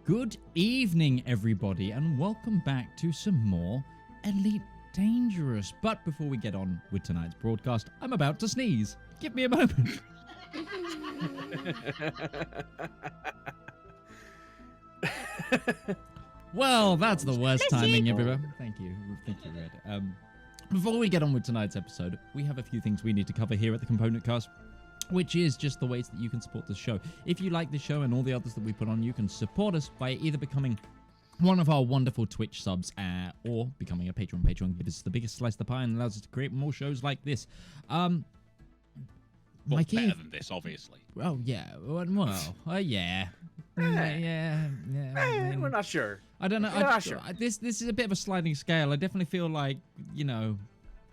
Good evening, everybody, and welcome back to some more Elite Dangerous. But before we get on with tonight's broadcast, I'm about to sneeze. Give me a moment. Well, that's the worst timing, everyone. Thank you, Red. Before we get on with tonight's episode, we have a few things we need to cover here at the Component Cast, which is just the ways that you can support the show. If you like the show and all the others that we put on, you can support us by either becoming one of our wonderful Twitch subs or becoming a patron. Patreon gives us the biggest slice of the pie and allows us to create more shows like this. Mikey, better than this, obviously. Oh, yeah. Yeah. We're not sure. I don't know. We're not sure. This is a bit of a sliding scale. I definitely feel like,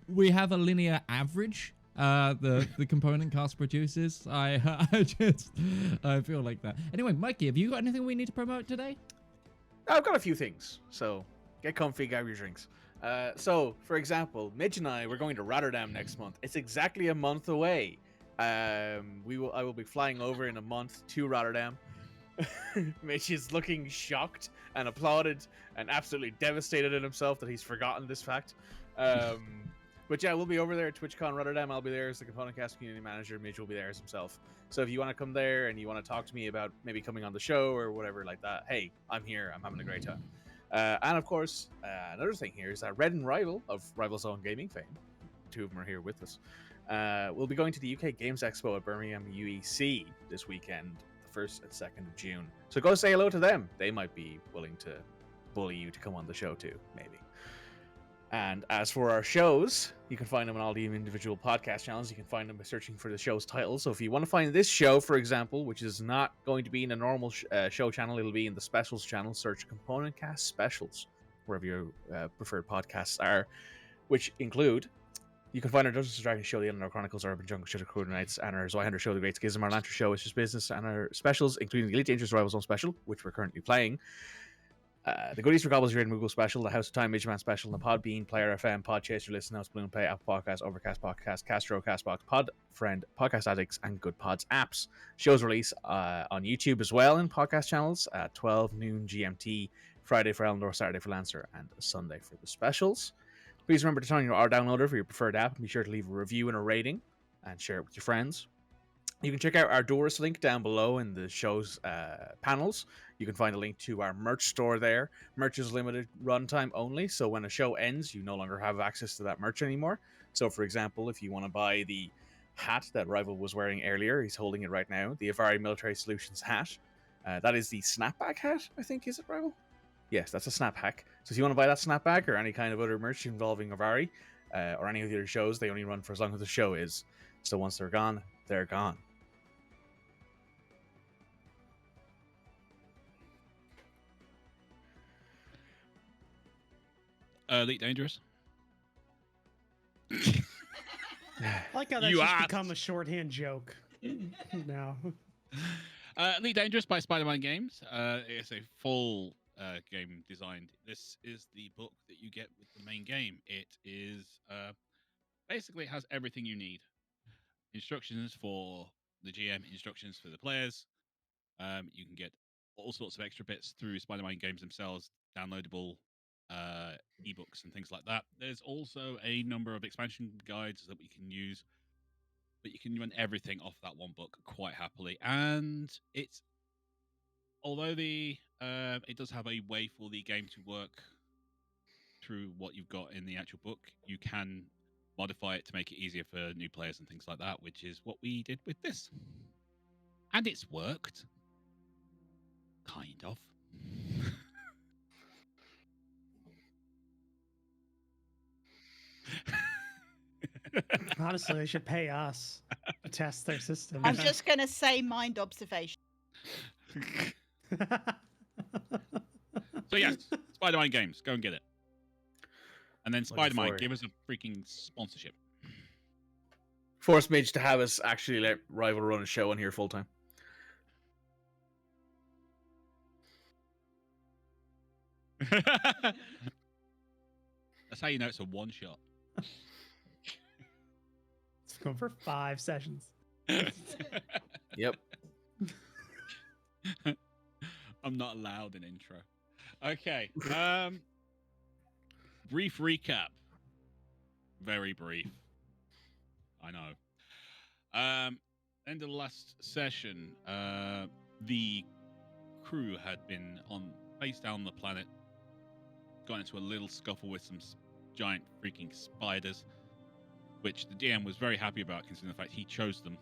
we have a linear average. The Component Cast produces. I feel like that. Anyway, Mikey, have you got anything we need to promote today? I've got a few things, so get comfy, grab your drinks. So, for example, Midge and I, we're going to Rotterdam next month. It's exactly a month away. I will be flying over in a month to Rotterdam. Mitch is looking shocked and applauded and absolutely devastated in himself that he's forgotten this fact. But yeah, we'll be over there at TwitchCon Rotterdam. I'll be there as the Component Cast community manager. Mitch will be there as himself. So if you want to come there and you want to talk to me about maybe coming on the show or whatever like that, hey, I'm here. I'm having a great time. And of course, another thing here is that Red and Rival of RivalZoneGaming fame, two of them are here with us. We'll be going to the UK Games Expo at Birmingham UEC this weekend, the 1st and 2nd of June. So go say hello to them. They might be willing to bully you to come on the show too, maybe. And as for our shows, you can find them on all the individual podcast channels. You can find them by searching for the show's title. So if you want to find this show, for example, which is not going to be in a normal show channel, it'll be in the specials channel. Search Component Cast Specials, wherever your preferred podcasts are, which include... You can find our Dungeons & Dragons show, The Eleanor Chronicles, our Urban Jungle Show, The Cruel Nights, and our Zweihander show, The Great Schism, our Lantern show, It's Just Business, and our specials, including the Elite Dangerous RivalZone special, which we're currently playing, the Goodies for Goblins Raid Moogle special, the House of Time Midgeman special, the Podbean, Player FM, Podchaser, Listen House, Balloon Play, Apple Podcasts, Overcast Podcast, Castro, Castbox, Podfriend, Podcast Addicts, and Good Pods apps. Shows release on YouTube as well in podcast channels at 12 noon GMT, Friday for Eleanor, Saturday for Lancer, and Sunday for the specials. Please remember to turn on your R downloader for your preferred app and be sure to leave a review and a rating and share it with your friends. You can check out our Doris link down below in the show's panels. You can find a link to our merch store there. Merch is limited runtime only, so when a show ends, you no longer have access to that merch anymore. So, for example, if you want to buy the hat that Rival was wearing earlier, he's holding it right now, the Avari Military Solutions hat. That is the snapback hat, I think, is it, Rival? Yes, that's a snap hack. So if you want to buy that snapback or any kind of other merch involving Avari or any of the other shows, they only run for as long as the show is. So once they're gone, they're gone. Elite Dangerous. I like how that's just become a shorthand joke now. Elite Dangerous by Spider-Man Games. It's a full game designed. This is the book that you get with the main game. It is basically it has everything you need. Instructions for the GM, instructions for the players. You can get all sorts of extra bits through Spider-Man Games themselves, downloadable ebooks and things like that. There's also a number of expansion guides that we can use, but you can run everything off that one book quite happily. And it's although it does have a way for the game to work through what you've got in the actual book, you can modify it to make it easier for new players and things like that, which is what we did with this. And it's worked. Kind of. Honestly, they should pay us to test their system. I'm just going to say mind observation. So yes, Spider-Man Games, go and get it. And then Spider-Man, give us a freaking sponsorship. Force Midge to have us actually let Rival run a show on here full time. That's how you know it's a one shot. It's going for 5 sessions. Yep. I'm not allowed an intro. Okay. Brief recap. Very brief. I know. End of the last session, the crew had been on face down on the planet, got into a little scuffle with some giant freaking spiders, which the DM was very happy about, considering the fact he chose them.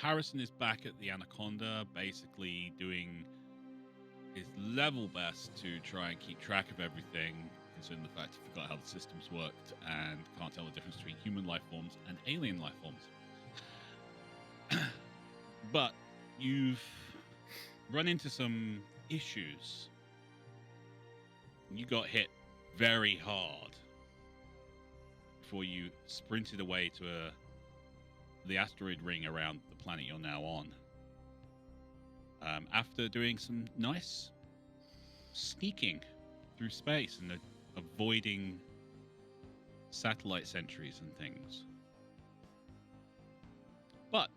Harrison is back at the Anaconda, basically doing his level best to try and keep track of everything, considering the fact he forgot how the systems worked and can't tell the difference between human life forms and alien life forms. But you've run into some issues. You got hit very hard before you sprinted away to the asteroid ring around the planet you're now on. After doing some nice sneaking through space and avoiding satellite sentries and things. But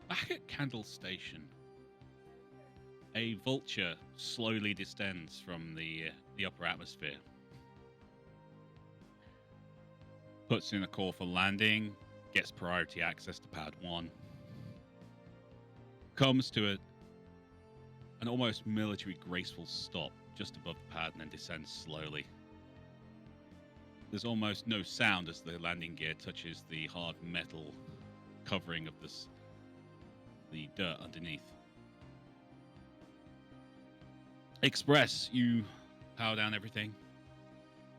back at Candle Station, a vulture slowly descends from the upper atmosphere. Puts in a call for landing, gets priority access to pad 1. Comes to an almost military graceful stop just above the pad and then descends slowly. There's almost no sound as the landing gear touches the hard metal covering of the dirt underneath. Express, you power down everything,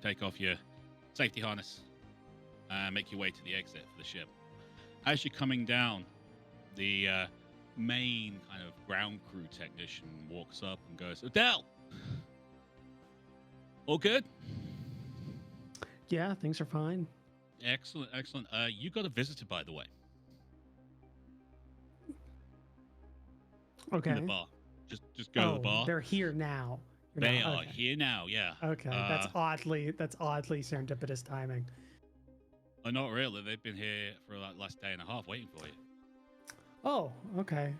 take off your safety harness, and make your way to the exit for the ship. As you're coming down, the main kind of ground crew technician walks up and goes, "Adele, all good?" Yeah, things are fine. Excellent, excellent. You got a visitor, by the way. Okay. In the bar. Just go to the bar. They're here now. They are here now, yeah. Okay, that's oddly serendipitous timing. Oh, not really. They've been here for like last day and a half waiting for you. Oh, okay.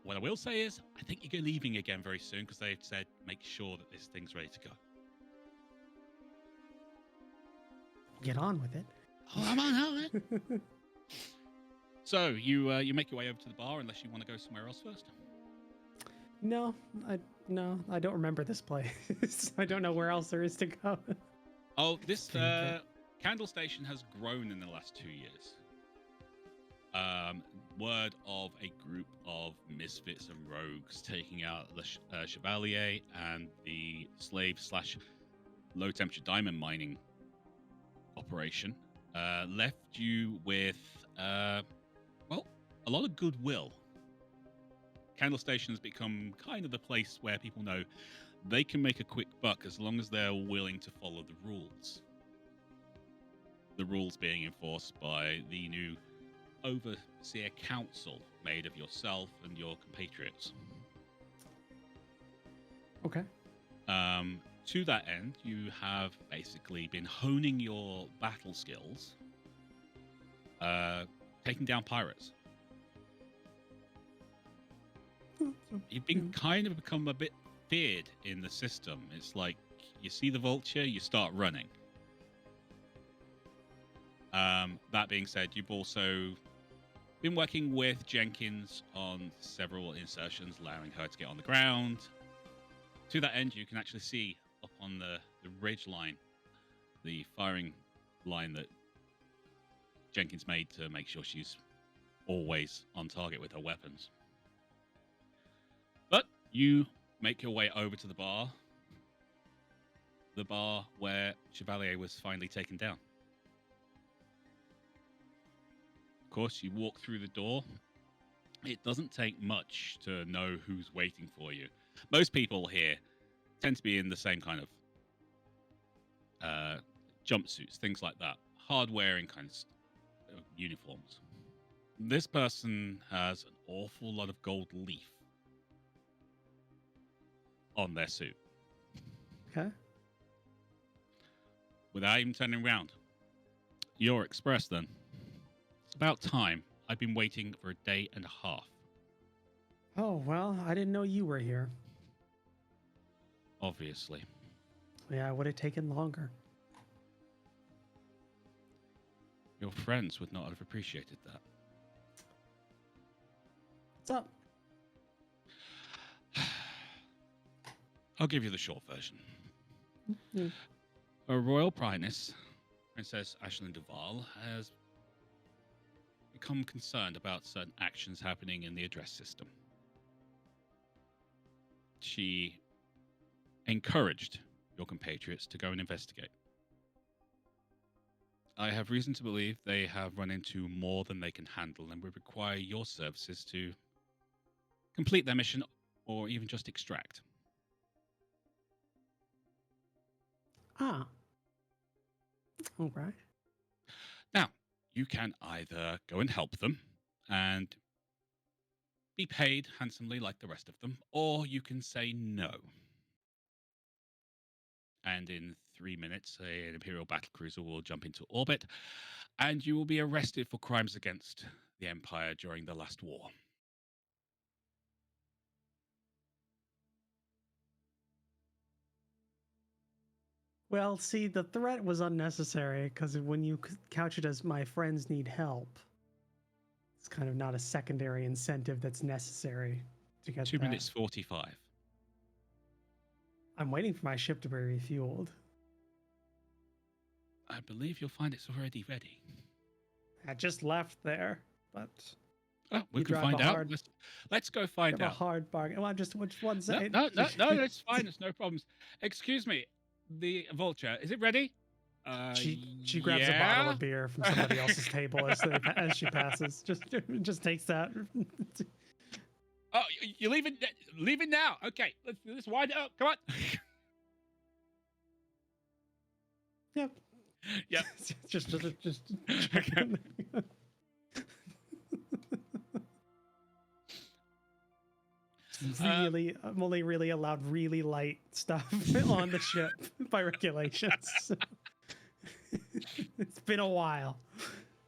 What I will say is, I think you're leaving again very soon because they've said make sure that this thing's ready to go. Get on with it. Oh, I'm on it. So you make your way over to the bar unless you want to go somewhere else first. No, I don't remember this place. I don't know where else there is to go. Oh, this Candle Station has grown in the last 2 years. Word of a group of misfits and rogues taking out the Chevalier and the slave / low temperature diamond mining operation left you with a lot of goodwill. Candle Station has become kind of the place where people know they can make a quick buck as long as they're willing to follow the rules. The rules being enforced by the new Overseer Council made of yourself and your compatriots. Okay. To that end, you have basically been honing your battle skills, taking down pirates. You've been kind of become a bit feared in the system. It's like you see the vulture, you start running. That being said, you've also been working with Jenkins on several insertions, allowing her to get on the ground. To that end, you can actually see up on the ridge line, the firing line that Jenkins made to make sure she's always on target with her weapons. But you make your way over to the bar where Chevalier was finally taken down. Of course, you walk through the door. It doesn't take much to know who's waiting for you. Most people here tend to be in the same kind of jumpsuits, things like that. Hard-wearing kind of uniforms. This person has an awful lot of gold leaf on their suit. Okay. Without even turning around. You're Express, then. about time. I've been waiting for a day and a half. Oh, well, I didn't know you were here. Obviously. Yeah, it would have taken longer. Your friends would not have appreciated that. What's up? I'll give you the short version. Mm. Her Royal Princess, Princess Ashlyn Duval, has become concerned about certain actions happening in the address system. She encouraged your compatriots to go and investigate. I have reason to believe they have run into more than they can handle and would require your services to complete their mission or even just extract. Ah. All right. Now, you can either go and help them and be paid handsomely like the rest of them, or you can say no. And in 3 minutes, an Imperial battlecruiser will jump into orbit, and you will be arrested for crimes against the Empire during the last war. Well, see, the threat was unnecessary because when you couch it as my friends need help, it's kind of not a secondary incentive that's necessary to get 2 that. minutes 45. I'm waiting for my ship to be refueled. I believe you'll find it's already ready. I just left there, but Oh, we You can drive find a out. hard- Let's go I find have a out. hard bargain. Well, I'm just which one's No, no, it's fine. It's no problems. Excuse me, the vulture, is it ready? She grabs a bottle of beer from somebody else's table as she passes. Just takes that. Oh, you're leaving? Leaving now? Okay, let's wind it up. Come on. Yep. Yep. just Okay. Really, I'm only really allowed really light stuff on the ship by regulations. So it's been a while.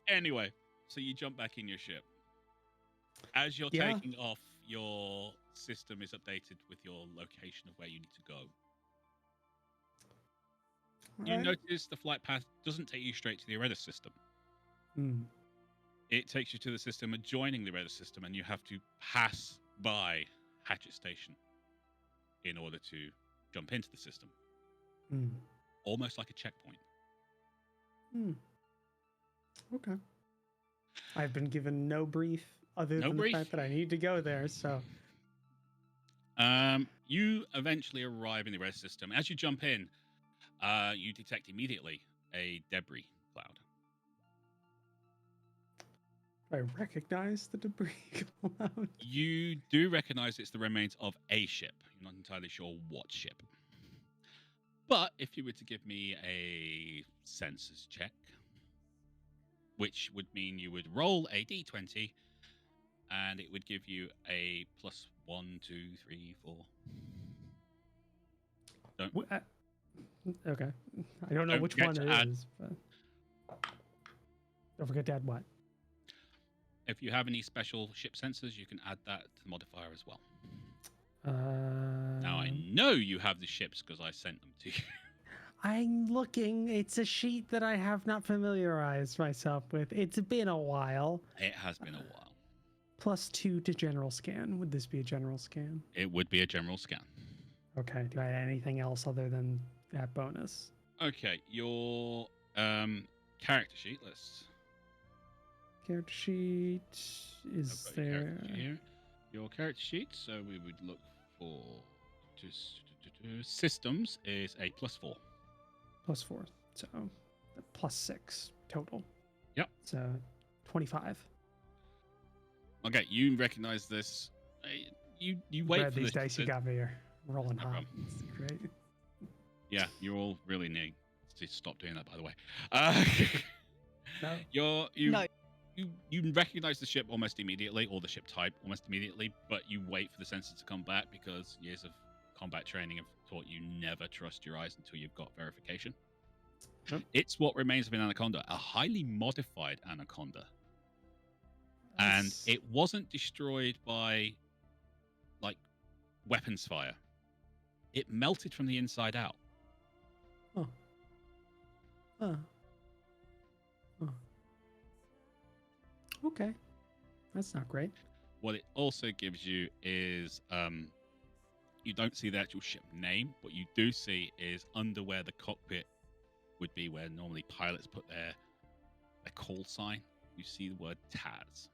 Anyway, so you jump back in your ship. As you're Yeah. taking off, your system is updated with your location of where you need to go. You Alright. notice the flight path doesn't take you straight to the Areda system. Hmm. It takes you to the system adjoining the Areda system, and you have to pass by Hatchet Station in order to jump into the system. Hmm. Almost like a checkpoint. Hmm. Okay. I've been given no brief other than brief? the fact that I need to go there. So You eventually arrive in the Areda system. As you jump in, you detect immediately a debris cloud. I recognize the debris cloud. You do recognize it's the remains of a ship. You're not entirely sure what ship. But if you were to give me a sensors check, which would mean you would roll a d20, and it would give you a plus 1, 2, 3, 4. Okay. I don't know Don't which forget one to it add- is. But... Don't forget to add what? If you have any special ship sensors, you can add that to the modifier as well. Now, I know you have the ships because I sent them to you. I'm looking. It's a sheet that I have not familiarized myself with. It's been a while. It has been a while. +2 to general scan. Would this be a general scan? It would be a general scan. Okay. Do I add anything else other than that bonus? Okay, your character sheet. Let's. Character sheet is I've got your character there. sheet here. Your character sheet. So we would look for systems is a +4. +4. So +6 total. Yep. So 25. Okay, you recognize this. You wait Brad, for these this. dice you got me are rolling No hot. problem. It's great. Yeah, you're all really need to stop doing that, by the way. No. No. You recognize the ship almost immediately, or the ship type almost immediately, but you wait for the sensor to come back because years of combat training have taught you never trust your eyes until you've got verification. Yep. It's what remains of an anaconda, a highly modified anaconda. and it wasn't destroyed by like weapons fire. It melted from the inside out. Huh. Huh. Huh. Okay. That's not great. What it also gives you is you don't see the actual ship name. What you do see is under where the cockpit would be, where normally pilots put their call sign. You see the word Taz.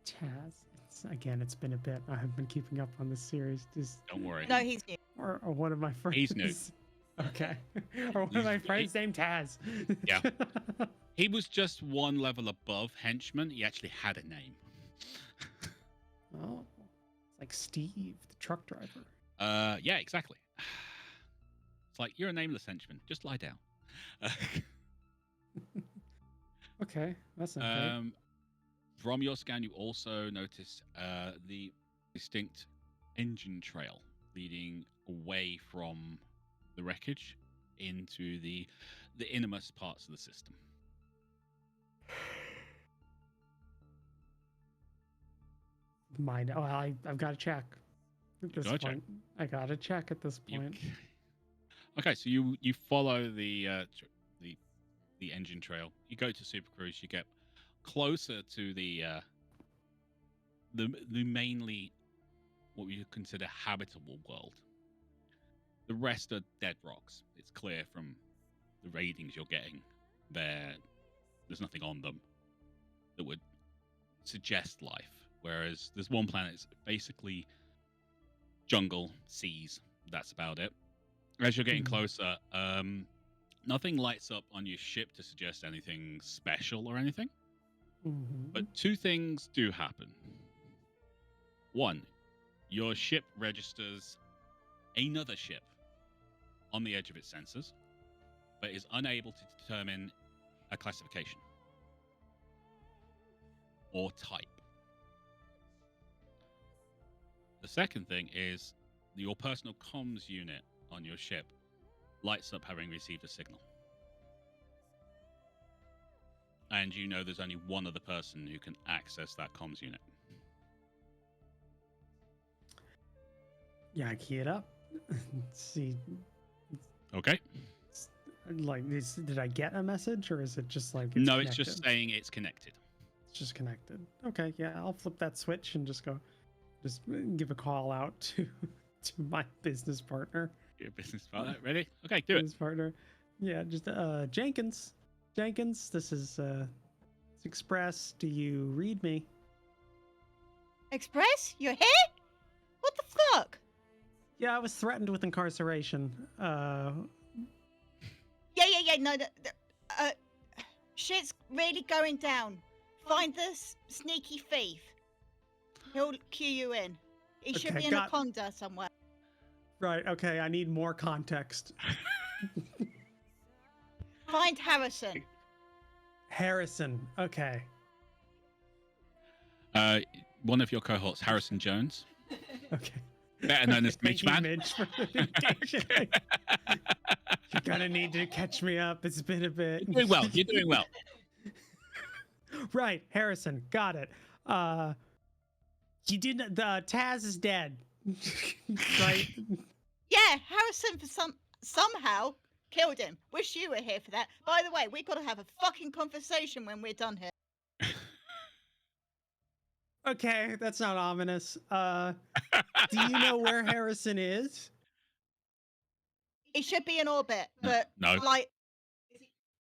Taz. It's been a bit. I haven't been keeping up on this series. Don't worry. No, he's new. Or one of my friends. He's new. Okay. Or one of my friends named Taz. Yeah. He was just one level above henchman. He actually had a name. Oh, it's like Steve, the truck driver. Yeah, exactly. It's like, you're a nameless henchman. Just lie down. Okay, that's not great. From your scan, you also notice the distinct engine trail leading away from the wreckage into the innermost parts of the system. Well, I've got to check. At this point, I got to check at this point. Okay, so you follow the engine trail. You go to Super Cruise. You get closer to the mainly what we consider habitable world. The rest are dead rocks. It's clear from the ratings you're getting there's nothing on them that would suggest life. Whereas there's one planet that's basically jungle, seas. That's about it. As you're getting closer, nothing lights up on your ship to suggest anything special or anything. But two things do happen. One, your ship registers another ship on the edge of its sensors, but is unable to determine a classification or type. The second thing is your personal comms unit on your ship lights up having received a signal. And you know there's only one other person who can access that comms unit. Yeah, I key it up. See. Okay. Like, did I get a message, or is it just like? No, connected? it's just saying it's connected. It's just connected. Okay, yeah, I'll flip that switch and just give a call out to my business partner. Your business partner, ready? Okay, do business partner. Yeah, just Jenkins, this is it's Express. Do you read me? Express, you're here? What the fuck? Yeah, I was threatened with incarceration. Yeah. No, shit's really going down. Find this sneaky thief. He'll cue you in. He should be in a conda somewhere. Right. Okay. I need more context. Find Harrison. Harrison. Okay. One of your cohorts, Harrison Jones. Okay. Better known as Midgeman. Midge for the invitation. You're gonna need to catch me up. It's been a bit. You're doing well. Right, Harrison. Got it. You didn't. The Taz is dead. Right. Yeah, Harrison somehow killed him. Wish you were here for that. By the way, we gotta have a fucking conversation when we're done here. Okay, that's not ominous. Do you know where Harrison is? He should be in orbit, but no. Like,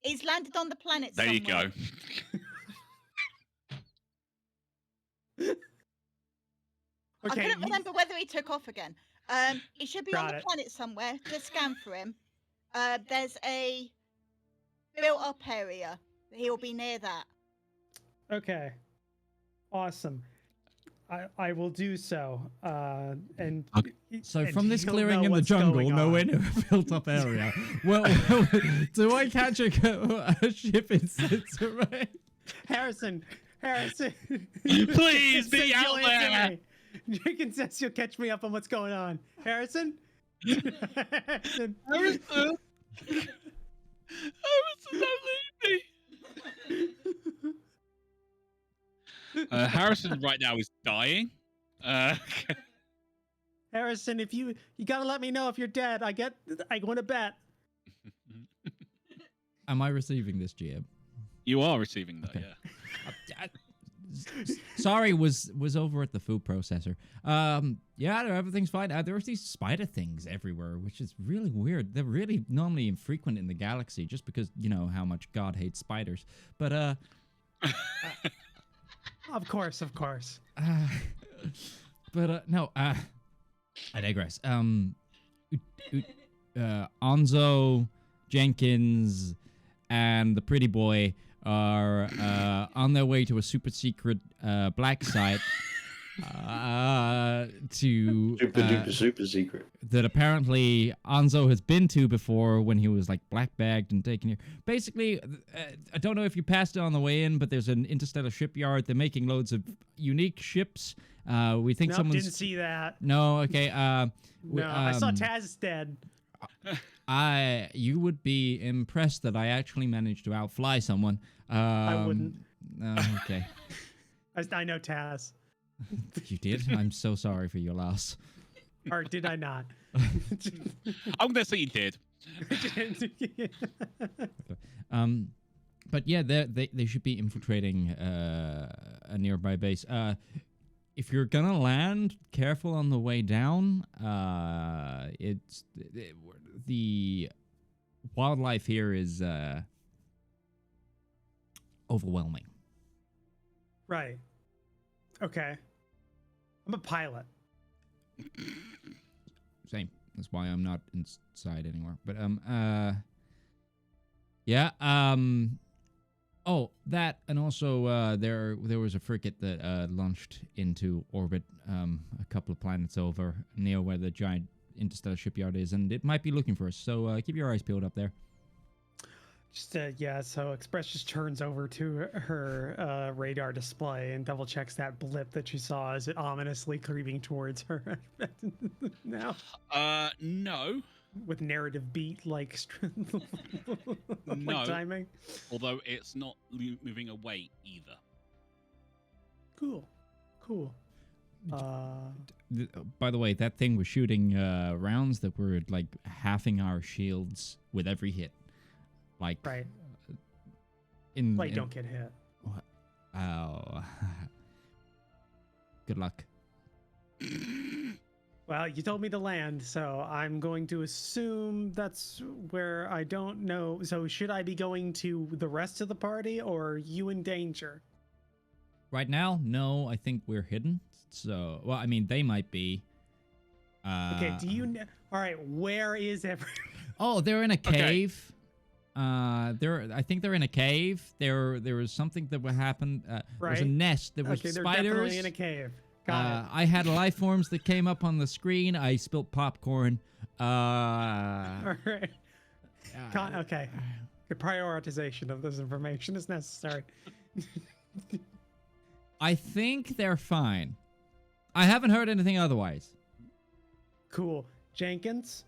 he's landed on the planet there somewhere. You go. I couldn't remember whether he took off again. He should be on the planet somewhere. Just scan for him. There's a built-up area. He'll be near that. Okay. Awesome. I will do so. So from this clearing in the jungle, nowhere near a built-up area. well, do I catch a ship in Cincinnati? Harrison, please be out there. Jenkins says you'll catch me up on what's going on. Harrison. Harrison, don't leave me. Harrison right now is dying. Harrison, if you gotta let me know if you're dead. I want to bet. Am I receiving this, GM? You are receiving that, Okay. yeah. Sorry, was over at the food processor. Yeah, everything's fine. There's these spider things everywhere, which is really weird. They're really normally infrequent in the galaxy, just because you know how much God hates spiders. But Of course. No. I digress. Onzo, Jenkins, and the pretty boy are on their way to a super secret black site to super secret that apparently Onzo has been to before when he was like black bagged and taken here. Basically, I don't know if you passed it on the way in, but there's an interstellar shipyard. They're making loads of unique ships. We think someone's didn't see that. No, okay. No, I saw Taz dead. You would be impressed that I actually managed to outfly someone. I wouldn't. Okay. I know Taz. You did? I'm so sorry for your loss. Or did I not? I'm gonna say you did. But yeah, they should be infiltrating a nearby base. If you're gonna land, careful on the way down. The wildlife here is overwhelming. Right. Okay. I'm a pilot. Same. That's why I'm not inside anymore. But yeah. Oh, that, and also there was a frigate that launched into orbit a couple of planets over near where the giant interstellar shipyard is, and it might be looking for us. So keep your eyes peeled up there. Just yeah. So Express just turns over to her radar display and double checks that blip that she saw as it ominously creeping towards her. Now. No. With narrative beat like No. timing. Although it's not moving away either. Cool. By the way, that thing was shooting rounds that were like halving our shields with every hit. Like right. Don't get hit. Oh. Good luck. Well, you told me to land, so I'm going to assume that's where I don't know. So should I be going to the rest of the party, or are you in danger? Right now, no, I think we're hidden. So, well, I mean, they might be. Okay, do you know? All right, where is everyone? Oh, they're in a cave. I think they're in a cave. There was something that would happen. There was a nest. There was they're spiders. definitely in a cave. Got it. I had life forms that came up on the screen. I spilt popcorn. All right. Okay. The prioritization of this information is necessary. I think they're fine. I haven't heard anything otherwise. Cool. Jenkins?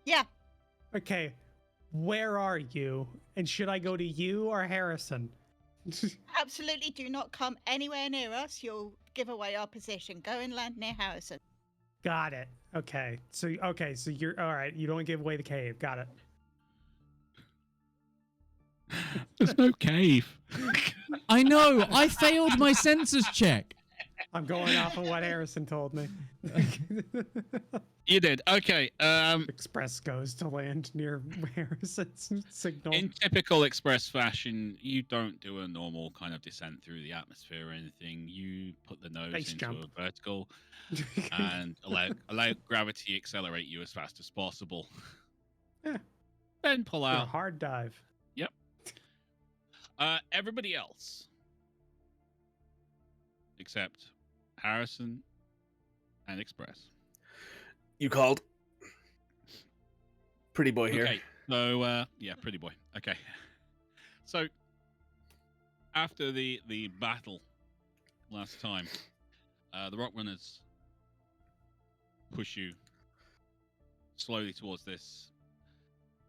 Yeah. Okay. Where are you? And should I go to you or Harrison? Absolutely do not come anywhere near us. You'll give away our position. Go and land near Harrison. Got it. Okay. So you're all right. You don't give away the cave. Got it. There's no cave. I know. I failed my census check. I'm going off of what Harrison told me. You did. Okay. Express goes to land near Harrison's signal. In typical Express fashion, you don't do a normal kind of descent through the atmosphere or anything. You put the nose into a vertical and allow gravity to accelerate you as fast as possible. Yeah. Then pull out. A hard dive. Yep. Everybody else, except Harrison and Express. You called. Pretty boy here. Okay, so yeah, pretty boy. Okay, so after the battle last time, the rock runners push you slowly towards this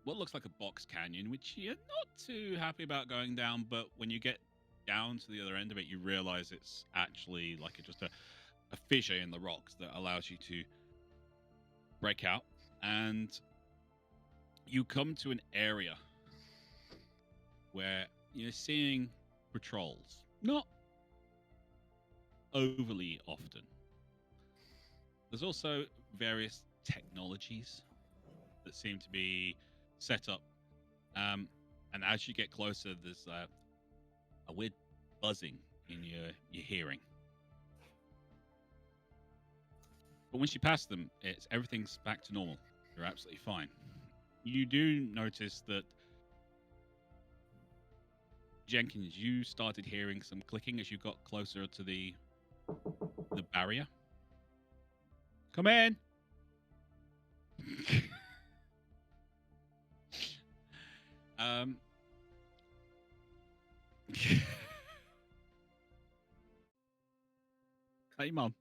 what looks like a box canyon, which you're not too happy about going down, but when you get down to the other end of it, you realize it's actually like just a fissure in the rocks that allows you to break out, and you come to an area where you're seeing patrols, not overly often. There's also various technologies that seem to be set up, and as you get closer, there's a weird buzzing in your hearing. But once you pass them, everything's back to normal. You're absolutely fine. You do notice that, Jenkins, you started hearing some clicking as you got closer to the barrier. Come in. Hey, Mom.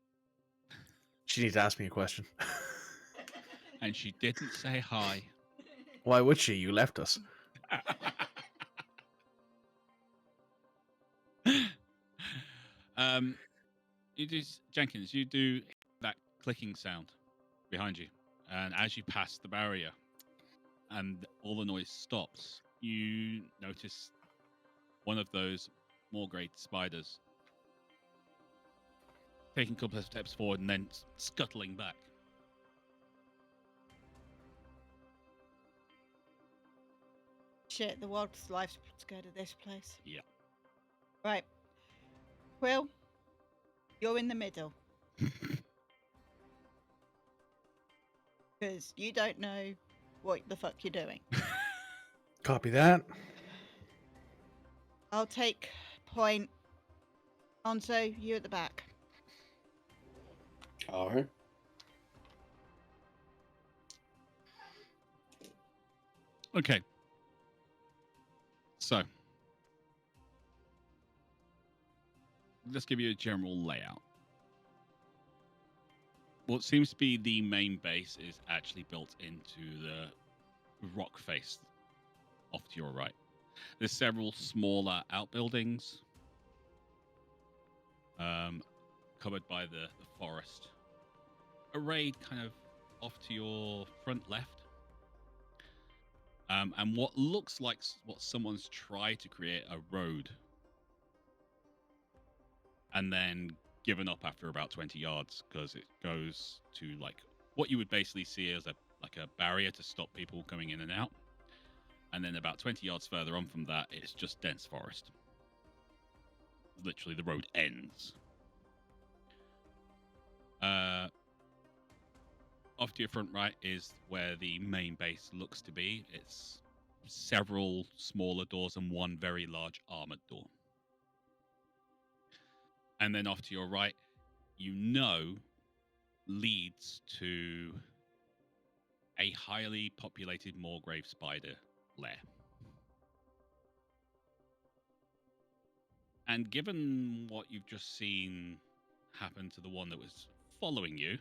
She needs to ask me a question. And she didn't say hi. Why would she? You left us. Jenkins, you do that clicking sound behind you, and as you pass the barrier and all the noise stops, you notice one of those more great spiders taking a couple of steps forward and then scuttling back. Shit, the wildlife's scared of this place. Yeah. Right. Quill, you're in the middle. Because you don't know what the fuck you're doing. Copy that. I'll take point. Onzo, you at the back. All right. Okay. So, let's give you a general layout. What seems to be the main base is actually built into the rock face off to your right. There's several smaller outbuildings covered by the forest, arrayed kind of off to your front left. And what looks like what someone's tried to create a road and then given up after about 20 yards because it goes to like what you would basically see as a barrier to stop people coming in and out. And then about 20 yards further on from that, it's just dense forest. Literally, the road ends. Off to your front right is where the main base looks to be. It's several smaller doors and one very large armored door. And then off to your right, leads to a highly populated Moorgrave spider lair. And given what you've just seen happen to the one that was following you,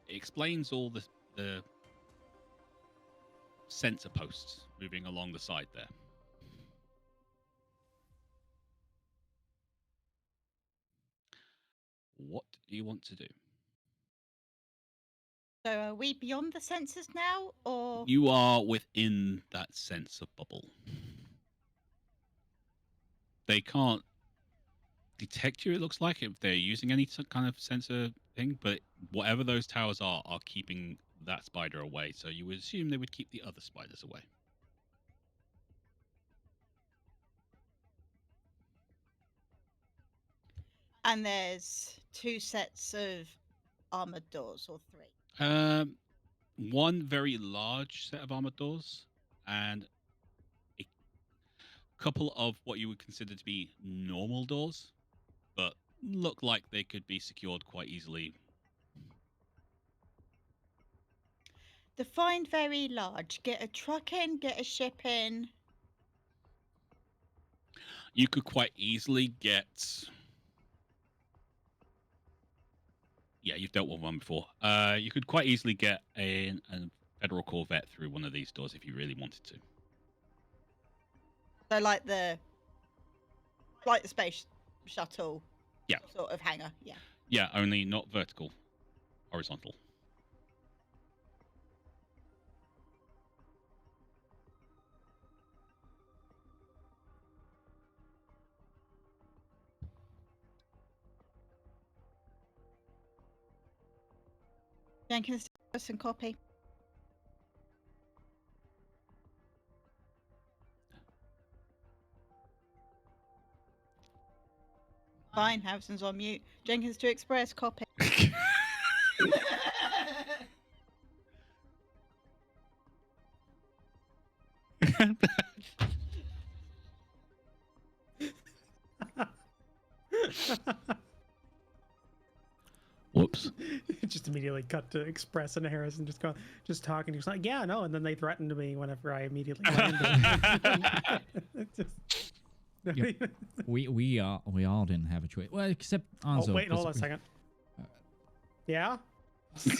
it explains all the sensor posts moving along the side there. What do you want to do? So are we beyond the sensors now, or...? You are within that sensor bubble. They can't detect you, it looks like, if they're using any kind of sensor thing, but whatever those towers are keeping that spider away, so you would assume they would keep the other spiders away. And there's 2 sets of armored doors, or 3? One very large set of armored doors, and a couple of what you would consider to be normal doors, but look like they could be secured quite easily. Define very large. Get a truck in, get a ship in. You could quite easily get... Yeah, you've dealt with one before. You could quite easily get a Federal Corvette through one of these doors if you really wanted to. So like the space shuttle. Yeah. Sort of hangar. Yeah. Yeah, only not vertical, horizontal. Jenkins, us and copy. Fine, Harrison's on mute. Jenkins to express, copy. Whoops. Just immediately cut to Express and Harrison just talking. He's like, yeah, no. And then they threatened me whenever I immediately landed. Yep. we all didn't have a choice. Well, except Onzo. Oh, wait, hold on a second. Yeah? How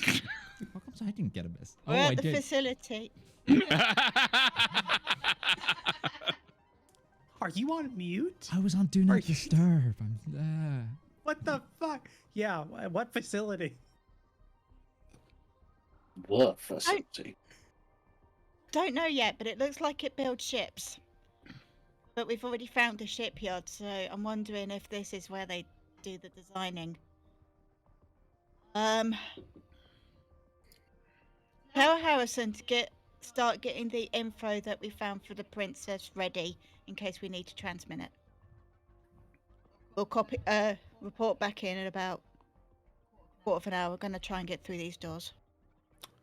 come I didn't get a miss? We're I at the did. facility. Are you on mute? I was on Do Not Disturb. What the fuck? Yeah, what facility? What facility? Don't know yet, but it looks like it builds ships. But we've already found a shipyard, so I'm wondering if this is where they do the designing. Tell Harrison to start getting the info that we found for the princess ready in case we need to transmit it. We'll report back in about a quarter of an hour. We're gonna try and get through these doors.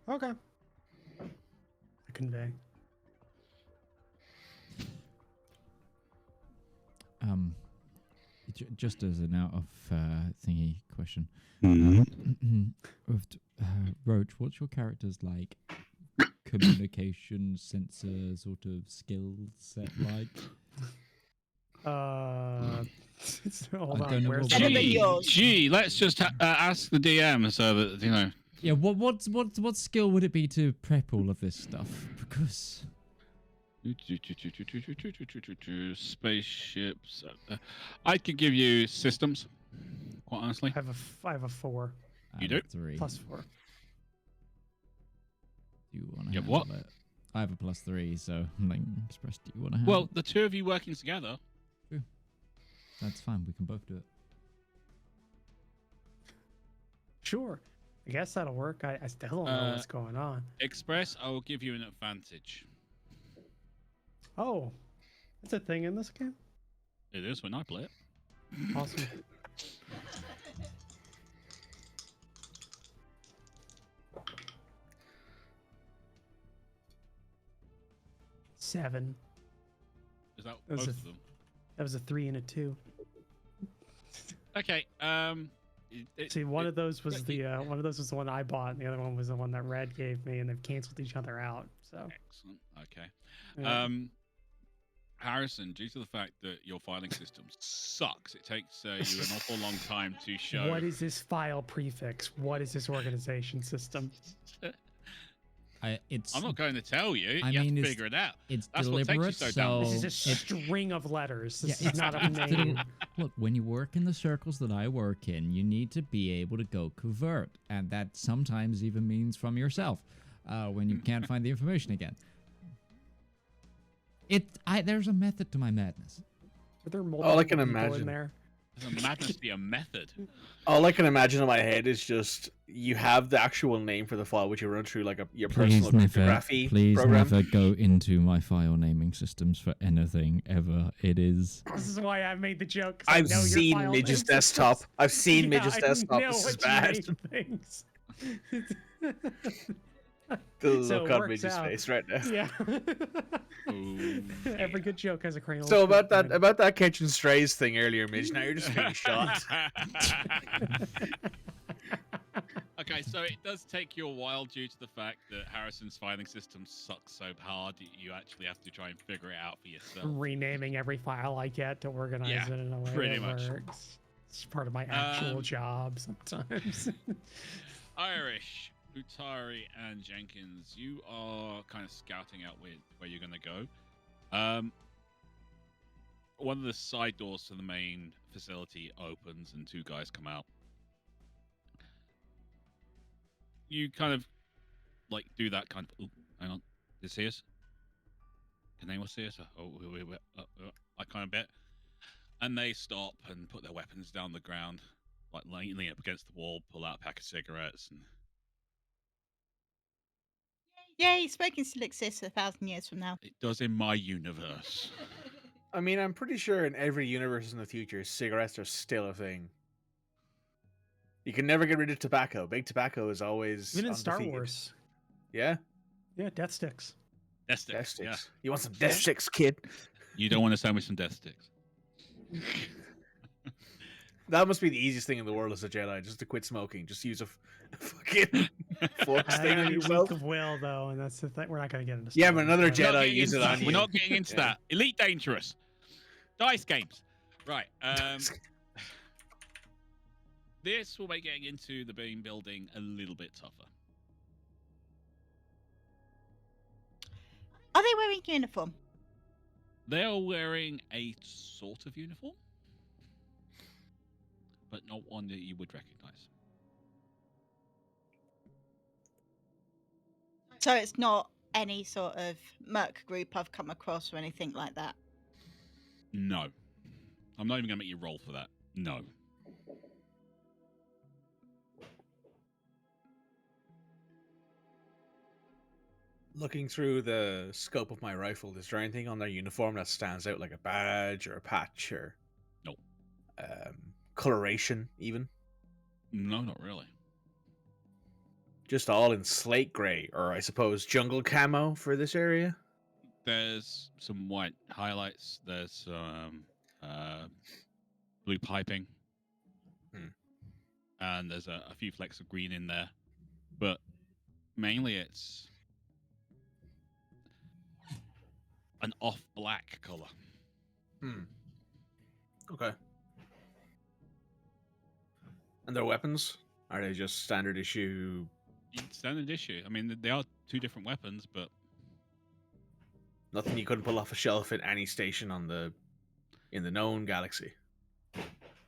Okay. Convey. Just as an out of thingy question, Roach, what's your character's like communication sensor sort of skill set like? Hold on. Where's Gee, let's just ask the DM so that you know. Yeah, what skill would it be to prep all of this stuff? Because spaceships. I could give you systems. Quite honestly, I have a 4. You do? 3. Plus 4. Do you want to? You have what? It? I have a +3, so I'm like, Express. Do you want to have? Well, the two of you working together. True. That's fine. We can both do it. Sure. I guess that'll work. I still don't know what's going on. Express, I will give you an advantage. Oh, that's a thing in this game? It is when I play it. Awesome. Seven. Is that That was both of them? That was a 3 and a 2. Okay. See, one of those was the one I bought, and the other one was the one that Red gave me, and they've canceled each other out. So Excellent. Okay. yeah. Harrison, due to the fact that your filing system sucks, it takes you an awful long time to show. What is this file prefix? What is this organization system? It's. I'm not going to tell you. I You have mean, to figure it out. It's That's what deliberate. takes you so dumb. This is a string of letters. This is not a it's name. Look, when you work in the circles that I work in, you need to be able to go covert, and that sometimes even means from yourself when you can't find the information again. There's a method to my madness. Are there multiple All I can people imagine. in there? There's a madness be a method. All I can imagine in my head is just you have the actual name for the file, which you run through like your personal cryptography program. Never go into my file naming systems for anything ever. It is. This is why I made the joke. I've seen Midge's desktop. I've seen Midge's desktop. This is bad. Things. The look So it on works Midge's out. face right now. Yeah. Ooh, Every good joke has a cranial. So stroke in it. about that catching strays thing earlier, Midge. Now you're just being shot. Okay, so it does take you a while due to the fact that Harrison's filing system sucks so hard that you actually have to try and figure it out for yourself. Renaming every file I get to organize Yeah, it in a way pretty that much. works. It's part of my actual job sometimes. Irish, Utari, and Jenkins, you are kind of scouting out where you're going to go. one of the side doors to the main facility opens and two guys come out. You kind of like do that kind of. Ooh, hang on, did see us? Can anyone see us? Oh, I kind of bet. And they stop and put their weapons down the ground, like leaning up against the wall, pull out a pack of cigarettes, and Yay, smoking still exists 1,000 years from now. it does in my universe. I mean, I'm pretty sure in every universe in the future, cigarettes are still a thing. You can never get rid of tobacco. Big tobacco is always Even in Star undefeated. Wars. Yeah? Yeah, death sticks. Death sticks. Death sticks. Yeah. You want some death sticks, kid? You don't want to sell me some death sticks. That must be the easiest thing in the world as a Jedi, just to quit smoking. Just use a fucking force thing on yourself. Weak of will, though, and that's the thing. We're not going to get into. Yeah, Star but Wars, another but- Jedi use it on you. We're not getting into Yeah. that. Elite Dangerous. Dice games. Right. This will make getting into the main building a little bit tougher. Are they wearing uniform? They are wearing a sort of uniform, but not one that you would recognize. So it's not any sort of merc group I've come across or anything like that. No. I'm not even going to make you roll for that. No. Looking through the scope of my rifle, is there anything on their uniform that stands out, like a badge or a patch or Nope. Coloration, even? No, not really. Just all in slate gray, or I suppose jungle camo for this area? There's some white highlights. There's some blue piping. And there's a few flecks of green in there. But mainly it's an off-black color. Okay. And their weapons? Are they just standard issue? Standard issue. I mean, they are two different weapons, but Nothing you couldn't pull off a shelf at any station in the known galaxy.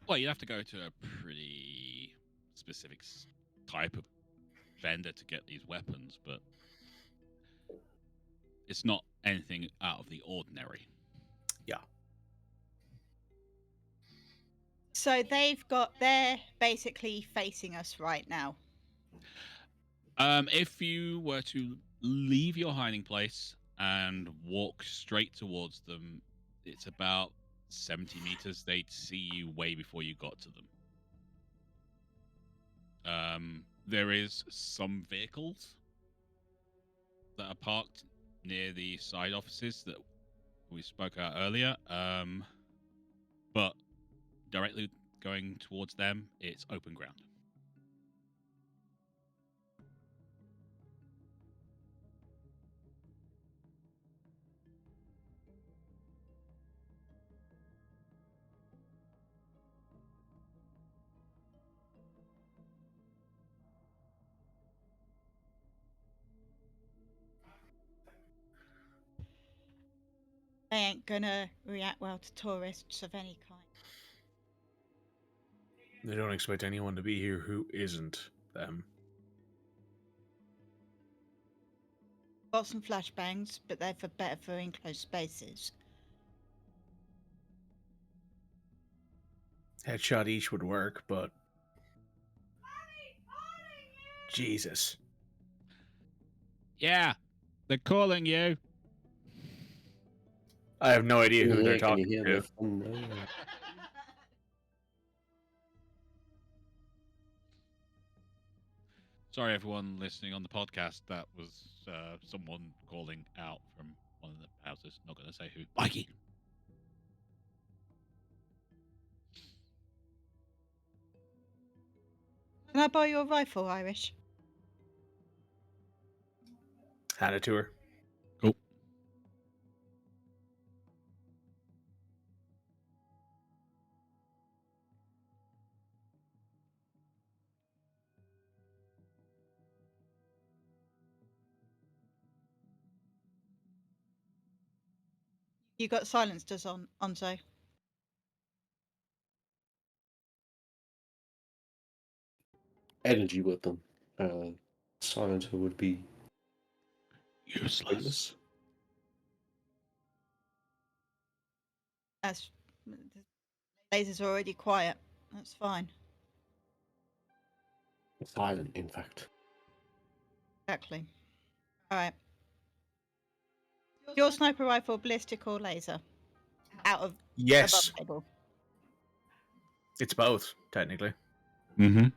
well, you'd have to go to a pretty specific type of vendor to get these weapons, but it's not anything out of the ordinary. Yeah. So they're basically facing us right now. If you were to leave your hiding place and walk straight towards them, it's about 70 meters. They'd see you way before you got to them. There is some vehicles that are parked near the side offices that we spoke about earlier. But directly going towards them, it's open ground. They ain't gonna react well to tourists of any kind. They don't expect anyone to be here who isn't them. Got some flashbangs, but they're better for enclosed spaces. Headshot each would work, but Jesus. Yeah, they're calling you. I have no idea who they're Can talking you hear to. the thunder? Sorry, everyone listening on the podcast. That was someone calling out from one of the houses. Not going to say who. Mikey. Can I buy you a rifle, Irish? Hand it to her. Cool. You got silencers on, Onzo. energy weapon. Silencer would be Useless. pointless. That's laser's already quiet. That's fine. Silent, in fact. Exactly. All right. Your sniper rifle, ballistic or laser? Out of Yes, above table. it's both technically. Mm-hmm.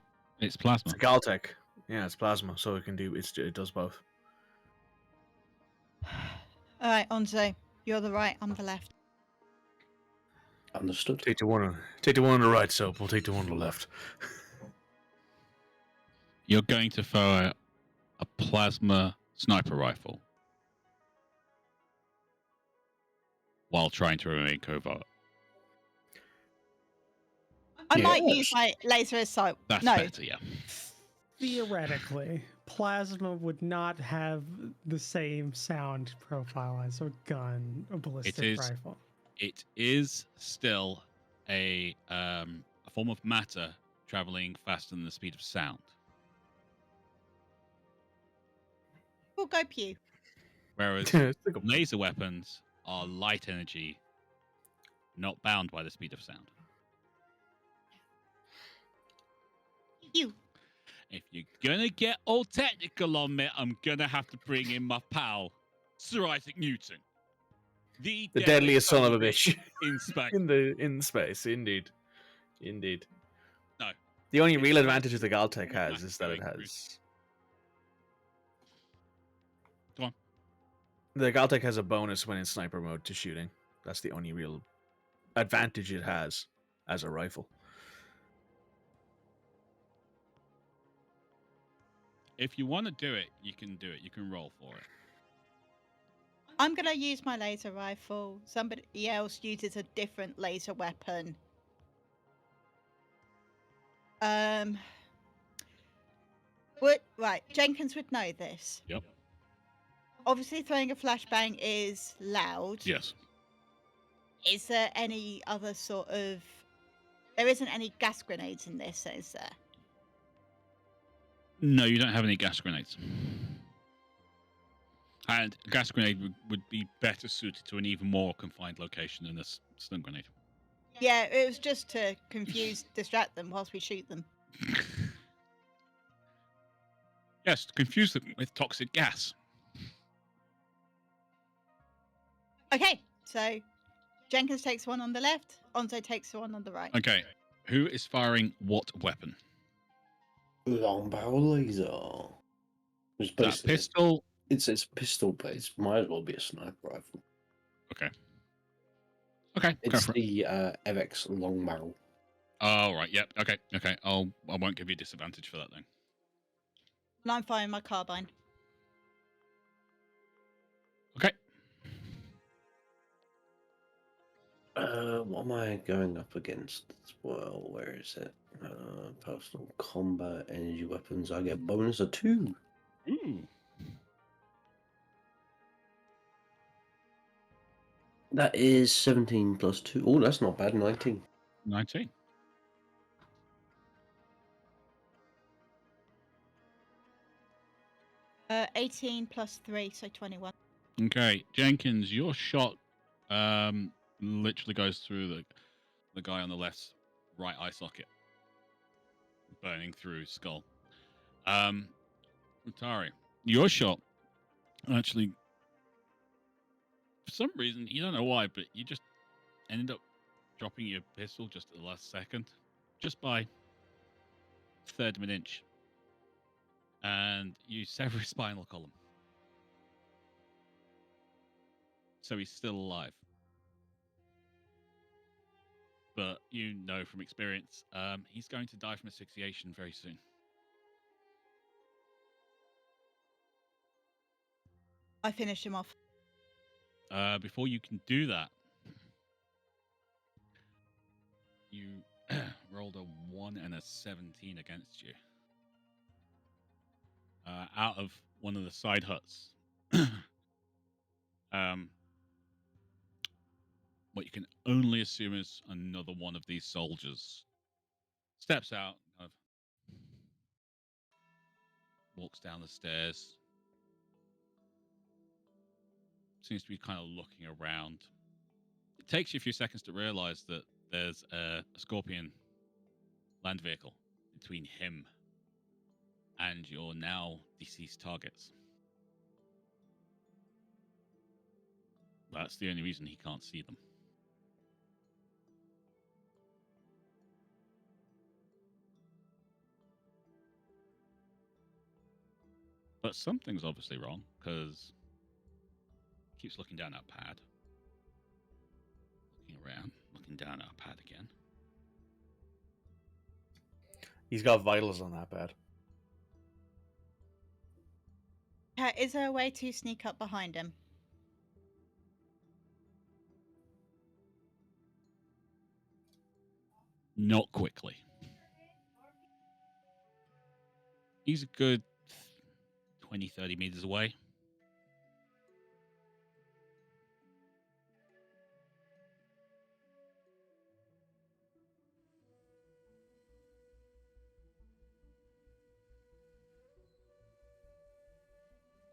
It's plasma. It's a Galtech. Yeah, it's plasma, so it can do. It does both. All right, Onzo, you're the right. I'm the left. Understood. Take the one on the right, so we'll take the one on the left. You're going to fire a plasma sniper rifle while trying to remain covert. I might Yes. use my laser as sight. That's No, better, yeah. Theoretically, plasma would not have the same sound profile as a gun, a ballistic rifle. It is still a form of matter traveling faster than the speed of sound. we'll go pew. Whereas It's like a- laser weapons are light energy, not bound by the speed of sound. You. If you're gonna get all technical on me, I'm gonna have to bring in my pal, Sir Isaac Newton. The deadliest son of a bitch in space. in space, indeed. No. The only real It's advantage the Galtech it's has not is that it going has. Go on. The Galtech has a bonus when in sniper mode to shooting. That's the only real advantage it has as a rifle. If you want to do it, you can do it. You can roll for it. I'm gonna use my laser rifle. Somebody else uses a different laser weapon. Right, Jenkins would know this. Yep. Obviously, throwing a flashbang is loud. Yes. Is there any other sort of? There isn't any gas grenades in this, is there? No, you don't have any gas grenades. And a gas grenade would be better suited to an even more confined location than a stun grenade. Yeah, it was just to distract them whilst we shoot them. Yes, confuse them with toxic gas. Okay, so Jenkins takes one on the left, Onzo takes one on the right. Okay, who is firing what weapon? Long barrel laser. It's Is that basically pistol? it's pistol based. Might as well be a sniper rifle. Okay. Okay, go It's for it. the MX long barrel. Oh, right, yep, okay. I won't give you a disadvantage for that then. And I'm firing my carbine. Okay. What am I going up against as well? Where is it? Personal combat, energy weapons. I get bonus of 2. Ooh. That is 17 plus 2. Oh, that's not bad. 19. 19. Uh, 18 plus 3, so 21. Okay, Jenkins, your shot literally goes through the guy on the left's right eye socket, burning through his skull. Utari, your shot actually, for some reason, you don't know why, but you just ended up dropping your pistol just at the last second, just by third of an inch, and you sever his spinal column. So he's still alive. But you know from experience, he's going to die from asphyxiation very soon. I finished him off. Before you can do that, you rolled a 1 and a 17 against you. Out of one of the side huts. What you can only assume is another one of these soldiers steps out, kind of walks down the stairs. Seems to be kind of looking around. It takes you a few seconds to realize that there's a Scorpion land vehicle between him and your now deceased targets. That's the only reason he can't see them. But something's obviously wrong, because he keeps looking down that pad. Looking around, looking down at our pad again. He's got vitals on that pad. Is there a way to sneak up behind him? Not quickly. He's a good 20, 30 meters away.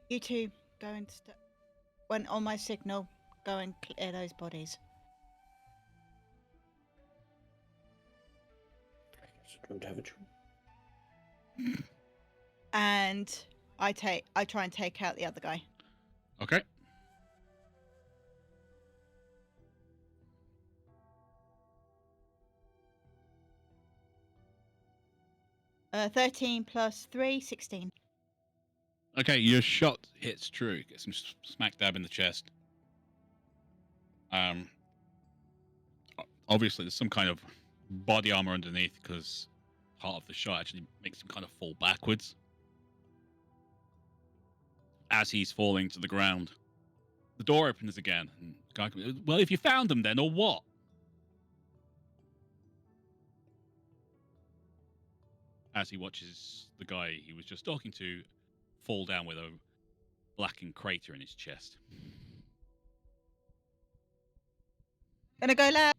You two go and when on my signal, go and clear those bodies. Don't have a choice. And I try and take out the other guy. Okay. Uh, 13 plus 3, 16. Okay, your shot hits true. Gets him smack dab in the chest. Obviously, there's some kind of body armor underneath because part of the shot actually makes him kind of fall backwards as he's falling to the ground. The door opens again. And the guy comes, well, if you found them then, or what? As he watches the guy he was just talking to fall down with a blackened crater in his chest. Gonna go loud.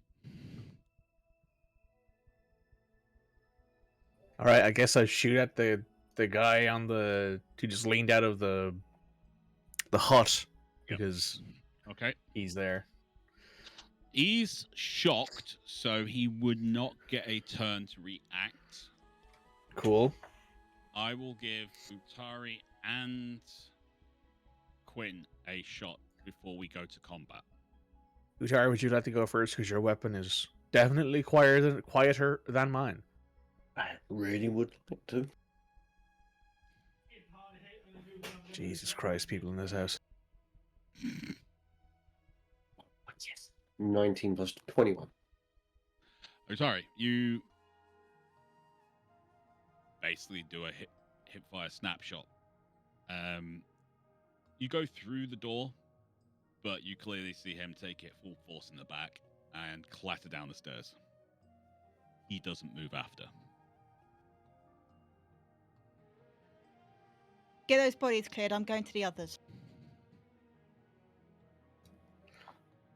All right, I guess I shoot at the guy on the who just leaned out of the hut because Okay. he's there. He's shocked, so he would not get a turn to react. Cool. I will give Utari and Quinn a shot before we go to combat. Utari, would you like to go first? Because your weapon is definitely quieter than mine. I really would like to. Jesus Christ, people in this house. Yes. 19 plus 21. Utari, you basically do a hip fire snapshot. You go through the door, but you clearly see him take it full force in the back and clatter down the stairs. He doesn't move after. Get those bodies cleared. I'm going to the others.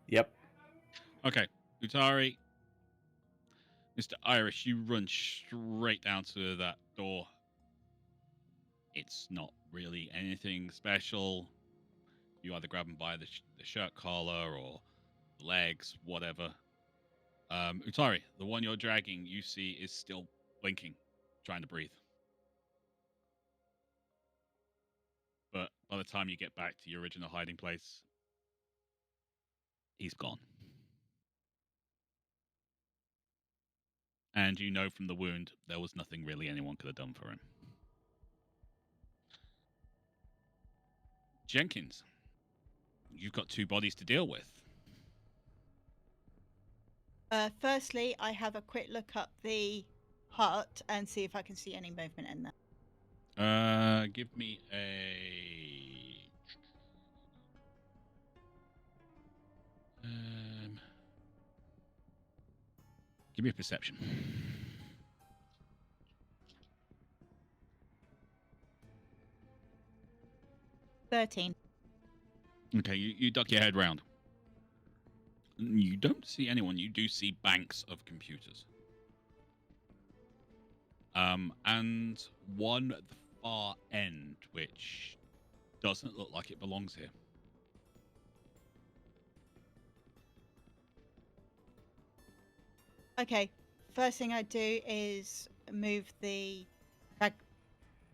Yep. Okay, Utari, Mr. Irish, you run straight down to that door. It's not really anything special. You either grab him by the shirt collar or legs, whatever. Utari, the one you're dragging, you see is still blinking, trying to breathe. But by the time you get back to your original hiding place, he's gone. And you know from the wound, there was nothing really anyone could have done for him. Jenkins, you've got 2 bodies to deal with. Firstly, I have a quick look up the hut and see if I can see any movement in there. Give me a... give me a perception. 13. Okay, you duck your head round. You don't see anyone. You do see banks of computers. And one far end, which doesn't look like it belongs here. Okay. First thing I do is move like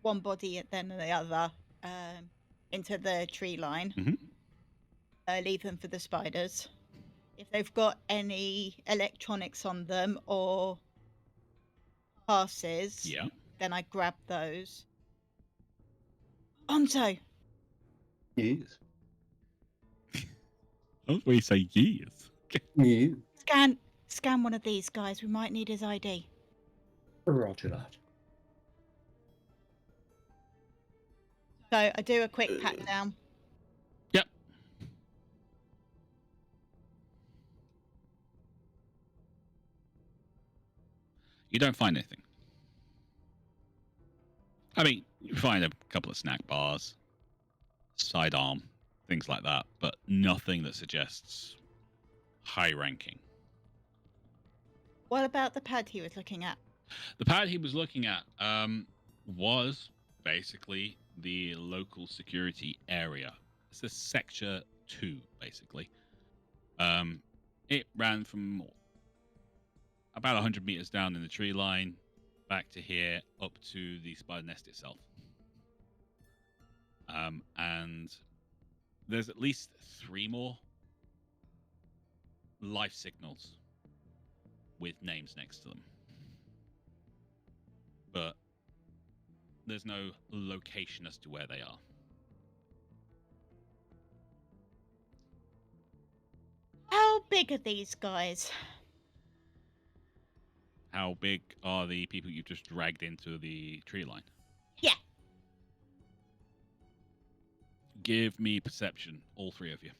one body and then the other into the tree line. Leave them for the spiders. If they've got any electronics on them or passes, then I grab those. Onzo. Yes. That's where you say yes. Yeah. Scan one of these guys. We might need his ID. Roger that. So I do a quick pat down. Yep. You don't find anything. I mean, you find a couple of snack bars, sidearm, things like that, but nothing that suggests high ranking. What about the pad he was looking at? The pad he was looking at was basically the local security area. It's a sector 2, basically. It ran from about 100 meters down in the tree line, back to here, up to the spider nest itself. And there's at least 3 more life signals with names next to them. But there's no location as to where they are. How big are these guys? How big are the people you've just dragged into the tree line? Yeah. Give me perception, all 3 of you.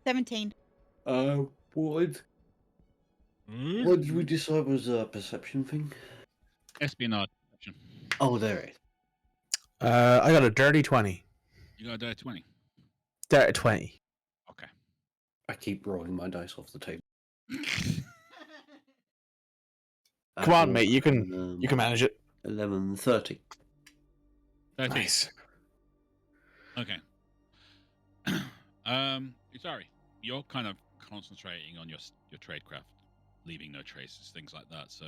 17. What did we decide was a perception thing? Espionage perception. Oh, there it is. I got a dirty 20. You got a dirty 20. Dirty 20. Okay. I keep rolling my dice off the table. Come on, mate. You can manage it. 11:30. 13. Nice. Okay. Sorry, you're kind of concentrating on your tradecraft, leaving no traces, things like that. So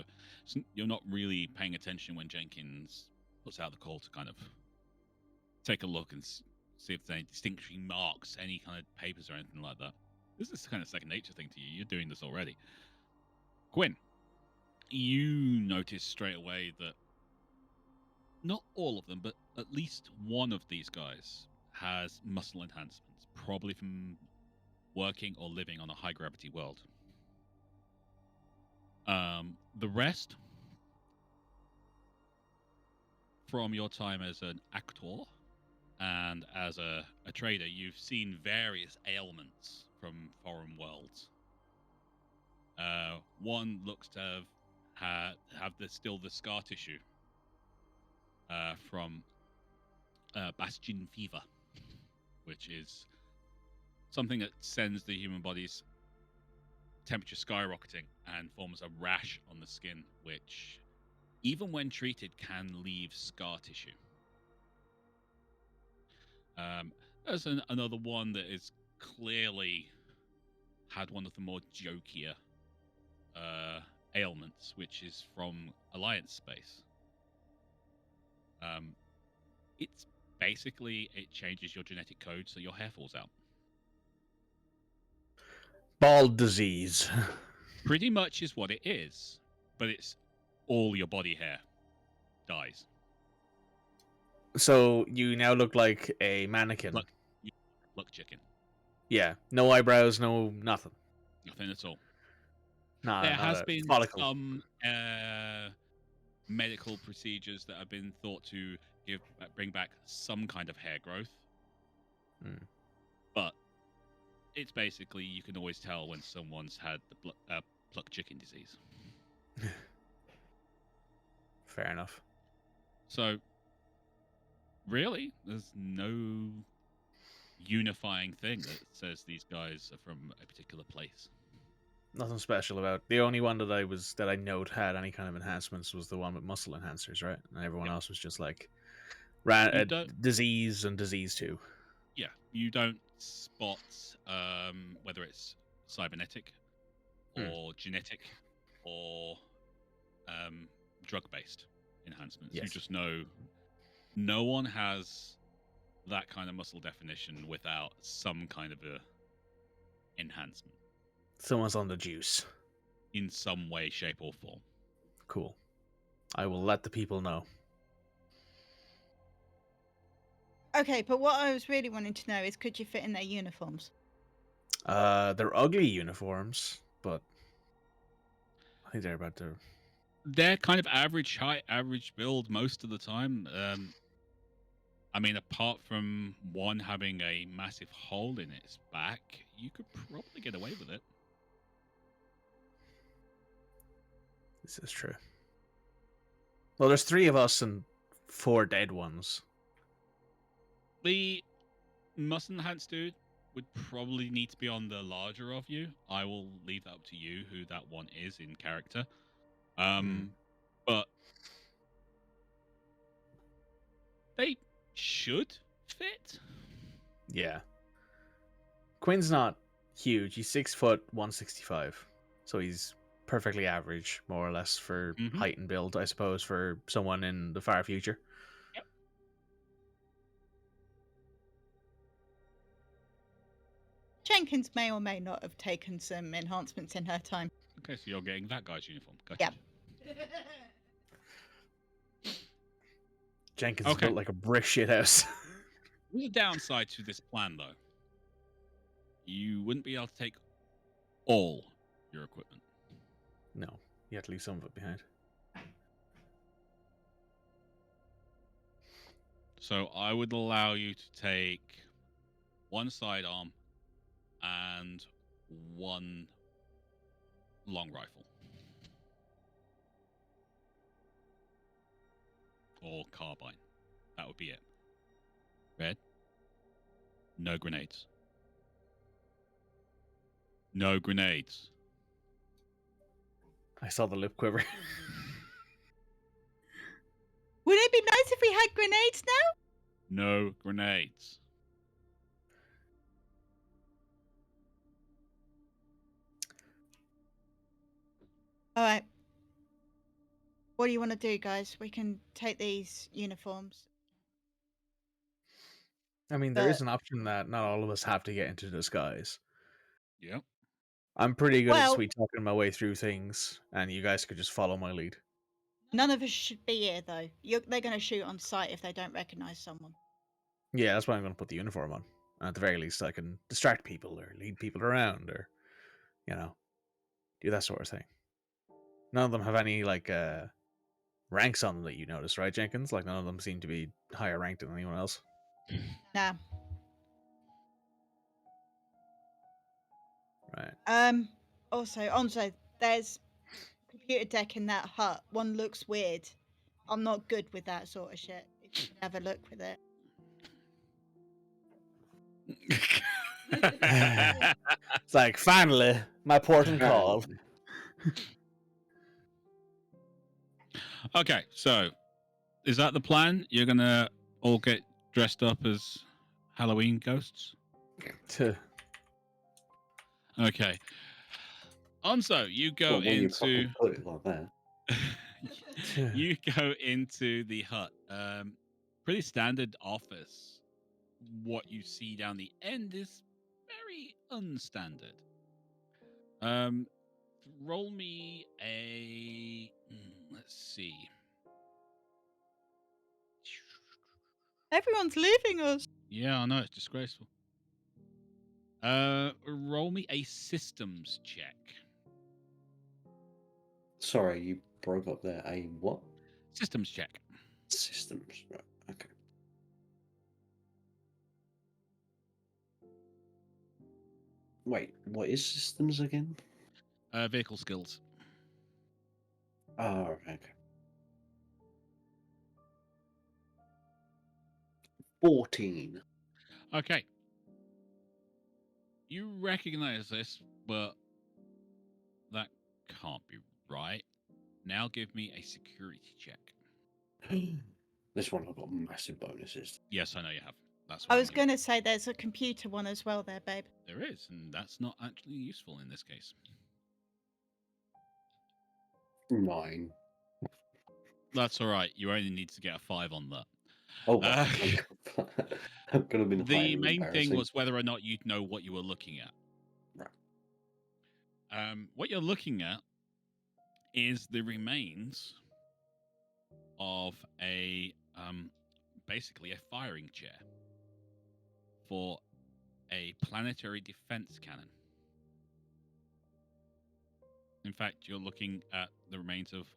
you're not really paying attention when Jenkins puts out the call to kind of take a look and see if there's any distinguishing marks, any kind of papers or anything like that. This is kind of second nature thing to you. You're doing this already. Quinn, you notice straight away that not all of them, but at least one of these guys has muscle enhancements, probably from working or living on a high gravity world. The rest, from your time as an actor and as a trader, you've seen various ailments from foreign worlds. One looks to have still the scar tissue from Bastion fever, which is something that sends the human body's temperature skyrocketing and forms a rash on the skin, which, even when treated, can leave scar tissue. There's another one that is clearly had one of the more jokier ailments, which is from Alliance space. It's basically, it changes your genetic code so your hair falls out. Bald disease. Pretty much is what it is, but it's all your body hair dies. So you now look like a mannequin. Look chicken. Yeah, no eyebrows, no nothing. Nothing at all. Nah, there has been follicle. some medical procedures that have been thought to bring back some kind of hair growth. But it's basically, you can always tell when someone's had the pluck chicken disease. Fair enough. So, really, there's no unifying thing that says these guys are from a particular place. Nothing special about. The only one that I note had any kind of enhancements was the one with muscle enhancers, right? And everyone else was just like disease and disease 2. Yeah, you don't spot whether it's cybernetic or genetic or drug-based enhancements. Yes. You just know no one has that kind of muscle definition without some kind of a enhancement. Someone's on the juice. In some way, shape, or form. Cool. I will let the people know. Okay, but what I was really wanting to know is, could you fit in their uniforms? They're ugly uniforms, but I think they're about to. They're kind of average height, average build most of the time. I mean, apart from one having a massive hole in its back, you could probably get away with it. This is true. Well, there's 3 of us and 4 dead ones. The muscle enhanced dude would probably need to be on the larger of you. I will leave that up to you who that one is in character. But they should fit. Yeah. Quinn's not huge. He's 6 foot 165, so he's perfectly average, more or less, for height and build, I suppose, for someone in the far future. Yep. Jenkins may or may not have taken some enhancements in her time. Okay, so you're getting that guy's uniform. Gotcha. Yep. Jenkins is built like a brick shithouse. The downside to this plan, though, you wouldn't be able to take all your equipment. No, you have to leave some of it behind. So I would allow you to take 1 sidearm and 1 long rifle. Or carbine. That would be it. Red? No grenades. No grenades. I saw the lip quiver. Would it be nice if we had grenades now? No grenades. All right. What do you want to do, guys? We can take these uniforms. I mean, there is an option that not all of us have to get into disguise. Yep. I'm pretty good at sweet talking my way through things, and you guys could just follow my lead. None of us should be here, though. They're going to shoot on sight if they don't recognize someone. Yeah, that's why I'm going to put the uniform on. And at the very least, I can distract people or lead people around or, do that sort of thing. None of them have any, ranks on them that you notice, right, Jenkins? Like, none of them seem to be higher ranked than anyone else. Nah. Right. Also, Onzo, there's a computer deck in that hut. One looks weird. I'm not good with that sort of shit. If you can have a look with it. It's like, finally, my port and call. Okay, so is that the plan? You're gonna all get dressed up as Halloween ghosts? Okay. Onzo, you go into. Put it like that. You go into the hut. Pretty standard office. What you see down the end is very unstandard. Roll me a. Let's see. Everyone's leaving us. Yeah, I know, it's disgraceful. Roll me a systems check. Sorry, you broke up there. A what? Systems check. Systems, right, okay. Wait, what is systems again? Vehicle skills. Oh, okay. 14. Okay. You recognize this, but that can't be right. Now give me a security check. This one I've got massive bonuses. Yes, I know you have. That's what I was going to say there's a computer one as well there, babe. There is, and that's not actually useful in this case. 9. That's all right. You only need to get a 5 on that. Oh, wow. I'm going to be the main thing was whether or not you'd know what you were looking at. Right. What you're looking at is the remains of a basically a firing chair for a planetary defense cannon. In fact, you're looking at the remains of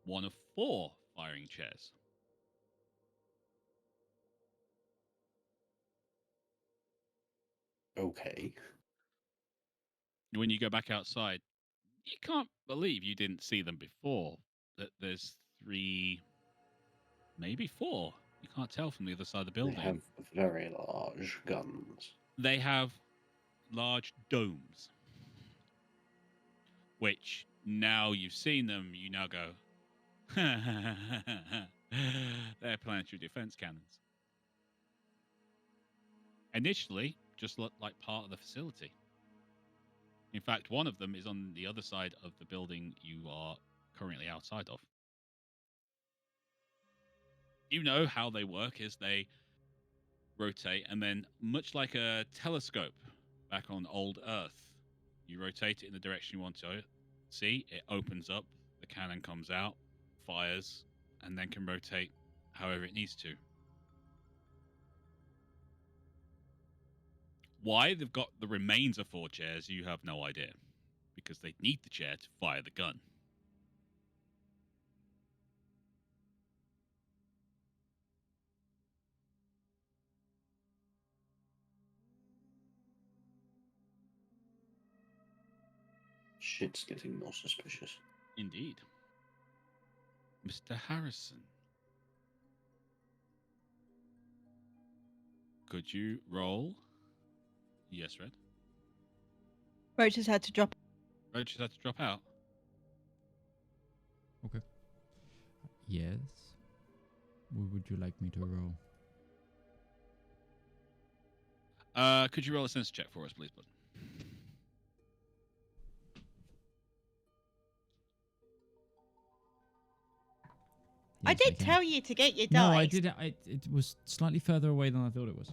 one of 4 firing chairs. Okay. When you go back outside, you can't believe you didn't see them before. That there's 3, maybe 4. You can't tell from the other side of the building. They have very large guns. They have large domes, which now you've seen them, you now go, they're planetary defense cannons. Initially, just looked like part of the facility. In fact, one of them is on the other side of the building you are currently outside of. You know how they work is they rotate, and then much like a telescope back on old Earth, you rotate it in the direction you want to see, it opens up, the cannon comes out, fires, and then can rotate however it needs to. Why they've got the remains of 4 chairs, you have no idea. Because they need the chair to fire the gun. Shit's getting more suspicious. Indeed. Mr. Harrison. Could you roll? Yes, Red. Roach has had to drop. Roach has had to drop out. Okay. Yes. What would you like me to roll? Could you roll a sense check for us, please, bud? I did tell you to get your dice. No, I did. It was slightly further away than I thought it was.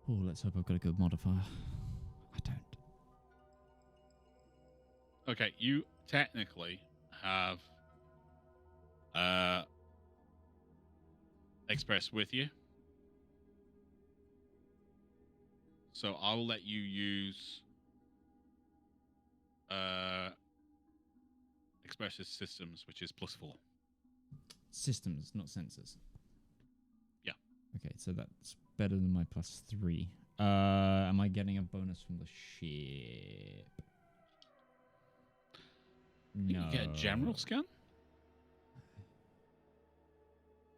Oh, let's hope I've got a good modifier. I don't. Okay, you technically have Express with you. So I'll let you use Express's systems, which is +4. Systems, not sensors. Yeah. Okay, so that's better than my +3. Am I getting a bonus from the ship? No. You get a general scan?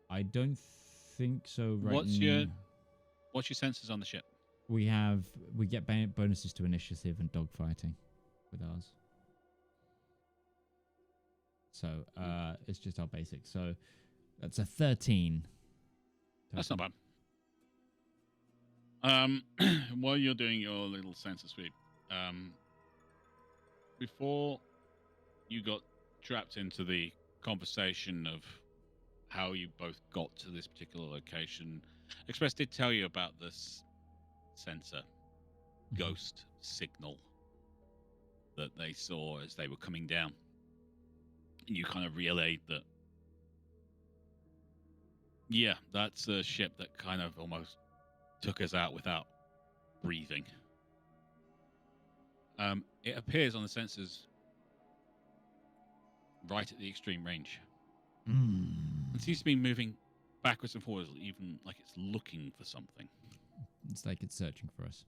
I don't think so right What's your sensors on the ship? We get bonuses to initiative and dogfighting with ours. So it's just our basic. So that's a 13. That's not bad. While you're doing your little sensor sweep, before you got trapped into the conversation of how you both got to this particular location, Express did tell you about this sensor ghost signal that they saw as they were coming down. And you kind of relayed that, yeah, that's a ship that kind of almost took us out without breathing. It appears on the sensors right at the extreme range. It seems to be moving backwards and forwards, even like it's looking for something. It's like it's searching for us.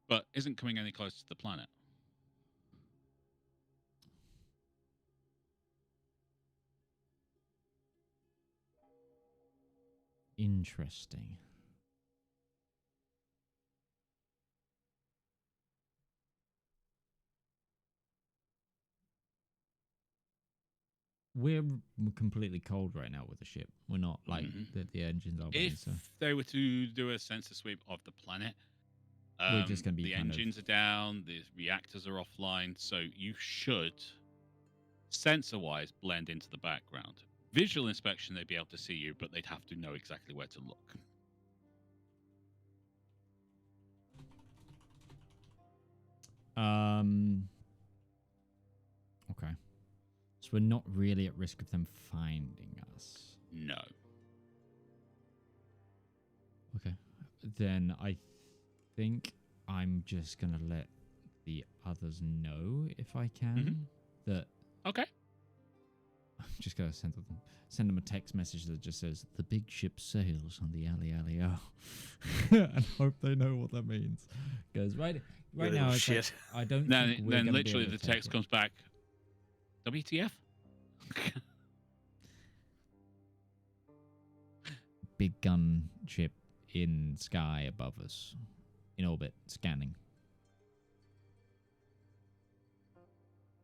But isn't coming any closer to the planet. Interesting. we're completely cold right now with the ship. We're not like the engines are running. If So they were to do a sensor sweep of the planet, we're just going to be the engines are down, the reactors are offline, so you should, sensor-wise, blend into the background. Visual inspection, they'd be able to see you, but they'd have to know exactly where to look. Okay. So we're not really at risk of them finding us. No. Okay. Then I think I'm just going to let the others know, if I can, that... Okay. I'm just going to send them a text message that just says, the big ship sails on the alley-alley-oh. And hope they know what that means. Because right now, it's like, I don't think we're then gonna literally be able the to text take comes back, WTF? Big gun ship in sky above us, in orbit, scanning.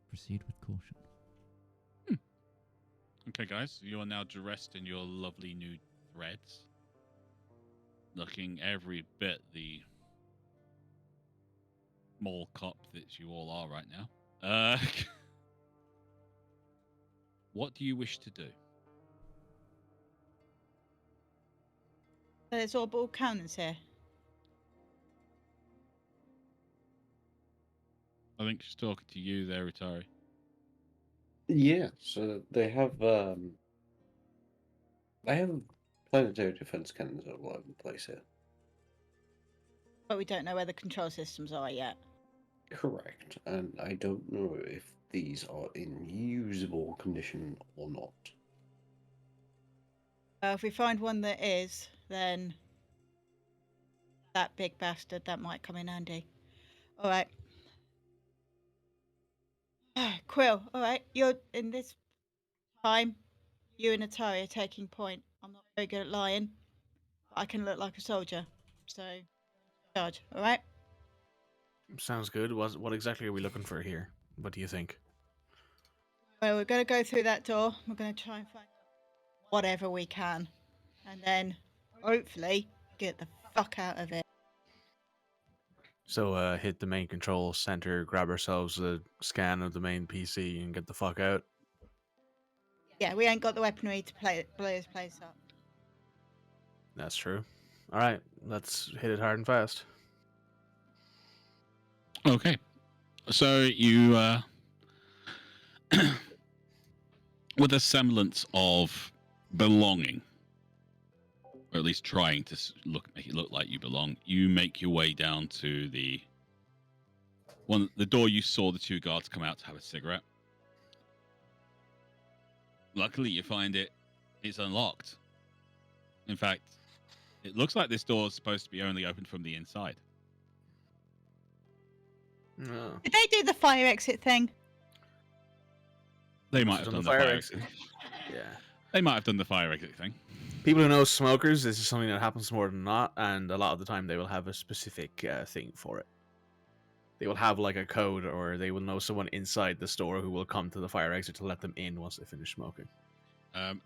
Proceed with caution. Okay, guys, you are now dressed in your lovely new threads, looking every bit the mall cop that you all are right now. What do you wish to do? There's orbital cannons here. I think she's talking to you there, Utari. Yeah, so they have planetary defense cannons all over the place here. But we don't know where the control systems are yet. Correct, and I don't know if these are in usable condition or not. If we find one that is, then that big bastard, that might come in handy. All right. Quill, all right. You're in this time. You and Atari are taking point. I'm not very good at lying, but I can look like a soldier. So, charge, all right? Sounds good. What exactly are we looking for here? What do you think? Well, we're going to go through that door. We're going to try and find whatever we can. And then, hopefully, get the fuck out of it. So, hit the main control center, grab ourselves a scan of the main PC, and get the fuck out. Yeah, we ain't got the weaponry to blow this place up. That's true. All right, let's hit it hard and fast. Okay. So you, with a semblance of belonging, or at least trying to make it look like you belong, you make your way down to the door you saw the two guards come out to have a cigarette. Luckily, you find it's unlocked. In fact, it looks like this door is supposed to be only opened from the inside. No. Did they do the fire exit thing? They might have done the fire exit. Yeah. They might have done the fire exit thing. People who know smokers, this is something that happens more than not, and a lot of the time they will have a specific thing for it. They will have like a code, or they will know someone inside the store who will come to the fire exit to let them in once they finish smoking.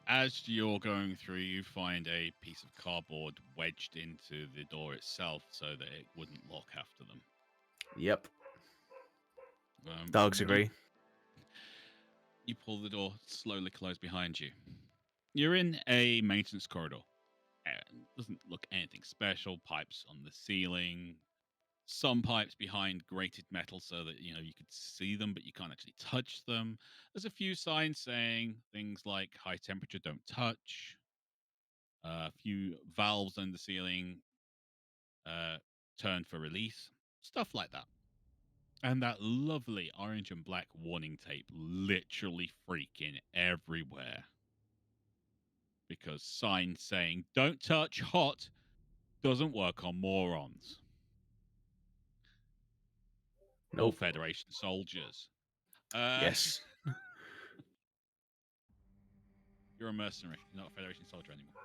As you're going through, you find a piece of cardboard wedged into the door itself so that it wouldn't lock after them. Yep. Dogs agree. You pull the door slowly close behind you. You're in a maintenance corridor. It doesn't look anything special. Pipes on the ceiling. Some pipes behind grated metal so that you could see them, but you can't actually touch them. There's a few signs saying things like high temperature, don't touch. A few valves on the ceiling, turn for release. Stuff like that. And that lovely orange and black warning tape literally freaking everywhere. Because signs saying, don't touch hot, doesn't work on morons. Nope. Or Federation soldiers. Yes. You're a mercenary, you're not a Federation soldier anymore.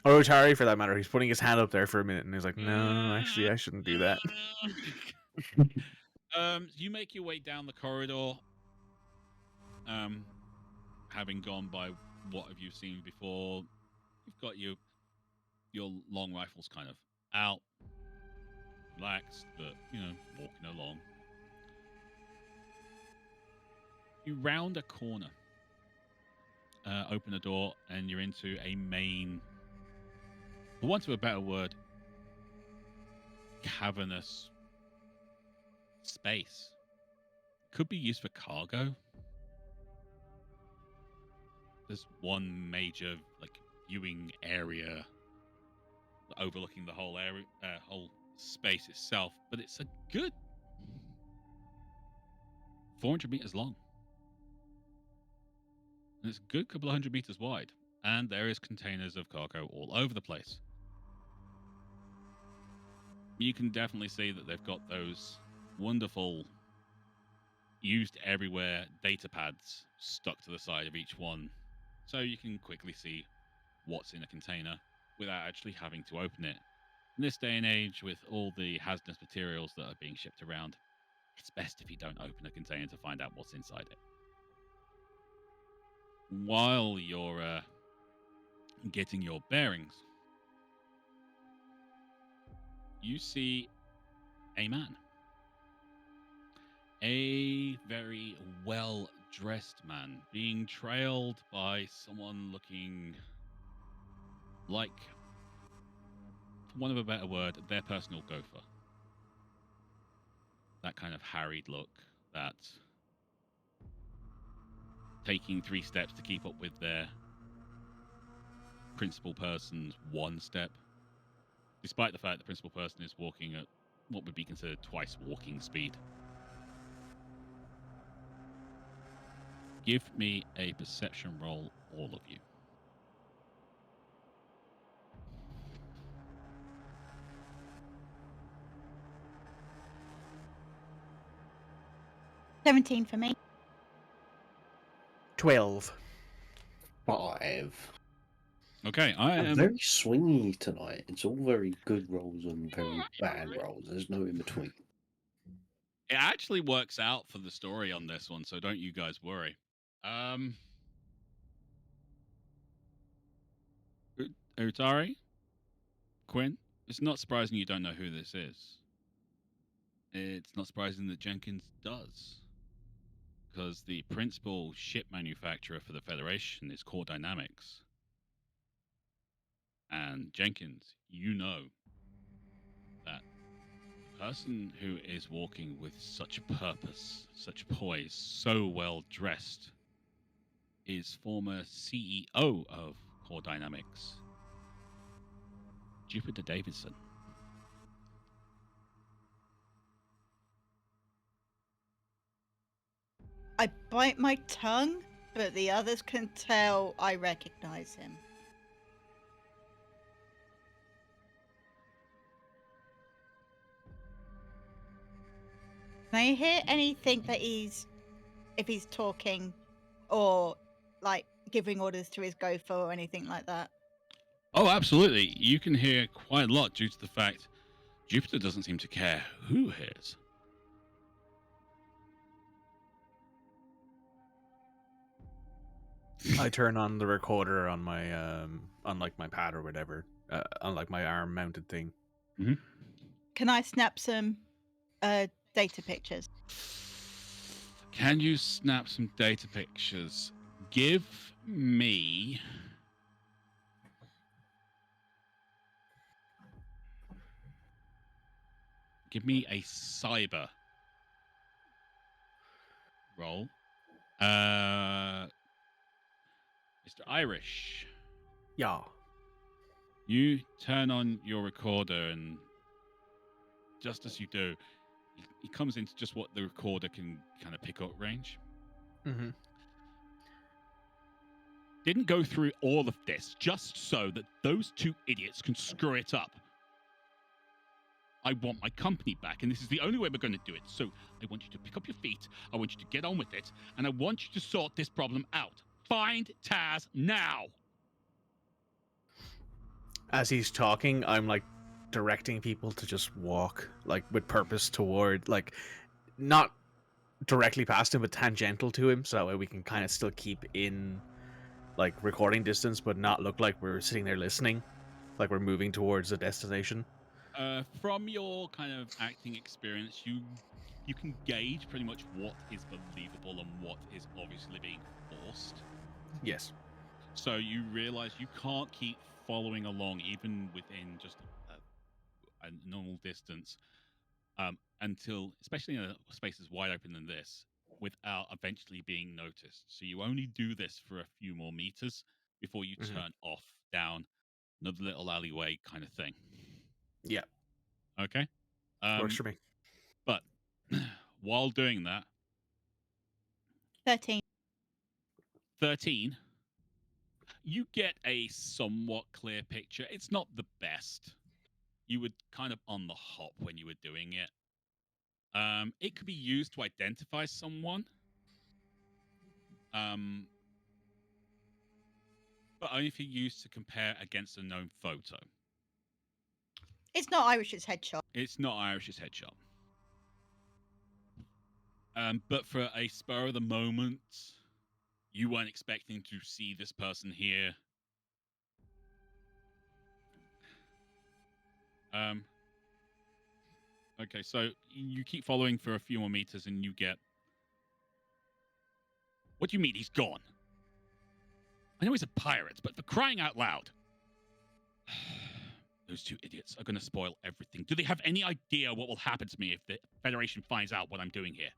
Or Utari, for that matter. He's putting his hand up there for a minute, and he's like, no, actually, I shouldn't do that. You make your way down the corridor. having gone by what have you seen before, you've got your long rifles kind of out, relaxed, but walking along. You round a corner, open a door, and you're into a main, for want of a better word, cavernous space. Could be used for cargo. There's one major viewing area overlooking the whole area, whole space itself, but it's a good 400 meters long. And it's a good couple of 100 meters wide. And there is containers of cargo all over the place. You can definitely see that they've got those wonderful, used everywhere data pads stuck to the side of each one. So you can quickly see what's in a container without actually having to open it. In this day and age, with all the hazardous materials that are being shipped around, it's best if you don't open a container to find out what's inside it. While you're getting your bearings, you see a man. A very well-dressed man being trailed by someone looking like, for want of a better word, their personal gopher. That kind of harried look, that taking 3 steps to keep up with their principal person's 1 step, despite the fact the principal person is walking at what would be considered twice walking speed. Give me a perception roll, all of you. $17 for me. 12. 5. Okay, I'm very swingy tonight. It's all very good rolls and very bad rolls. There's no in between. It actually works out for the story on this one, so don't you guys worry. Utari? Quinn? It's not surprising you don't know who this is. It's not surprising that Jenkins does. Because the principal ship manufacturer for the Federation is Core Dynamics. And Jenkins, you know that the person who is walking with such purpose, such poise, so well dressed, is former CEO of Core Dynamics, Jupiter Davidson. I bite my tongue, but the others can tell I recognize him. Can I hear anything that if he's talking or like giving orders to his gopher or anything like that? Oh, absolutely. You can hear quite a lot due to the fact Jupiter doesn't seem to care who hears. I turn on the recorder on my on like my pad or whatever, on like my arm mounted thing. Mm-hmm. Can I snap some data pictures? Can you snap some data pictures? Give me a cyber roll. Mr. Irish. Yeah. You turn on your recorder, and just as you do, he comes into just what the recorder can kind of pick up range. Mm-hmm. Didn't go through all of this just so that those 2 idiots can screw it up. I want my company back, and this is the only way we're going to do it. So I want you to pick up your feet, I want you to get on with it, and I want you to sort this problem out. Find Taz now! As he's talking, I'm like directing people to just walk like with purpose toward, like, not directly past him, but tangential to him, so that way we can kind of still keep in like recording distance, but not look like we're sitting there listening, like we're moving towards a destination. From your kind of acting experience, you can gauge pretty much what is believable and what is obviously being forced. Yes. So you realize you can't keep following along even within just a normal distance until, especially in a space as wide open than this, without eventually being noticed. So you only do this for a few more meters before you turn off down another little alleyway kind of thing. Yeah. Okay. Works for me. But while doing that, 13. 13, you get a somewhat clear picture. It's not the best. You were kind of on the hop when you were doing it. It could be used to identify someone. But only if you use to compare against a known photo. It's not Irish's headshot. It's not Irish's headshot. But for a spur of the moment, you weren't expecting to see this person here. Okay, so you keep following for a few more meters and you get... What do you mean he's gone? I know he's a pirate, but for crying out loud. Those two idiots are going to spoil everything. Do they have any idea what will happen to me if the Federation finds out what I'm doing here?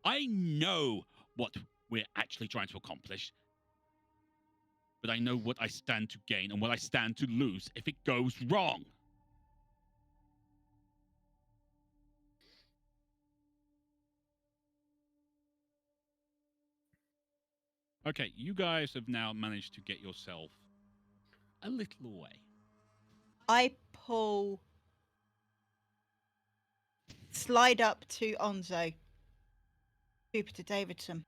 I know what we're actually trying to accomplish, but I know what I stand to gain and what I stand to lose if it goes wrong. Okay, you guys have now managed to get yourself a little away. I pull... Slide up to Onzo. Jupiter Davidson.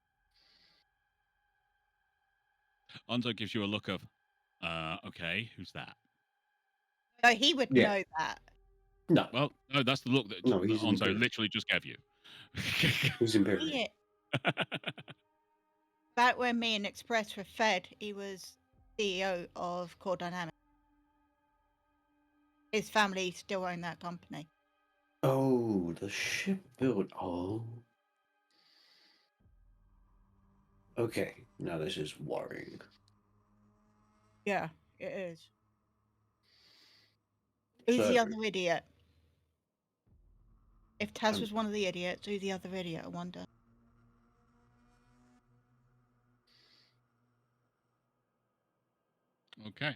Onzo gives you a look of, okay, who's that? Oh, he would know that. No. Well, no, that's the look that Onzo literally just gave you. Who's Imperial? Yeah. Back when me and Express were fed, he was CEO of Core Dynamics. His family still own that company. Oh, the ship built. Oh. Okay, now this is worrying. Yeah, it is. Who's the other idiot? If Taz was one of the idiots, who's the other idiot, I wonder? Okay.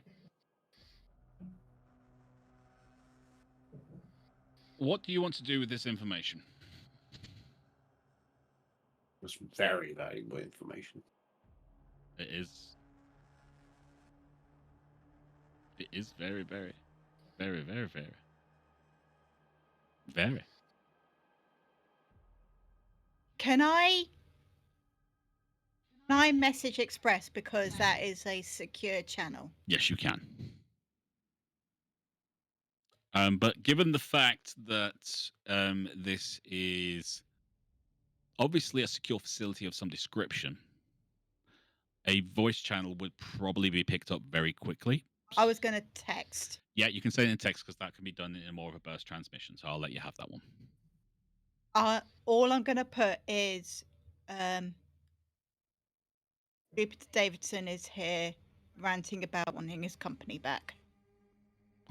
What do you want to do with this information? That's very valuable information. It is. It is very, very, very, very, very, very. Can I message Express because that is a secure channel? Yes, you can. But given the fact that this is obviously a secure facility of some description, a voice channel would probably be picked up very quickly. I was going to text. Yeah, you can send it in text because that can be done in more of a burst transmission, so I'll let you have that one. All I'm going to put is Jupiter Davidson is here ranting about wanting his company back.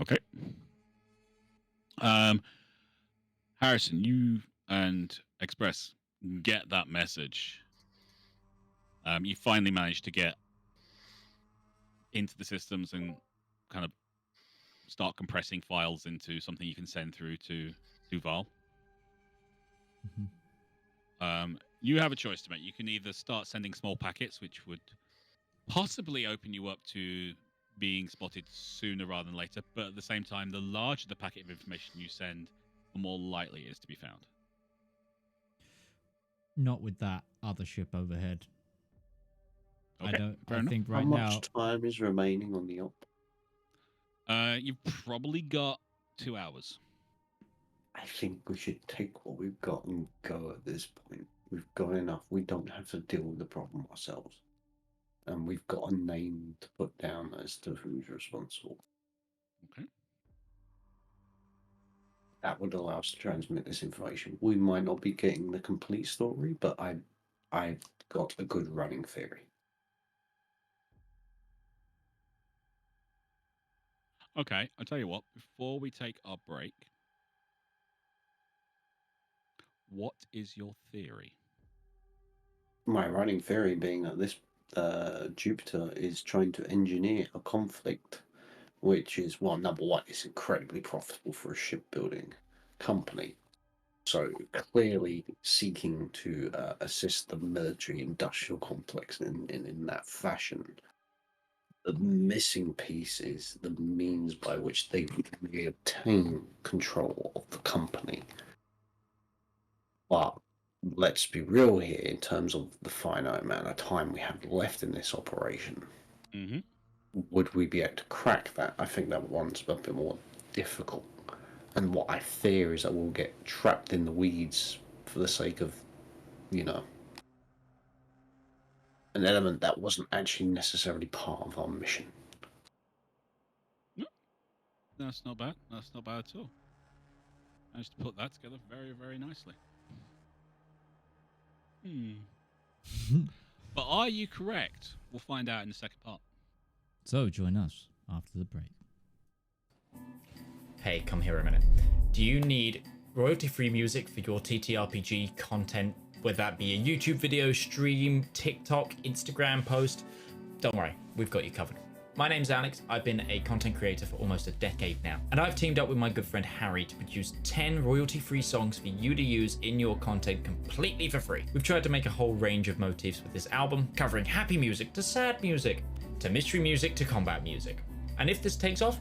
Okay. Harrison, you and Express get that message. You finally managed to get into the systems and kind of start compressing files into something you can send through to Val. You have a choice to make. You can either start sending small packets, which would possibly open you up to being spotted sooner rather than later, but at the same time, the larger the packet of information you send, the more likely it is to be found. Not with that other ship overhead. Okay, I think right now. now. How much time is remaining on the op? You've probably got 2 hours. I think we should take what we've got and go at this point. We've got enough. We don't have to deal with the problem ourselves. And we've got a name to put down as to who's responsible. Okay. That would allow us to transmit this information. We might not be getting the complete story, but I've got a good running theory. Okay, I'll tell you what. Before we take our break, what is your theory? My running theory being that this Jupiter is trying to engineer a conflict, which is, well, number one, it's incredibly profitable for a shipbuilding company. So clearly seeking to assist the military-industrial complex in that fashion. The missing piece is the means by which they really obtain control of the company. But let's be real here in terms of the finite amount of time we have left in this operation. Mm-hmm. Would we be able to crack that? I think that one's a bit more difficult. And what I fear is that we'll get trapped in the weeds for the sake of, you know, an element that wasn't actually necessarily part of our mission. No, that's not bad. That's not bad at all. Managed to put that together very, very nicely. But are you correct? We'll find out in the second part. So join us after the break. Hey, come here a minute. Do you need royalty-free music for your TTRPG content, whether that be a YouTube video, stream, TikTok, Instagram post? Don't worry, we've got you covered. My name's Alex. I've been a content creator for almost a decade now, and I've teamed up with my good friend Harry to produce 10 royalty-free songs for you to use in your content completely for free. We've tried to make a whole range of motifs with this album, covering happy music to sad music, to mystery music to combat music. And if this takes off,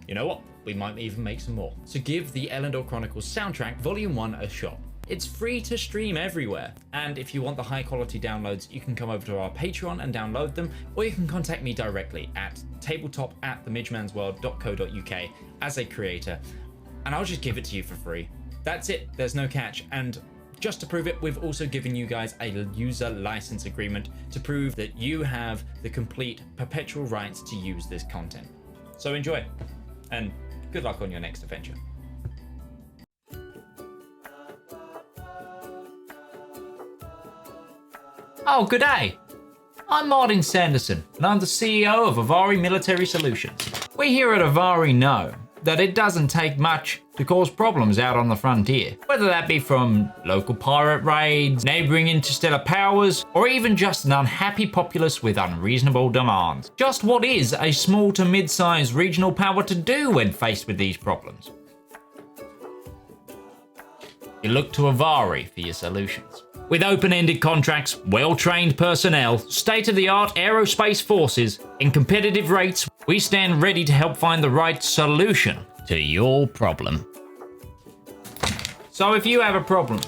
you know what? We might even make some more. So give the Elendor Chronicles soundtrack Volume 1 a shot. It's free to stream everywhere. And if you want the high quality downloads, you can come over to our Patreon and download them, or you can contact me directly at tabletop@themidgemansworld.co.uk as a creator, and I'll just give it to you for free. That's it, there's no catch. And just to prove it, we've also given you guys a user license agreement to prove that you have the complete perpetual rights to use this content. So enjoy, and good luck on your next adventure. Oh, good day. I'm Martin Sanderson, and I'm the CEO of Avari Military Solutions. We here at Avari know that it doesn't take much to cause problems out on the frontier, whether that be from local pirate raids, neighboring interstellar powers, or even just an unhappy populace with unreasonable demands. Just what is a small to mid-sized regional power to do when faced with these problems? You look to Avari for your solutions. With open-ended contracts, well-trained personnel, state-of-the-art aerospace forces, and competitive rates, we stand ready to help find the right solution to your problem. So if you have a problem,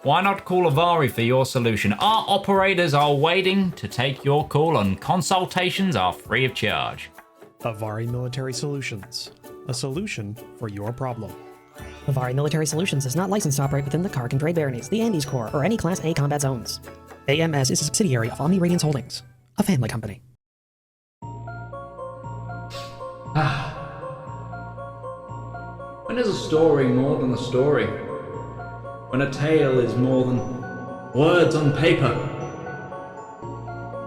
why not call Avari for your solution? Our operators are waiting to take your call, and consultations are free of charge. Avari Military Solutions, a solution for your problem. Avari Military Solutions is not licensed to operate within the Kark and Grey Baronies, the Andes Corps, or any Class A combat zones. AMS is a subsidiary of Omni Radiance Holdings, a family company. When is a story more than a story? When a tale is more than words on paper?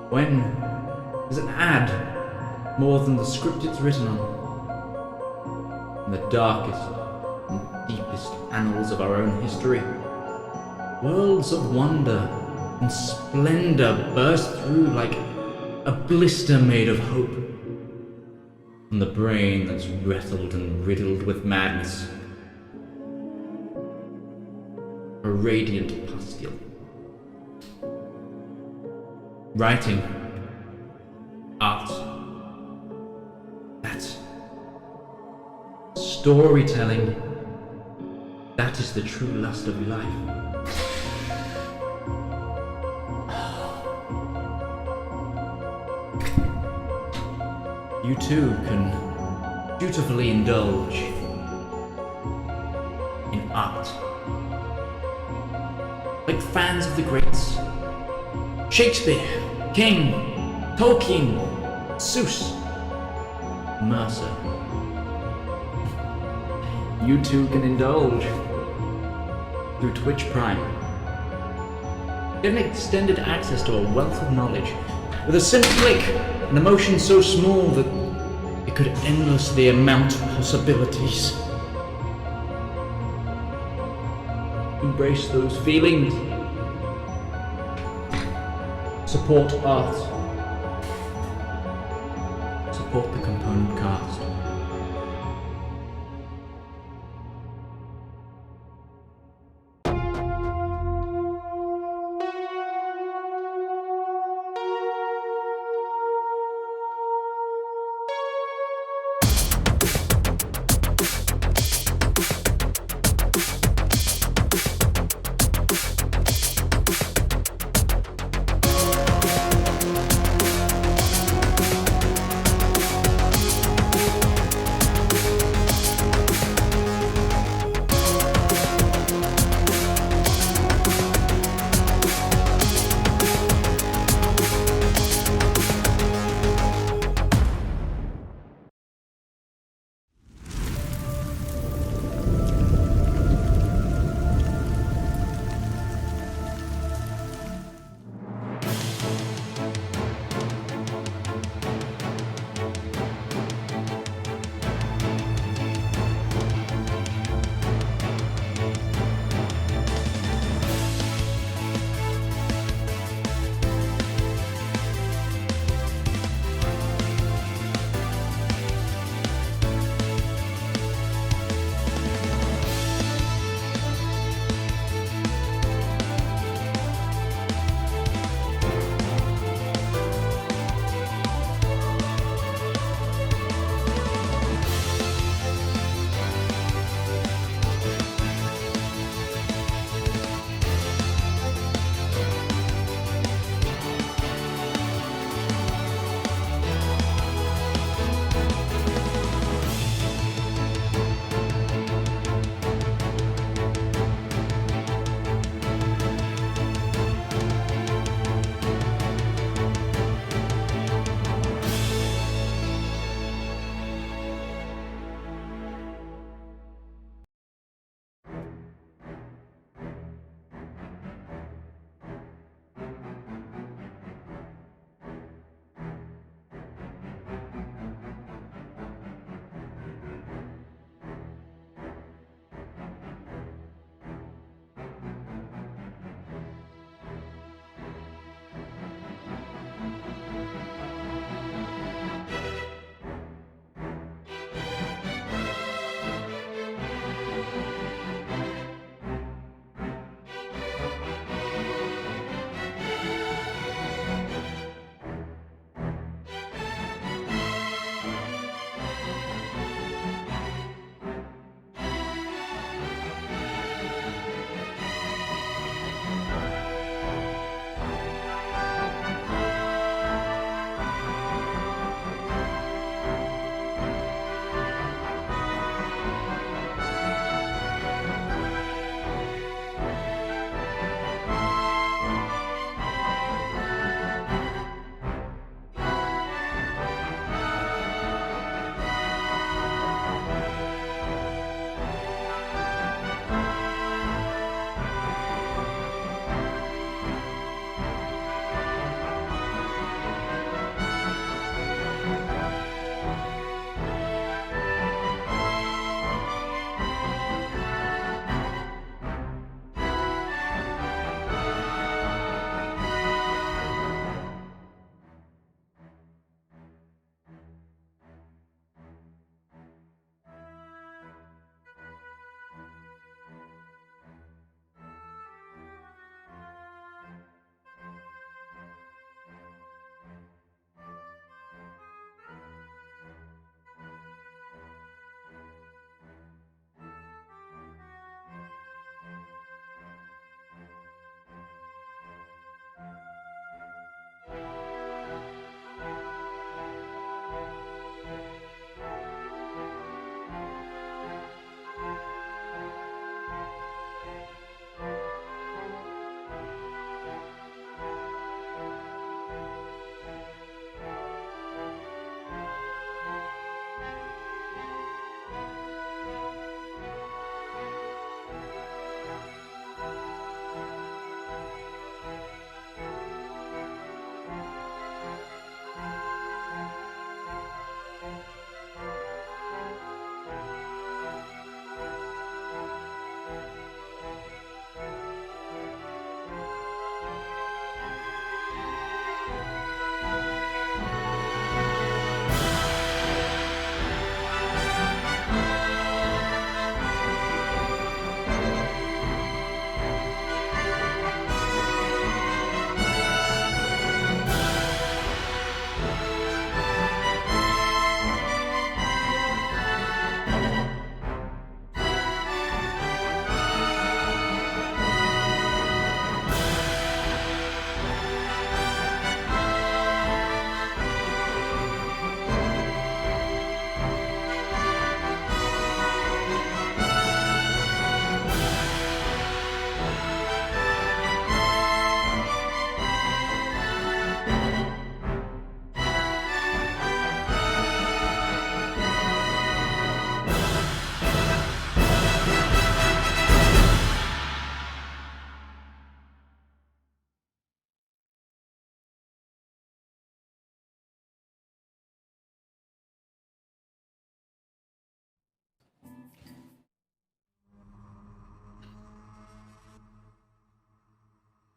When is an ad more than the script it's written on? In the darkest and deepest annals of our own history, worlds of wonder and splendor burst through like a blister made of hope. From the brain that's rattled and riddled with madness, a radiant pustule. Writing, art, that's storytelling. That is the true lust of life. You too can dutifully indulge in art. Like fans of the greats. Shakespeare, King, Tolkien, Seuss, Mercer. You too can indulge through Twitch Prime. Get an extended access to a wealth of knowledge with a simple click, an emotion so small that it could endlessly amount to possibilities. Embrace those feelings. Support art. Support the component cast.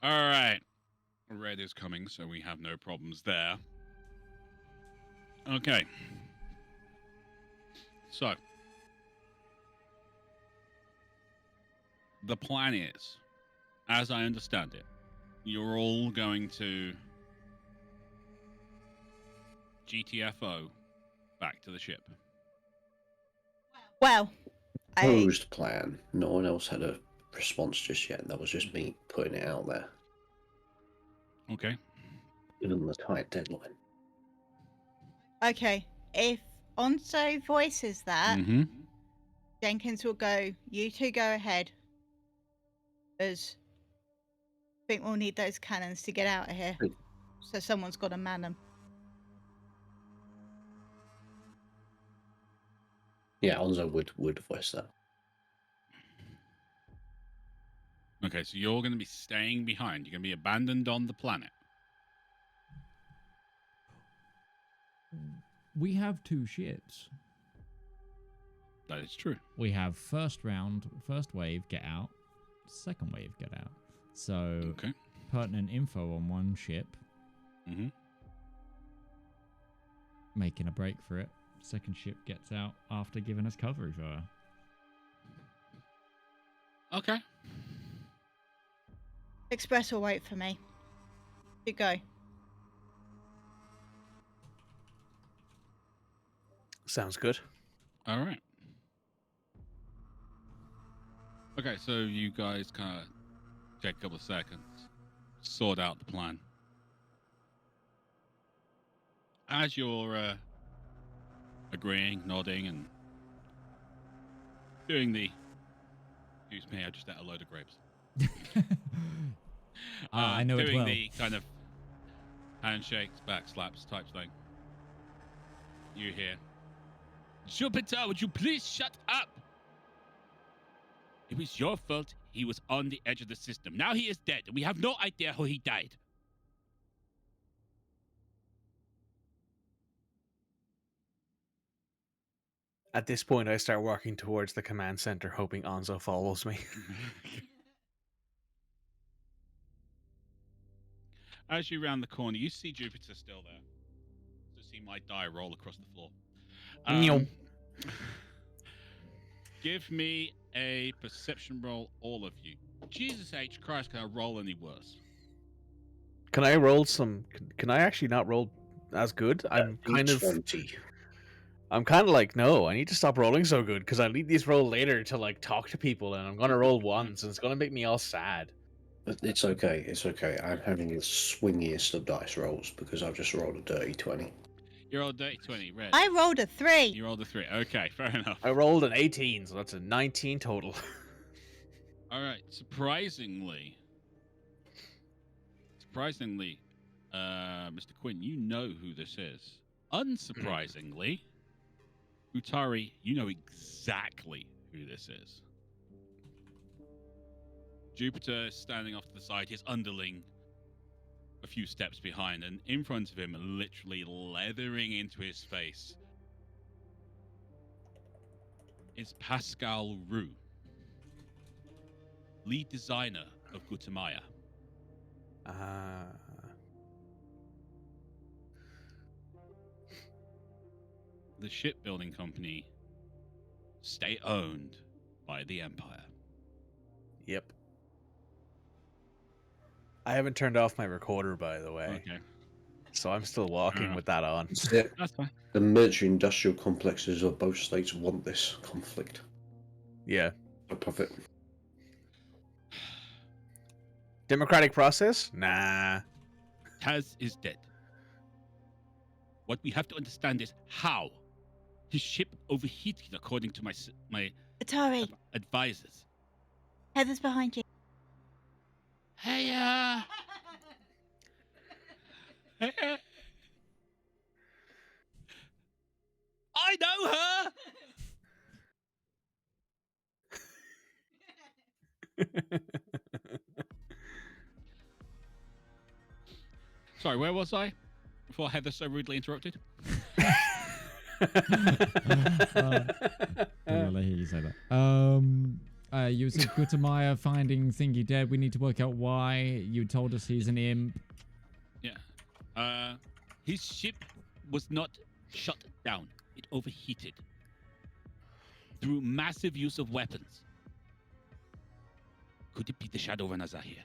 All right. Red is coming, so we have no problems there. Okay. So, the plan is, as I understand it, you're all going to GTFO back to the ship. Well, Proposed plan. No one else had a response just yet. That was just me putting it out there. Okay. Given the tight deadline. Okay, if Onzo voices that, Mm-hmm. Jenkins will go, you two go ahead. Because I think we'll need those cannons to get out of here. So someone's got to man them. Yeah, Onzo would voice that. Okay, so you're going to be staying behind. You're going to be abandoned on the planet. We have 2 ships. That is true. We have first wave, get out. Second wave, get out. So, Okay. pertinent info on one ship. Mm-hmm. Making a break for it. Second ship gets out after giving us cover fire. Okay. Express will wait for me. You go. Sounds good. All right. Okay, so you guys kind of take a couple of seconds, sort out the plan. As you're agreeing, nodding, and doing the... Excuse me, I just ate a load of grapes. I know it doing well. the kind of handshakes, back slaps type thing. You hear, Jupiter, would you please shut up? It was your fault. He was on the edge of the system. Now he is dead, and we have no idea how he died. At this point, I start walking towards the command center, hoping Onzo follows me. As you round the corner, you see Jupiter still there. So see my die roll across the floor. Give me a perception roll, all of you. Jesus H. Christ, can I roll any worse? Can I roll some? Can I actually not roll as good? I'm kind of like, no, I need to stop rolling so good because I need these roll later to like talk to people, and I'm gonna roll once, and it's gonna make me all sad. It's okay. It's okay. I'm having the swingiest of dice rolls because I've just rolled a dirty 20. You rolled a dirty 20, Red. I rolled a 3. You rolled a 3. Okay, fair enough. I rolled an 18, so that's a 19 total. All right. Surprisingly, Mr. Quinn, you know who this is. Unsurprisingly, Utari, you know exactly who this is. Jupiter is standing off to the side, his underling a few steps behind, and in front of him, literally leathering into his face, is Pascal Roux, lead designer of Gutamaya. The shipbuilding company state-owned by the Empire. Yep. I haven't turned off my recorder, by the way. Okay. So I'm still walking with that on. That's fine. The military-industrial complexes of both states want this conflict. Yeah. For profit. Democratic process? Nah. Taz is dead. What we have to understand is how his ship overheated, according to my Utari, advisors. Heather's behind you. Hey, I know her. Sorry, where was I before Heather so rudely interrupted? I hear you say that. You said Gutamaya finding Thingy dead. We need to work out why. You told us he's an imp. Yeah. His ship was not shut down. It overheated through massive use of weapons. Could it be the Shadowrunners are here?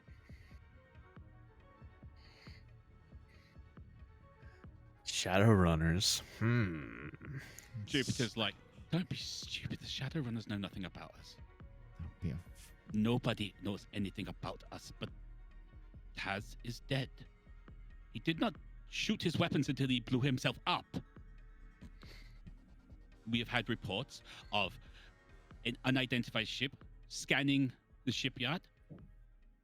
Shadowrunners. Jupiter's like, don't be stupid. The Shadowrunners know nothing about us. Yeah. Nobody knows anything about us, but Taz is dead. He did not shoot his weapons until he blew himself up. We have had reports of an unidentified ship scanning the shipyard.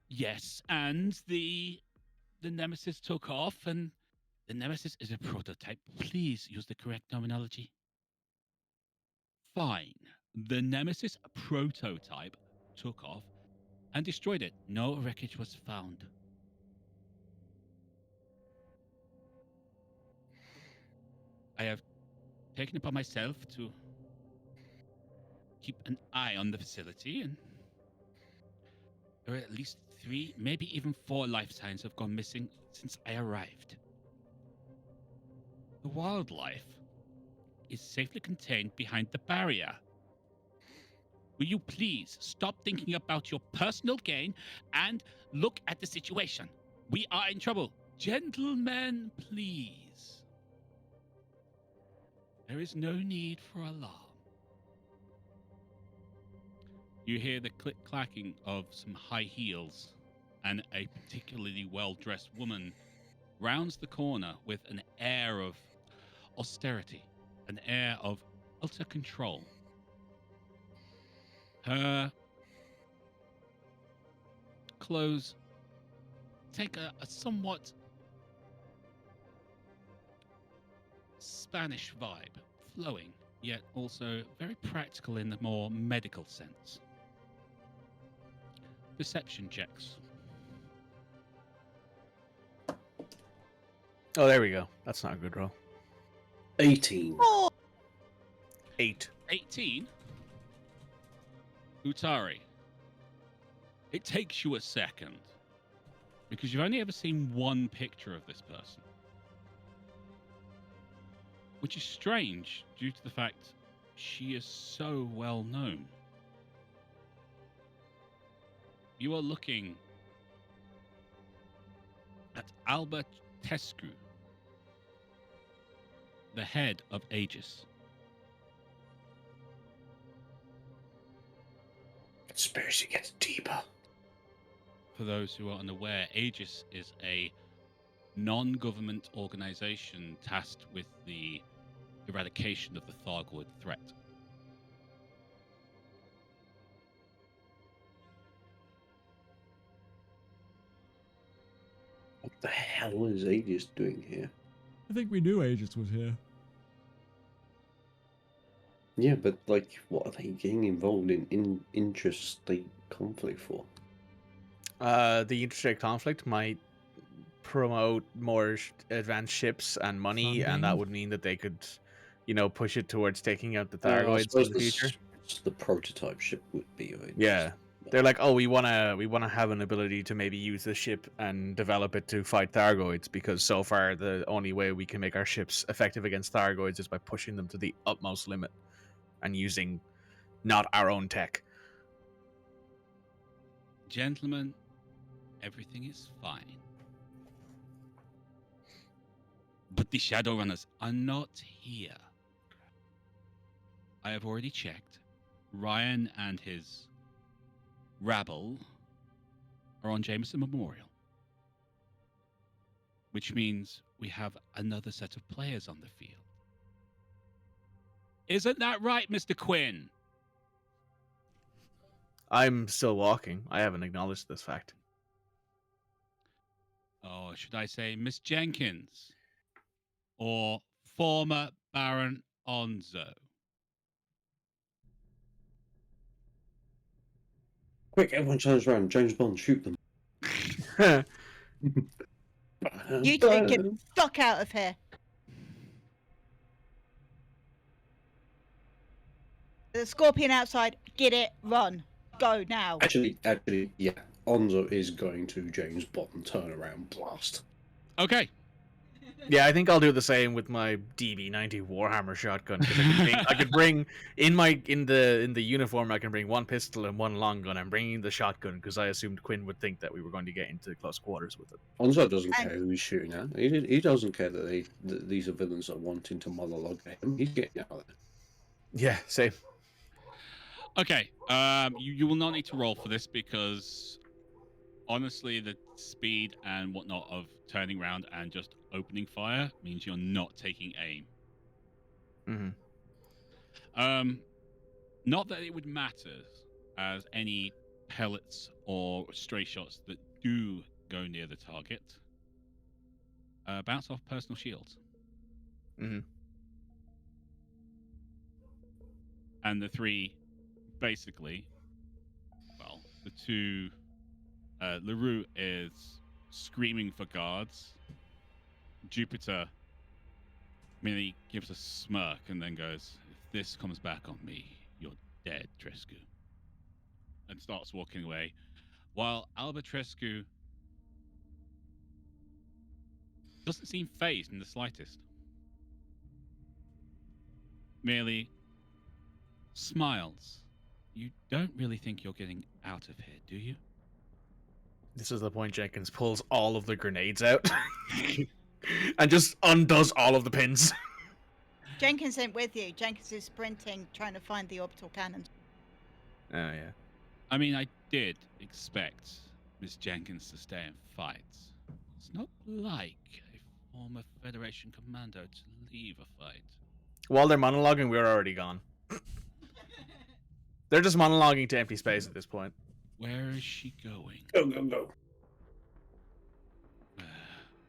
Yes, and the Nemesis took off, and the Nemesis is a prototype. Please use the correct terminology. Fine. The Nemesis prototype took off and destroyed it. No wreckage was found. I have taken upon myself to keep an eye on the facility, and there are at least 3, maybe even 4 life signs have gone missing since I arrived. The wildlife is safely contained behind the barrier. Will you please stop thinking about your personal gain and look at the situation? We are in trouble. Gentlemen, please. There is no need for alarm. You hear the click-clacking of some high heels, and a particularly well-dressed woman rounds the corner with an air of austerity, an air of utter control. Her clothes take a somewhat Spanish vibe, flowing, yet also very practical in the more medical sense. Perception checks. Oh, there we go. That's not a good roll. 18. 8. 18? Utari, it takes you a second, because you've only ever seen one picture of this person. Which is strange, due to the fact she is so well known. You are looking at Albert Tescu, the head of Aegis. Conspiracy gets deeper. For those who are unaware, Aegis is a non-government organization tasked with the eradication of the Thargoid threat. What the hell is Aegis doing here? I think we knew Aegis was here. Yeah, but like, what are they getting involved in interstate conflict for? The interstate conflict might promote more advanced ships and money, Funding. and that would mean that they could, push it towards taking out the Thargoids in the future. The prototype ship would be. Yeah. They're like, oh, we wanna have an ability to maybe use the ship and develop it to fight Thargoids, because so far the only way we can make our ships effective against Thargoids is by pushing them to the utmost limit and using not our own tech. Gentlemen, everything is fine. But the Shadowrunners are not here. I have already checked. Ryan and his rabble are on Jameson Memorial. Which means we have another set of players on the field. Isn't that right, Mr. Quinn? I'm still walking. I haven't acknowledged this fact. Or should I say Miss Jenkins? Or former Baron Onzo? Quick, everyone turns around. James Bond, shoot them. You two get the fuck out of here. The scorpion outside, get it, run. go now. Actually, yeah. Onzo is going to James Bond turnaround blast. Okay. Yeah, I think I'll do the same with my DB90 Warhammer shotgun. 'Cause I could bring in the uniform. I can bring one pistol and one long gun. I'm bringing the shotgun because I assumed Quinn would think that we were going to get into close quarters with it. Onzo doesn't care who he's shooting at. He doesn't care that these are villains that are wanting to monologue at him. He's getting out of there. Yeah, same. Okay. You will not need to roll for this because honestly, the speed and whatnot of turning around and just opening fire means you're not taking aim. Mm-hmm. Not that it would matter, as any pellets or stray shots that do go near the target bounce off personal shields. Mm-hmm. And the three, basically, well, the two, LaRue is screaming for guards. Jupiter merely gives a smirk and then goes, "If this comes back on me, you're dead, Trescu." And starts walking away, while Albitrescu doesn't seem fazed in the slightest. Merely smiles. "You don't really think you're getting out of here, do you?" This is the point Jenkins pulls all of the grenades out and just undoes all of the pins. Jenkins ain't with you. Jenkins is sprinting, trying to find the orbital cannons. Oh, yeah. I mean, I did expect Miss Jenkins to stay and fight. It's not like a former Federation commando to leave a fight. While they're monologuing, we're already gone. They're just monologuing to empty space at this point. Where is she going? Go, go, go.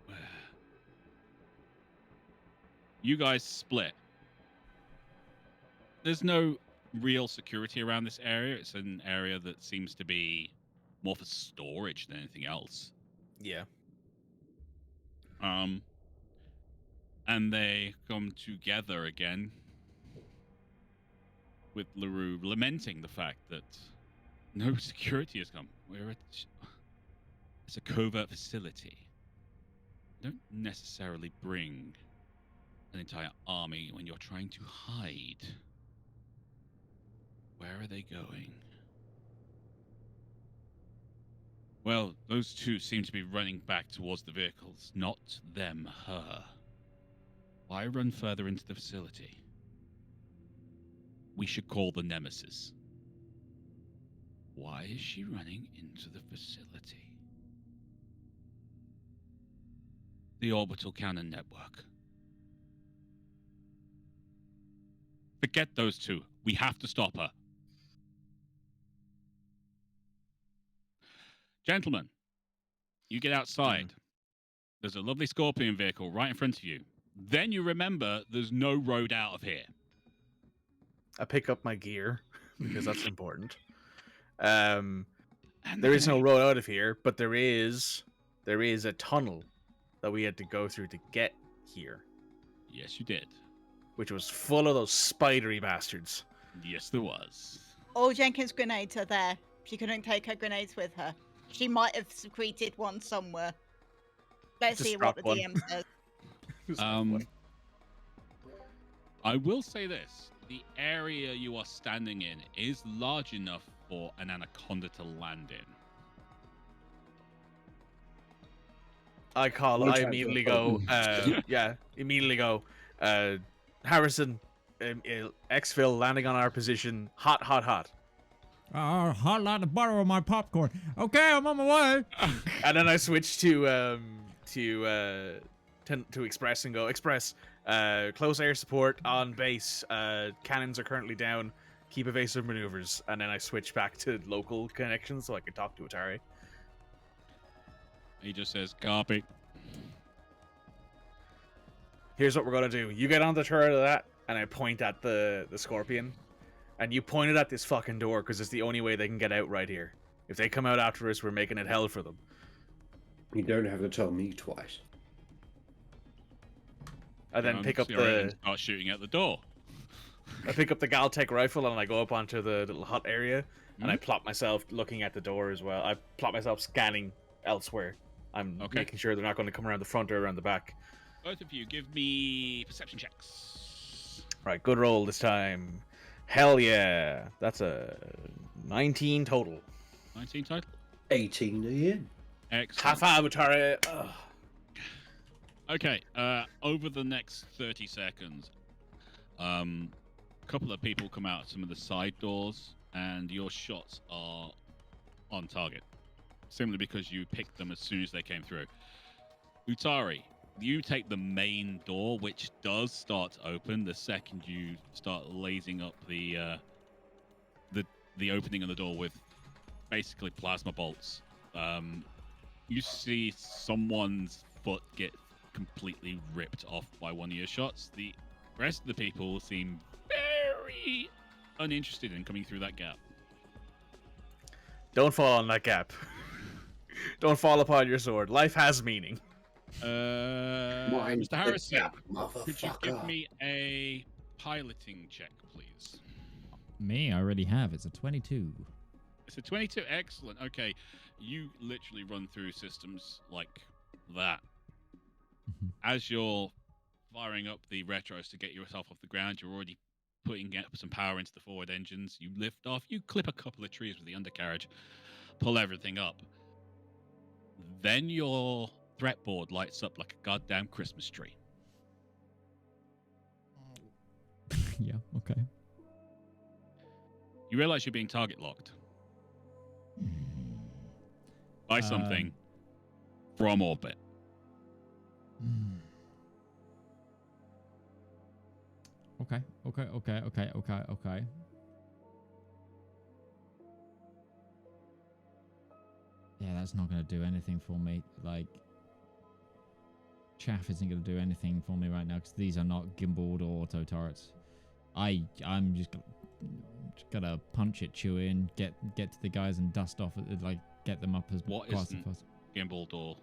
Where? You guys split. There's no real security around this area. It's an area that seems to be more for storage than anything else. Yeah. And they come together again with LaRue lamenting the fact that no security has come. It's a covert facility. You don't necessarily bring an entire army when you're trying to hide. Where are they going? Well, those two seem to be running back towards the vehicles. Not them, her. Why run further into the facility? We should call the Nemesis. Why is she running into the facility? The orbital cannon network. Forget those two. We have to stop her. Gentlemen, you get outside. There's a lovely Scorpion vehicle right in front of you. Then you remember there's no road out of here. I pick up my gear because that's important. There is no road out of here, but there is a tunnel that we had to go through to get here. Yes, you did. Which was full of those spidery bastards. Yes, there was. All Jenkins' grenades are there. She couldn't take her grenades with her. She might have secreted one somewhere. Let's Just see what the drop one. DM says. I will say this. The area you are standing in is large enough for an anaconda to land in. I immediately go, Harrison, exfil landing on our position, hot. Hot lot of butter on my popcorn. Okay, I'm on my way. And then I switch to Express and go, Express, close air support on base. Cannons are currently down. Keep evasive maneuvers. And then I switch back to local connections so I can talk to Utari. He just says, "Copy." Here's what we're gonna do. You get on the turret of that, and I point at the Scorpion. And you point it at this fucking door, because it's the only way they can get out right here. If they come out after us, we're making it hell for them. You don't have to tell me twice. I then pick up and start shooting at the door. I pick up the Galtech rifle and I go up onto the little hut area, and I plot myself looking at the door as well. I plot myself scanning elsewhere. I'm making sure they're not going to come around the front or around the back. Both of you, give me perception checks. Right, good roll this time. Hell yeah. That's a 19 total. 19 total? 18 in. Excellent. Half Utari. Okay, over the next 30 seconds, a couple of people come out some of the side doors, and your shots are on target. Simply because you picked them as soon as they came through. Utari, you take the main door, which does start to open the second you start lasing up the opening of the door with basically plasma bolts. You see someone's foot get completely ripped off by one of your shots. The rest of the people seem very uninterested in coming through that gap. Don't fall on that gap. Don't fall upon your sword. Life has meaning. Mr. Harrison, could you give me a piloting check, please? Me? I already have. It's a 22. It's a 22. Excellent. Okay. You literally run through systems like that. As you're firing up the retros to get yourself off the ground, you're already putting some power into the forward engines. You lift off. You clip a couple of trees with the undercarriage, pull everything up. Then your threat board lights up like a goddamn Christmas tree. Yeah, okay. You realize you're being target locked by something from orbit. Okay. Yeah, that's not going to do anything for me. Like, chaff isn't going to do anything for me right now because these are not gimbaled or auto turrets. I'm just gonna punch it, chew in, get to the guys and dust off it, like get them up as what fast as isn't possible. Gimbaled or?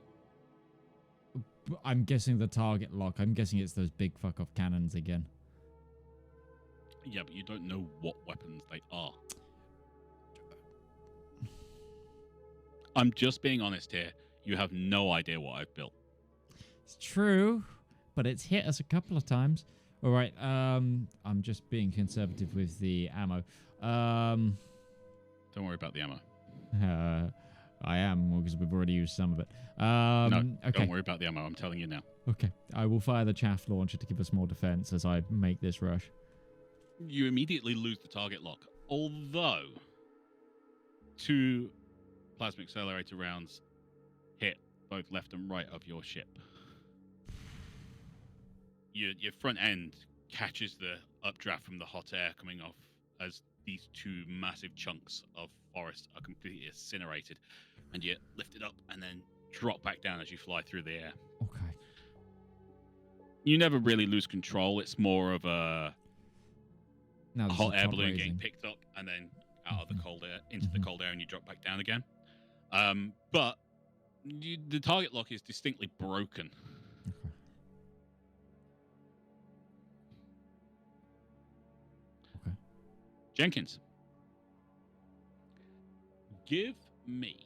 I'm guessing the target lock. I'm guessing it's those big fuck off cannons again. Yeah, but you don't know what weapons they are. I'm just being honest here. You have no idea what I've built. It's true, but it's hit us a couple of times. All right, I'm just being conservative with the ammo. Don't worry about the ammo. I am, because we've already used some of it. No, okay. don't worry about the ammo. I'm telling you now. Okay, I will fire the chaff launcher to give us more defense as I make this rush. You immediately lose the target lock, although 2 plasma accelerator rounds hit both left and right of your ship. Your front end catches the updraft from the hot air coming off as these 2 massive chunks of forest are completely incinerated, and you lift it up and then drop back down as you fly through the air. Okay. You never really lose control. It's more of a hot air balloon getting picked up and then out of the cold air into the cold air, and you drop back down again. But the target lock is distinctly broken. Okay. Okay. Jenkins, give me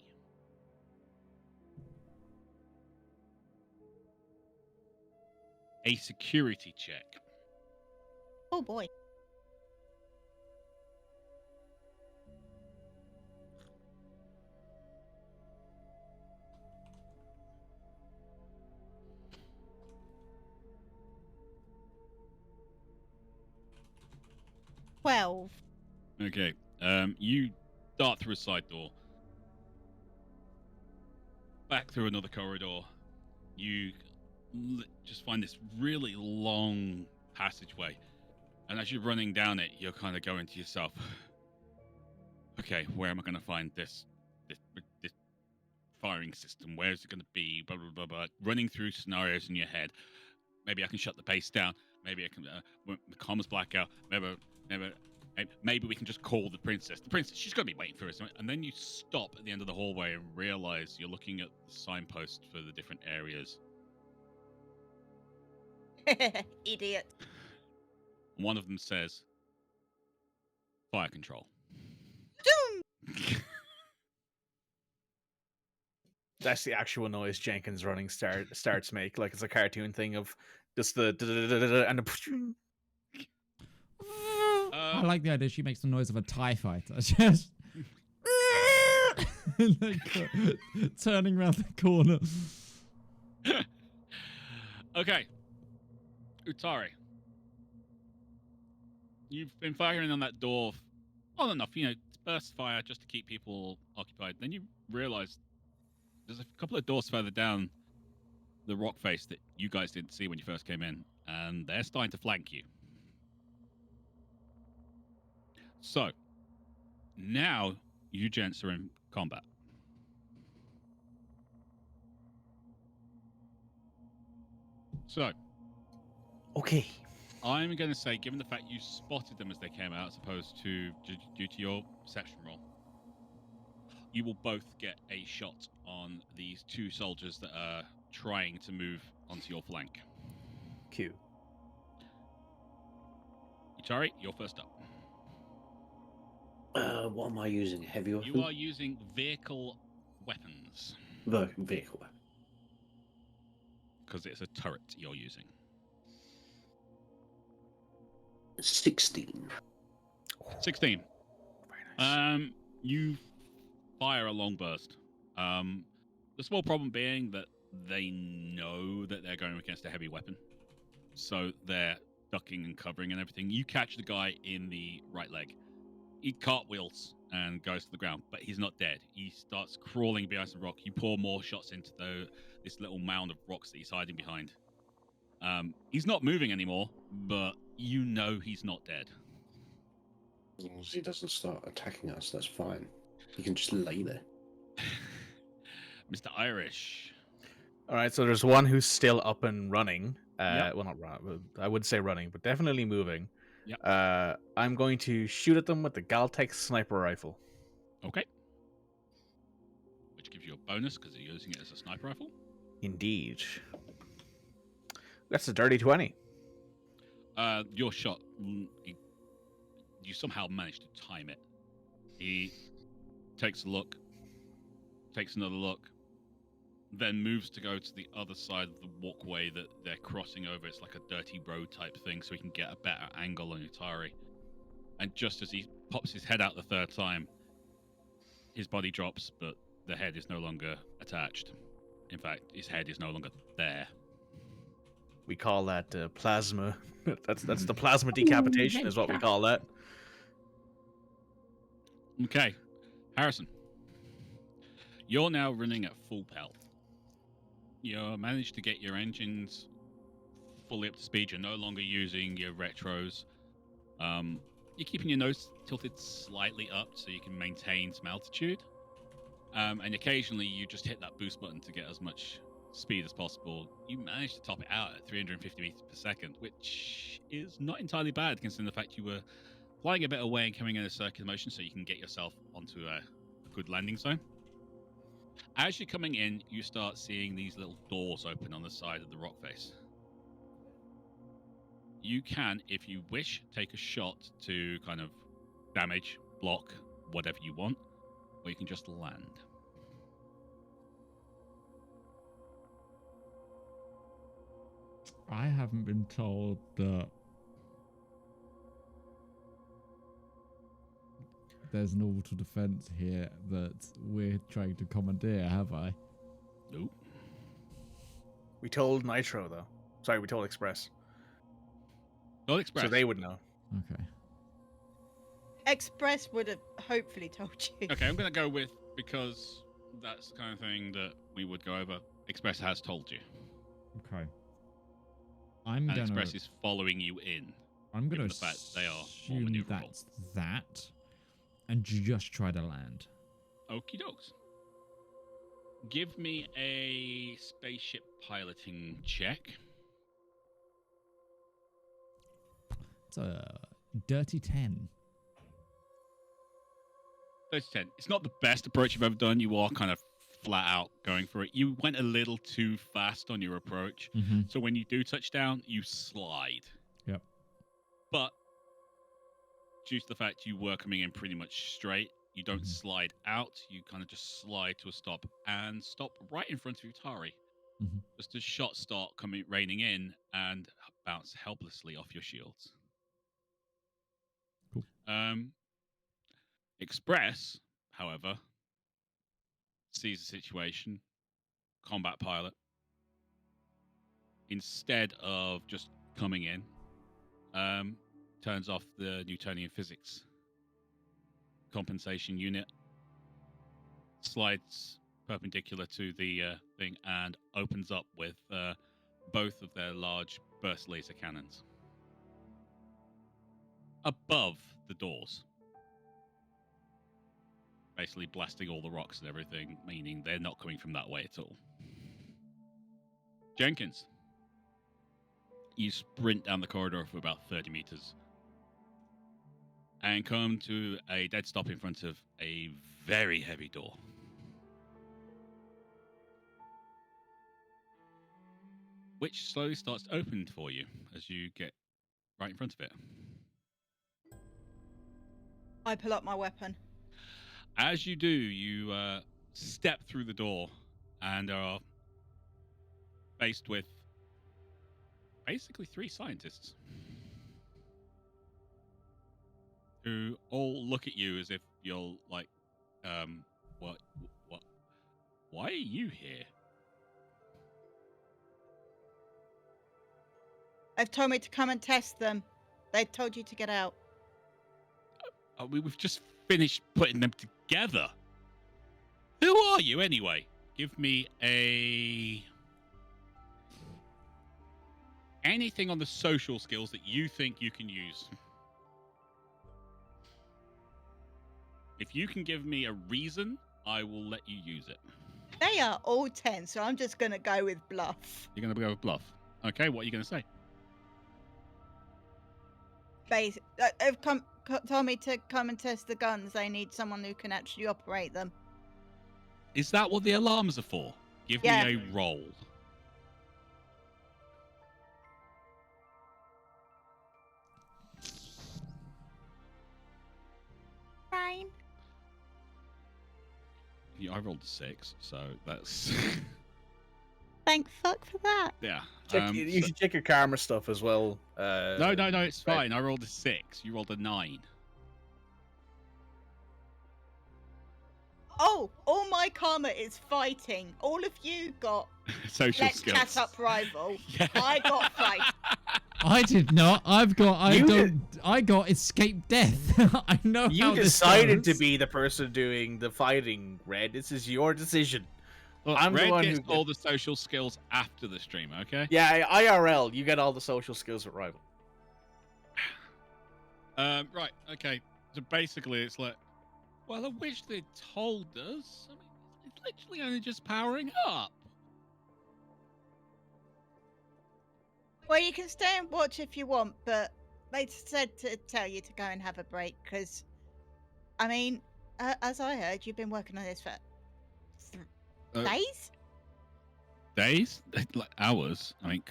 a security check. Oh boy. $12. Okay. You dart through a side door, back through another corridor. You just find this really long passageway, and as you're running down it, you're kind of going to yourself, okay, where am I going to find this firing system? Where is it going to be? Blah, blah, blah, blah. Running through scenarios in your head. Maybe I can shut the base down. Maybe I can the comms blackout. Maybe we can just call the princess. The princess, she's going to be waiting for us. And then you stop at the end of the hallway and realize you're looking at the signpost for the different areas. Idiot. One of them says, fire control. Doom! That's the actual noise Jenkins running starts make. Like it's a cartoon thing of just the and the. I like the idea. She makes the noise of a TIE fighter. Just turning around the corner. Okay. Utari. You've been firing on that door long enough, burst fire just to keep people occupied. Then you realize there's a couple of doors further down the rock face that you guys didn't see when you first came in, and they're starting to flank you. So, now you gents are in combat. So, Okay. I'm going to say, given the fact you spotted them as they came out, as opposed to due to your perception roll, you will both get a shot on these two soldiers that are trying to move onto your flank. Q. Utari, you're first up. What am I using? Heavy weapon? You are using vehicle weapons. Vehicle weapon. Because it's a turret you're using. 16. 16. Very nice. You fire a long burst. The small problem being that they know that they're going against a heavy weapon. So they're ducking and covering and everything. You catch the guy in the right leg. He cartwheels and goes to the ground, but he's not dead. He starts crawling behind some rock. You pour more shots into this little mound of rocks that he's hiding behind. He's not moving anymore, but you know he's not dead. As long as he doesn't start attacking us, that's fine. He can just lay there. Mr. Irish. All right, so there's one who's still up and running. Yep. Well, not run. I would say running, but definitely moving. Yep. I'm going to shoot at them with the Galtech sniper rifle. Okay. Which gives you a bonus because you're using it as a sniper rifle. Indeed. That's a dirty 20. Your shot, you somehow managed to time it. He takes a look, takes another look, then moves to go to the other side of the walkway that they're crossing over. It's like a dirty road type thing, so he can get a better angle on Utari. And just as he pops his head out the third time, his body drops, but the head is no longer attached. In fact, his head is no longer there. We call that plasma. That's the plasma decapitation, is what we call that. Okay, Harrison. You're now running at full pelt. You managed to get your engines fully up to speed. You're no longer using your retros. You're keeping your nose tilted slightly up so you can maintain some altitude. And occasionally you just hit that boost button to get as much speed as possible. You managed to top it out at 350 meters per second, which is not entirely bad considering the fact you were flying a bit away and coming in a circular motion so you can get yourself onto a good landing zone. As you're coming in, you start seeing these little doors open on the side of the rock face. You can, if you wish, take a shot to kind of damage, block, whatever you want, or you can just land. I haven't been told that there's an auto defense here that we're trying to commandeer, have I? Nope. We told Nitro, though. Sorry, we told Express. Not Express. So they would know. Okay. Express would have hopefully told you. Okay, I'm going to go with, because that's the kind of thing that we would go over. Express has told you. Okay. And Express is following you in. I'm going to the fact they are more assume maneuverable. that's that, and just try to land. Okie dokes. Give me a spaceship piloting check. It's a dirty 10. 30-10. It's not the best approach you've ever done. You are kind of flat out going for it. You went a little too fast on your approach. Mm-hmm. So when you do touch down, you slide. Yep. But due to the fact you were coming in pretty much straight, You don't slide out. You kind of just slide to a stop and stop right in front of Utari. Just as shots start raining in and bounce helplessly off your shields. Cool. Express, however, sees the situation. Combat pilot. Instead of just coming in, turns off the Newtonian physics compensation unit, slides perpendicular to the thing, and opens up with both of their large burst laser cannons above the doors, basically blasting all the rocks and everything, meaning they're not coming from that way at all. Jenkins, you sprint down the corridor for about 30 meters and come to a dead stop in front of a very heavy door. Which slowly starts to open for you as you get right in front of it. I pull up my weapon. As you do, you step through the door and are faced with basically 3 scientists who all look at you as if you're like, what, why are you here? They've told me to come and test them. They told you to get out. We've just finished putting them together. Who are you anyway? Give me anything on the social skills that you think you can use. If you can give me a reason, I will let you use it. They are all 10, so I'm just going to go with bluff. You're going to go with bluff. Okay, what are you going to say? They've told me to come and test the guns. They need someone who can actually operate them. Is that what the alarms are for? Give me a roll. Fine. Yeah, I rolled a 6, so that's... Thank fuck for that. Yeah. You should check your karma stuff as well. No, it's fine. I rolled a 6. You rolled a 9. Oh, all my karma is fighting. All of you got social let's skills. chat up rival. Yeah. I got fight. I did not. I got escape death. I know You how this decided to goes. be the person doing the fighting, Red. This is your decision. Look, I'm the Red one gets who all the social skills after the stream, okay? Yeah, IRL, you get all the social skills with Rival. Right, okay. So basically, it's like, well, I wish they'd told us. I mean, it's literally only just powering up. Well, you can stay and watch if you want, but they said to tell you to go and have a break because, I mean, as I heard, you've been working on this for days? Days? Like hours? I mean,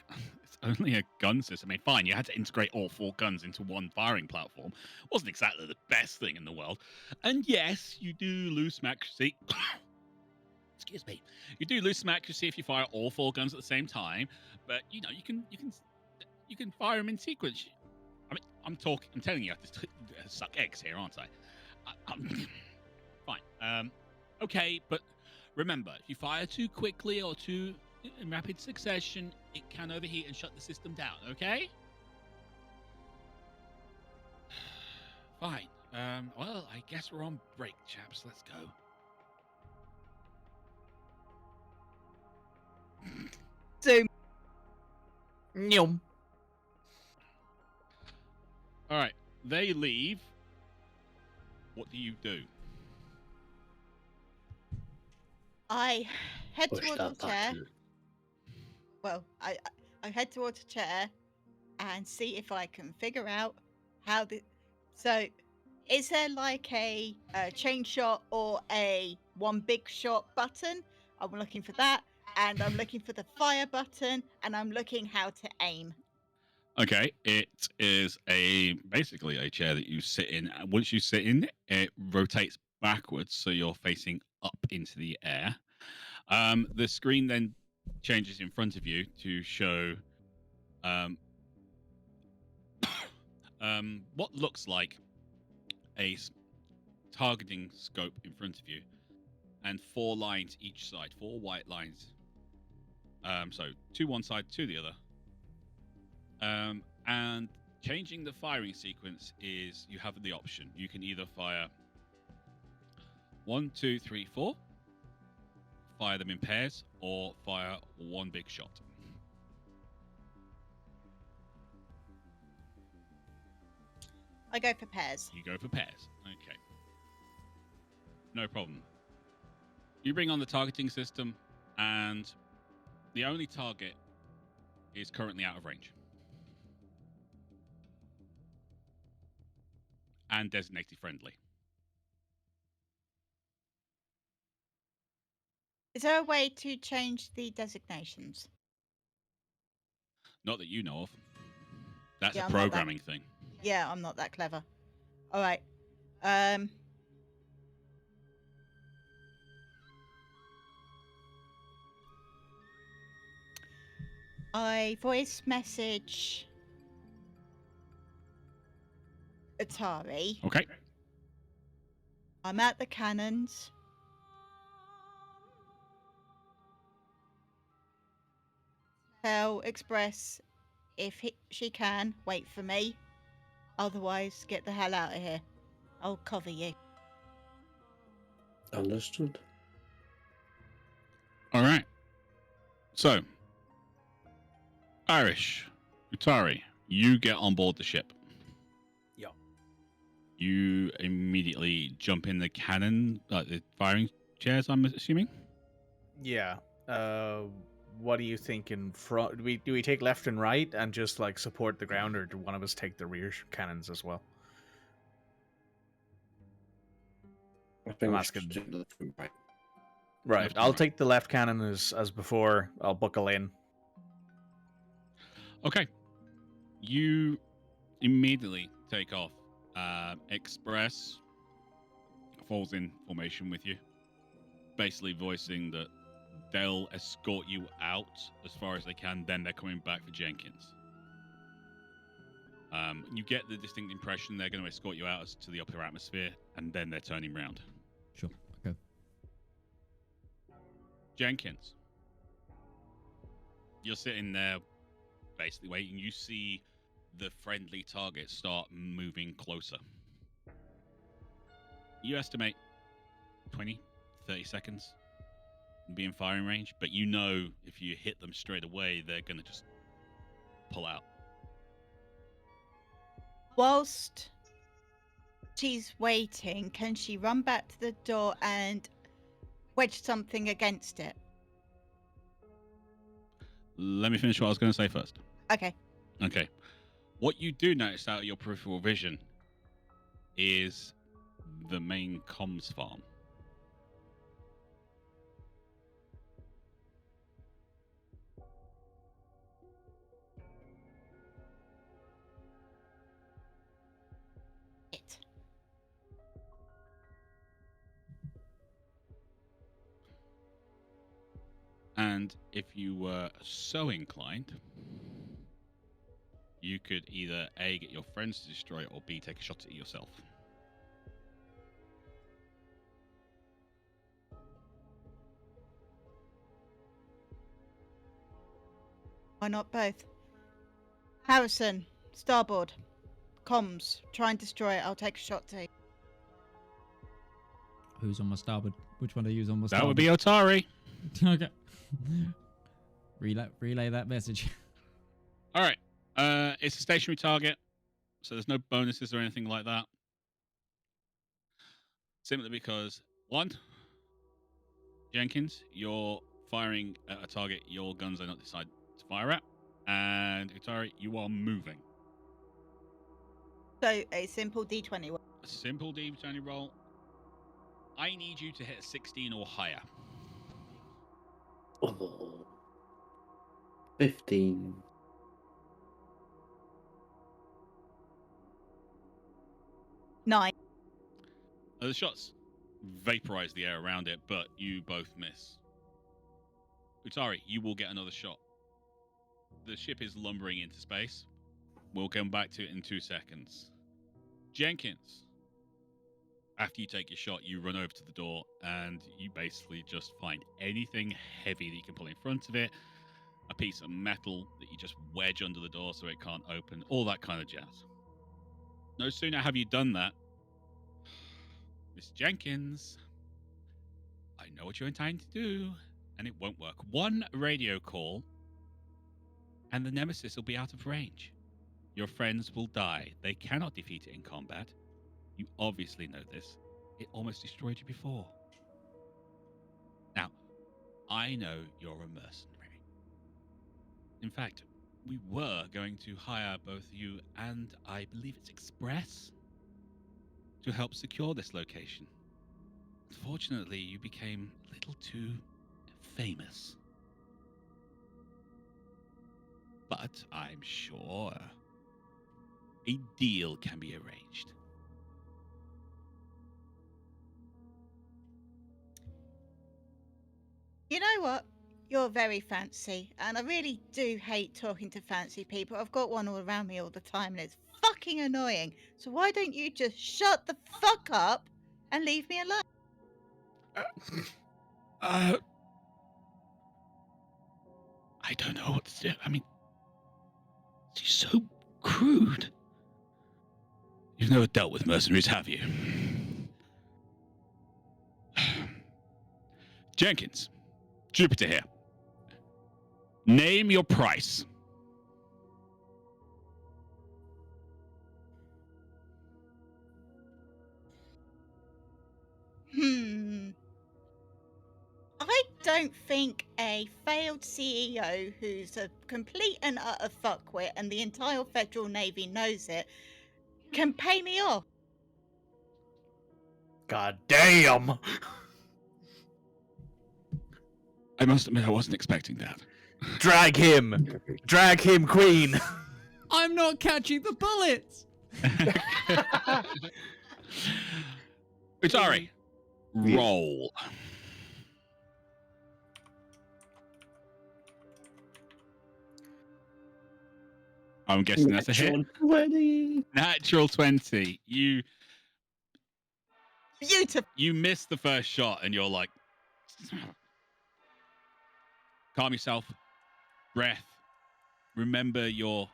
it's only a gun system. I mean, fine, you had to integrate all 4 guns into one firing platform. Wasn't exactly the best thing in the world. And yes, you do lose some accuracy. Excuse me. You do lose some accuracy if you fire all 4 guns at the same time, but you know, you can fire them in sequence. I mean, I'm telling you, I have to suck eggs here, aren't I? Fine. Okay, but remember, if you fire too quickly or too in rapid succession, it can overheat and shut the system down, okay? Fine. Well, I guess we're on break, chaps. Let's go. Zoom. Nyum. All right. They leave. What do you do? I head Push towards that the chair. button. Well, I head towards a chair and see if I can figure out how the. So, is there like a chain shot or a one big shot button? I'm looking for that, and I'm looking for the fire button, and I'm looking how to aim. Okay, it is basically a chair that you sit in. Once you sit in, it rotates backwards, so you're facing up into the air. The screen then changes in front of you to show what looks like a targeting scope in front of you, and 4 lines each side, 4 white lines. So 2 one side, 2 the other. And changing the firing sequence is you have the option. You can either fire 1, 2, 3, 4, fire them in pairs, or fire one big shot. I go for pairs. You go for pairs. Okay. No problem. You bring on the targeting system, and the only target is currently out of range. And designated friendly. Is there a way to change the designations? Not that you know of. That's Yeah, a programming thing. Yeah, I'm not that clever. All right. I voice message Utari. Okay. I'm at the cannons. Tell Express if she can wait for me. Otherwise, get the hell out of here. I'll cover you. Understood. All right. So, Irish, Utari, you get on board the ship. Yeah. You immediately jump in the cannon, the firing chairs, I'm assuming? Yeah. What do you think in front? Do we take left and right and just like support the ground, or do one of us take the rear cannons as well? I think I'm we asking. should do left and right. Right. Left and I'll right. take the left cannon as before. I'll buckle in. Okay. You immediately take off. Express falls in formation with you, basically voicing that they'll escort you out as far as they can, then they're coming back for Jenkins. You get the distinct impression they're going to escort you out to the upper atmosphere, and then they're turning round. Sure. Okay. Jenkins, you're sitting there basically waiting. You see the friendly target start moving closer. You estimate 20, 30 seconds and be in firing range, but you know if you hit them straight away, they're going to just pull out. Whilst she's waiting, can she run back to the door and wedge something against it? Let me finish what I was going to say first. Okay. Okay. What you do notice out of your peripheral vision is the main comms farm. It. And if you were so inclined, you could either A, get your friends to destroy it, or B, take a shot at it yourself. Why not both? Harrison, starboard. Comms, try and destroy it. I'll take a shot too. Who's on my starboard? Which one do I use on my That starboard? would be Otari. Okay. Relay that message. All right. It's a stationary target, so there's no bonuses or anything like that. Simply because, one, Jenkins, you're firing at a target your guns are not decided to fire at, and Utari, you are moving. So a simple D20 roll. A simple D20 roll. I need you to hit a 16 or higher. Oh, 15. 9. The shots vaporize the air around it, but you both miss. Utari, you will get another shot. The ship is lumbering into space. We'll come back to it in 2 seconds. Jenkins, after you take your shot, you run over to the door and you basically just find anything heavy that you can pull in front of it, a piece of metal that you just wedge under the door so it can't open, all that kind of jazz. No sooner have you done that, Miss Jenkins, I know what you're intending to do, and it won't work. One radio call, and the Nemesis will be out of range. Your friends will die. They cannot defeat it in combat. You obviously know this. It almost destroyed you before. Now, I know you're a mercenary. In fact, we were going to hire both you and I believe it's Express to help secure this location. Unfortunately, you became a little too famous. But I'm sure a deal can be arranged. You know what? You're very fancy, and I really do hate talking to fancy people. I've got one all around me all the time, and it's fucking annoying. So why don't you just shut the fuck up and leave me alone? I don't know what to do. I mean, she's so crude. You've never dealt with mercenaries, have you? Jenkins, Jupiter here. Name your price. I don't think a failed CEO who's a complete and utter fuckwit and the entire Federal Navy knows it can pay me off. God damn! I must admit, I wasn't expecting that. Drag him! Drag him, Queen! I'm not catching the bullets! Utari, roll. I'm guessing that's a hit. 20. Natural 20. You Beautiful. You miss the first shot and you're like, calm yourself, breath, remember your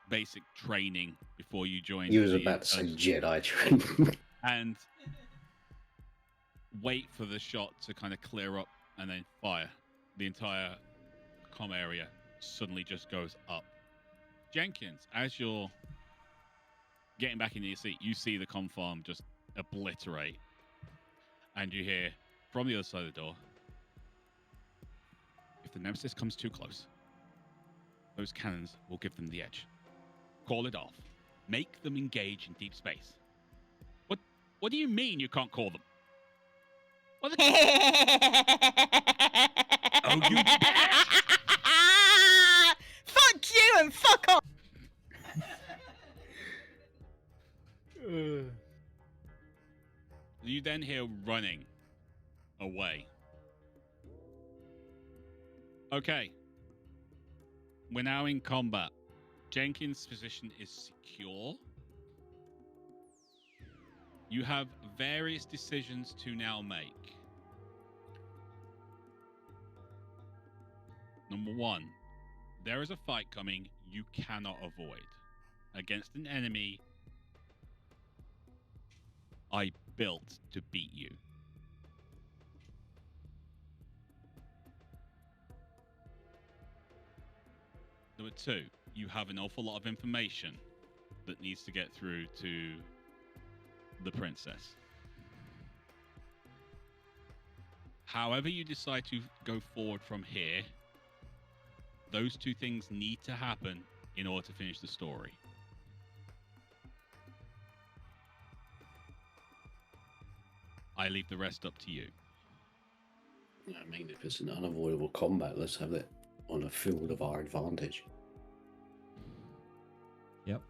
basic training before you joined. You was about to say Jedi training. And wait for the shot to kind of clear up and then fire. The entire comm area suddenly just goes up. Jenkins, as you're getting back into your seat, you see the comm farm just obliterate. And you hear from the other side of the door, if the Nemesis comes too close, those cannons will give them the edge. Call it off. Make them engage in deep space. What do you mean you can't call them? What the... Oh, you bitch! Fuck you and fuck off! You then hear running away. Okay. We're now in combat. Jenkins' position is secure. You have various decisions to now make. Number one, there is a fight coming you cannot avoid against an enemy I built to beat you. Number two, you have an awful lot of information that needs to get through to the princess. However you decide to go forward from here, those two things need to happen in order to finish the story. I leave the rest up to you. I mean, if it's an unavoidable combat, let's have it on a field of our advantage. Yep.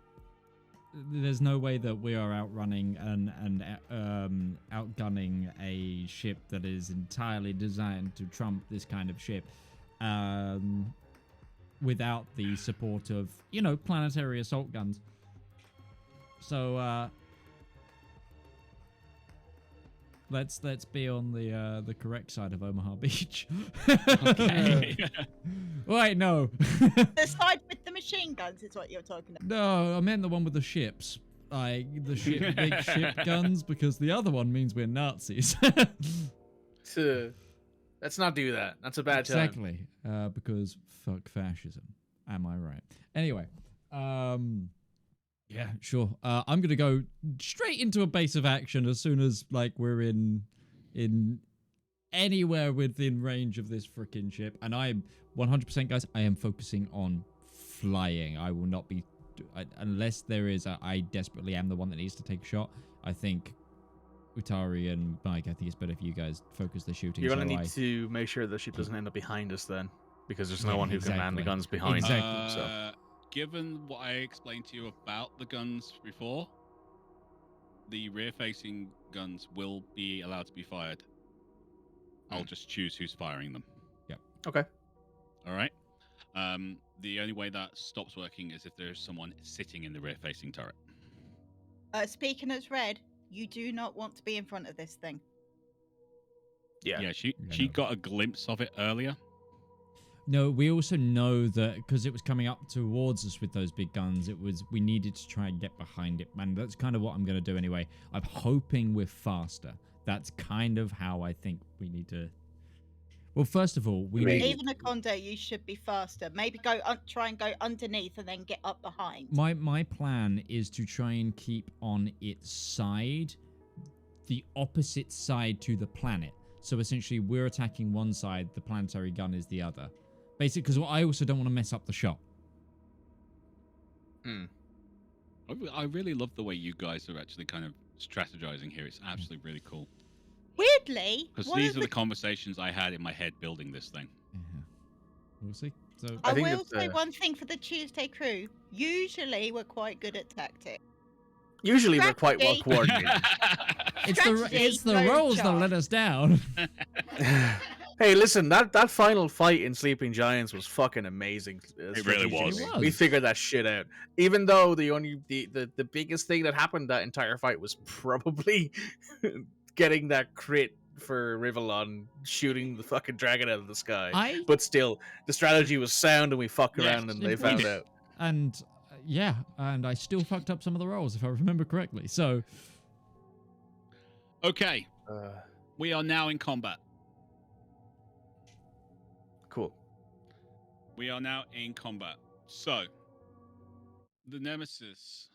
there's no way that we are outrunning and outgunning a ship that is entirely designed to trump this kind of ship without the support of, you know, planetary assault guns. So let's be on the correct side of Omaha Beach. Okay. Wait, no. The side with the machine guns is what you're talking about. No, I meant the one with the ships. Like the big ship guns, because the other one means we're Nazis. Let's not do that. That's a bad time. Exactly. Because fuck fascism. Am I right? Anyway, yeah, sure. I'm gonna go straight into a base of action as soon as like we're in anywhere within range of this freaking ship. And I'm 100%, guys. I am focusing on flying. I will not be unless there is. I desperately am the one that needs to take a shot. I think Utari and Mike, I think it's better if you guys focus the shooting. You're gonna need to make sure the ship doesn't end up behind us then, because there's no one who can man the guns behind. Exactly. So. Given what I explained to you about the guns before, the rear-facing guns will be allowed to be fired. I'll just choose who's firing them. Yep. Okay. All right. The only way that stops working is if there's someone sitting in the rear-facing turret. Speaking as Red, you do not want to be in front of this thing. Yeah. She got a glimpse of it earlier. No, we also know that because it was coming up towards us with those big guns, we needed to try and get behind it, man. That's kind of what I'm going to do anyway. I'm hoping we're faster. That's kind of how I think we need to. Well, first of all, even a condo, you should be faster. Maybe try and go underneath and then get up behind. My plan is to try and keep on its side, the opposite side to the planet. So essentially, we're attacking one side, the planetary gun is the other. Basically, because I also don't want to mess up the shot. I really love the way you guys are actually kind of strategizing here. It's absolutely really cool. Weirdly, because these are the conversations I had in my head building this thing. Yeah. We'll see. So I will say one thing for the Tuesday crew. Usually, we're quite good at tactics. Usually, we're quite well coordinated. It's the rolls that let us down. Hey, listen, that final fight in Sleeping Giants was fucking amazing. It really was. We figured that shit out. Even though the biggest thing that happened that entire fight was probably getting that crit for Rivalon shooting the fucking dragon out of the sky. But still, the strategy was sound and we fucked around and they found out. And yeah, and I still fucked up some of the rolls if I remember correctly. So okay. We are now in combat. Cool. We are now in combat. So, the Nemesis,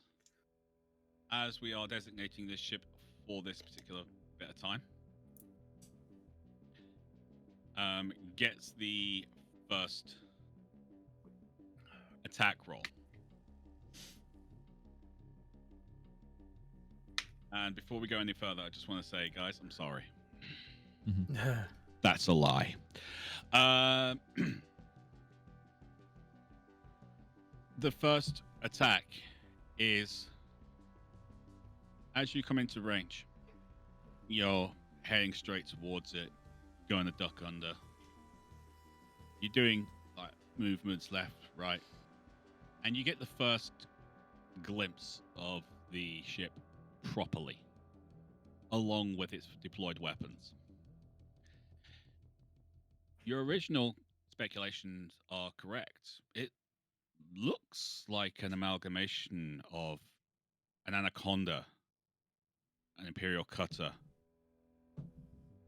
as we are designating this ship for this particular bit of time, gets the first attack roll. And before we go any further, I just want to say, guys, I'm sorry. That's a lie. The first attack is as you come into range, you're heading straight towards it, going to duck under. You're doing like movements left, right, and you get the first glimpse of the ship properly, along with its deployed weapons. Your original speculations are correct. It looks like an amalgamation of an Anaconda, an Imperial cutter,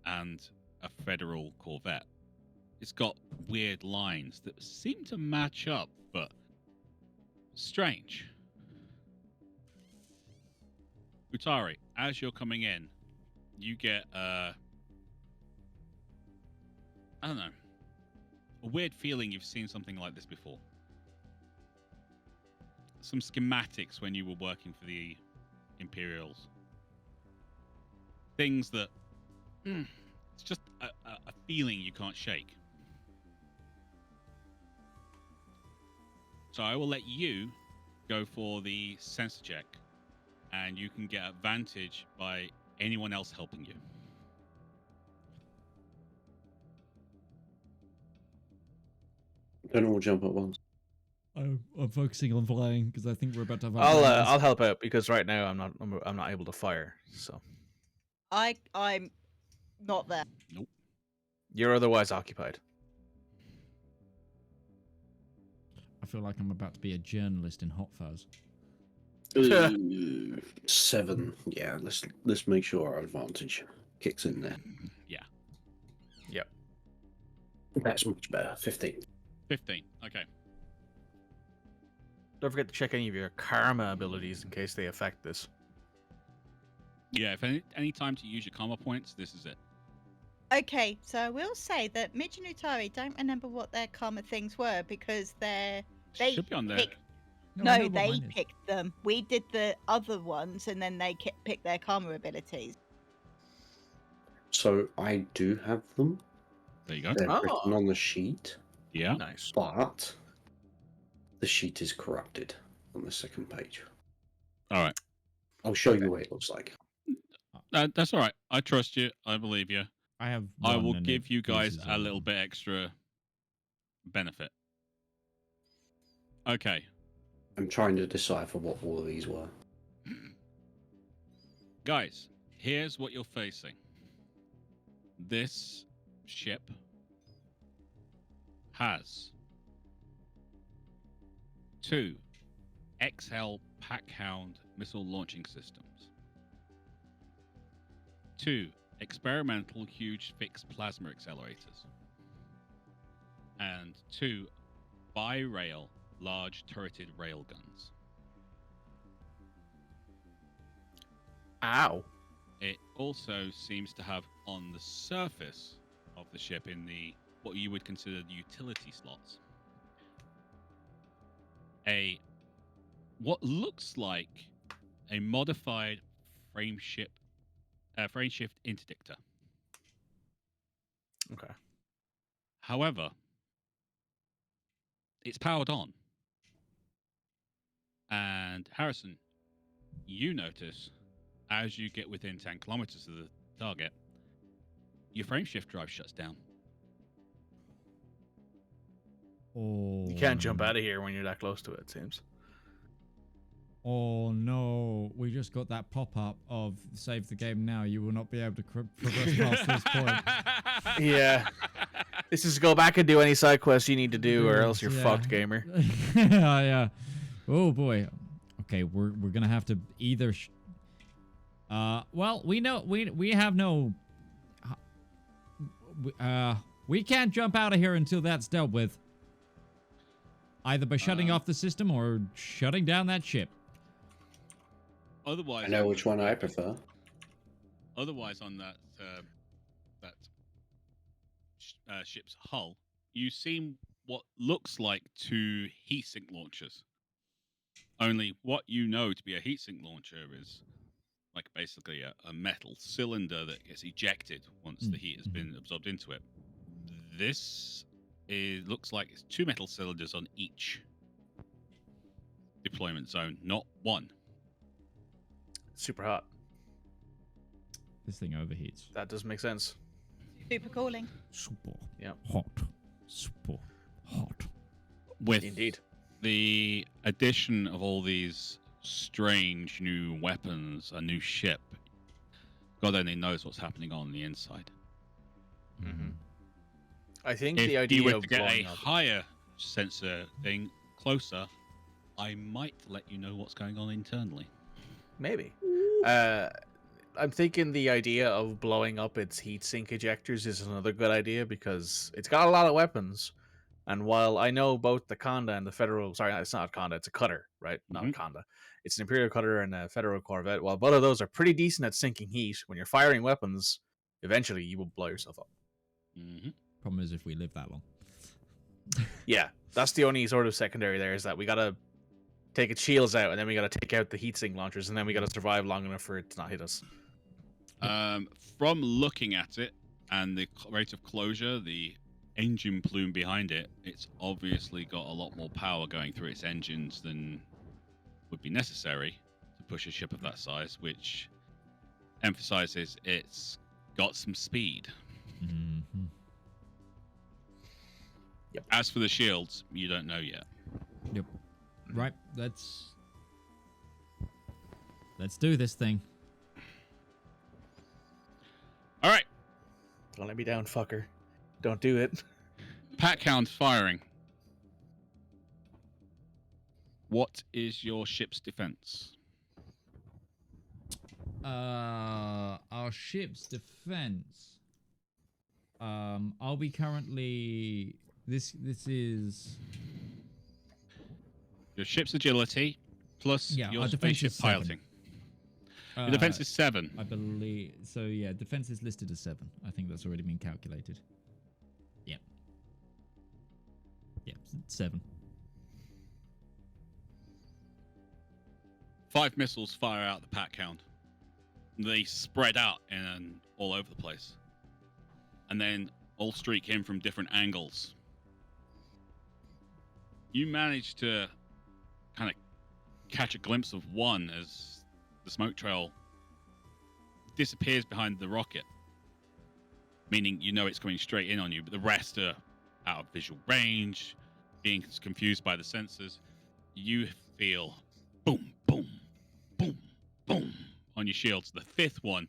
and a Federal corvette. It's got weird lines that seem to match up, but strange. Utari, as you're coming in, you get I don't know, a weird feeling you've seen something like this before. Some schematics when you were working for the Imperials. Things that, it's just a feeling you can't shake. So I will let you go for the sensor check and you can get advantage by anyone else helping you. Don't all jump at once. I'm focusing on flying because I think we're about to have. I'll help out because right now I'm not able to fire. So I'm not there. Nope. You're otherwise occupied. I feel like I'm about to be a journalist in Hot Fuzz. 7. Yeah, let's make sure our advantage kicks in there. Yeah. Yep. That's much better. 15. 15. Okay. Don't forget to check any of your karma abilities in case they affect this. Yeah, if any time to use your karma points, this is it. Okay, so I will say that Midge and Utari don't remember what their karma things were because they Should be on there. picked. I No, know what they mine is. picked them. We did the other ones, and then they picked their karma abilities. So I do have them. There you go. They're Oh. written on the sheet, Yeah. Nice. but the sheet is corrupted on the second page. All right. I'll show you what it looks like. That's all right. I trust you. I believe you. I have. I one will and give it you guys uses a little bit extra benefit. Okay. I'm trying to decipher what all of these were. Guys, here's what you're facing. This ship has 2 XL Packhound missile launching systems, 2 experimental huge fixed plasma accelerators, and 2 bi-rail large turreted railguns. Ow. It also seems to have on the surface of the ship, in the what you would consider the utility slots, what looks like a modified frame shift interdictor. Okay. However, it's powered on. And Harrison, you notice as you get within 10 kilometers of the target, your frameshift drive shuts down. Oh. You can't jump out of here when you're that close to it, it seems. Oh no! We just got that pop-up of save the game now. You will not be able to progress past this point. Yeah. This is go back and do any side quests you need to do, or else you're fucked, gamer. Yeah. Oh boy. Okay, we're gonna have to either. Well, we have no. We can't jump out of here until that's dealt with. Either by shutting off the system or shutting down that ship. Otherwise, I know which one I prefer. Otherwise, on that ship's hull, you see what looks like 2 heatsink launchers. Only what you know to be a heatsink launcher is like basically a metal cylinder that gets ejected once the heat has been absorbed into it. This looks like it's 2 metal cylinders on each deployment zone, not 1. Super hot. This thing overheats. That does make sense. Super cooling. Super Yep. hot. Super hot. With Indeed. the addition of all these strange new weapons, a new ship, God only knows what's happening on the inside. Mm-hmm. I think If the you idea were of to get a blowing up... higher sensor thing closer, I might let you know what's going on internally. Maybe. I'm thinking the idea of blowing up its heatsink ejectors is another good idea because it's got a lot of weapons. And while I know both the Conda and the Federal... Sorry, it's not a Conda, it's a cutter, right? Not a Conda. It's an Imperial cutter and a Federal Corvette. While both of those are pretty decent at sinking heat, when you're firing weapons, eventually you will blow yourself up. Mm-hmm. Problem is if we live that long. Yeah, that's the only sort of secondary there, is that we gotta take its shields out, and then we gotta take out the heatsink launchers, and then we gotta survive long enough for it to not hit us. From looking at it and the rate of closure, the engine plume behind it, it's obviously got a lot more power going through its engines than would be necessary to push a ship of that size, which emphasizes it's got some speed. Mm-hmm. Yep. As for the shields, you don't know yet. Yep. Right. Let's do this thing. All right. Don't let me down, fucker. Don't do it. Pack count firing. What is your ship's defense? Our ship's defense. Are we currently? This is. Your ship's agility plus your our defense spaceship is 7. piloting. Your defense is 7. I believe so. Yeah, defense is listed as 7. I think that's already been calculated. Yep. Yep, 7. 5 missiles fire out the pack count. They spread out and all over the place, and then all streak in from different angles. You manage to kind of catch a glimpse of one as the smoke trail disappears behind the rocket, meaning you know it's coming straight in on you, but the rest are out of visual range, being confused by the sensors. You feel boom, boom, boom, boom on your shields. The 5th one,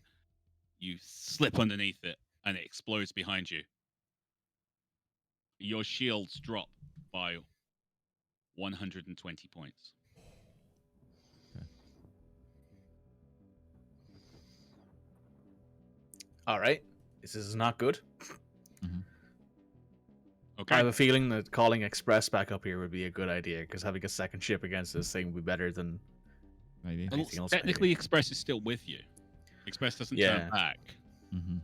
you slip underneath it and it explodes behind you. Your shields drop by 120 points. All right. This is not good. Mm-hmm. Okay. I have a feeling that calling Express back up here would be a good idea, because having a second ship against this thing would be better than Maybe. Well, anything else. technically, maybe. Express is still with you. Express doesn't Yeah. turn back. Mm-hmm.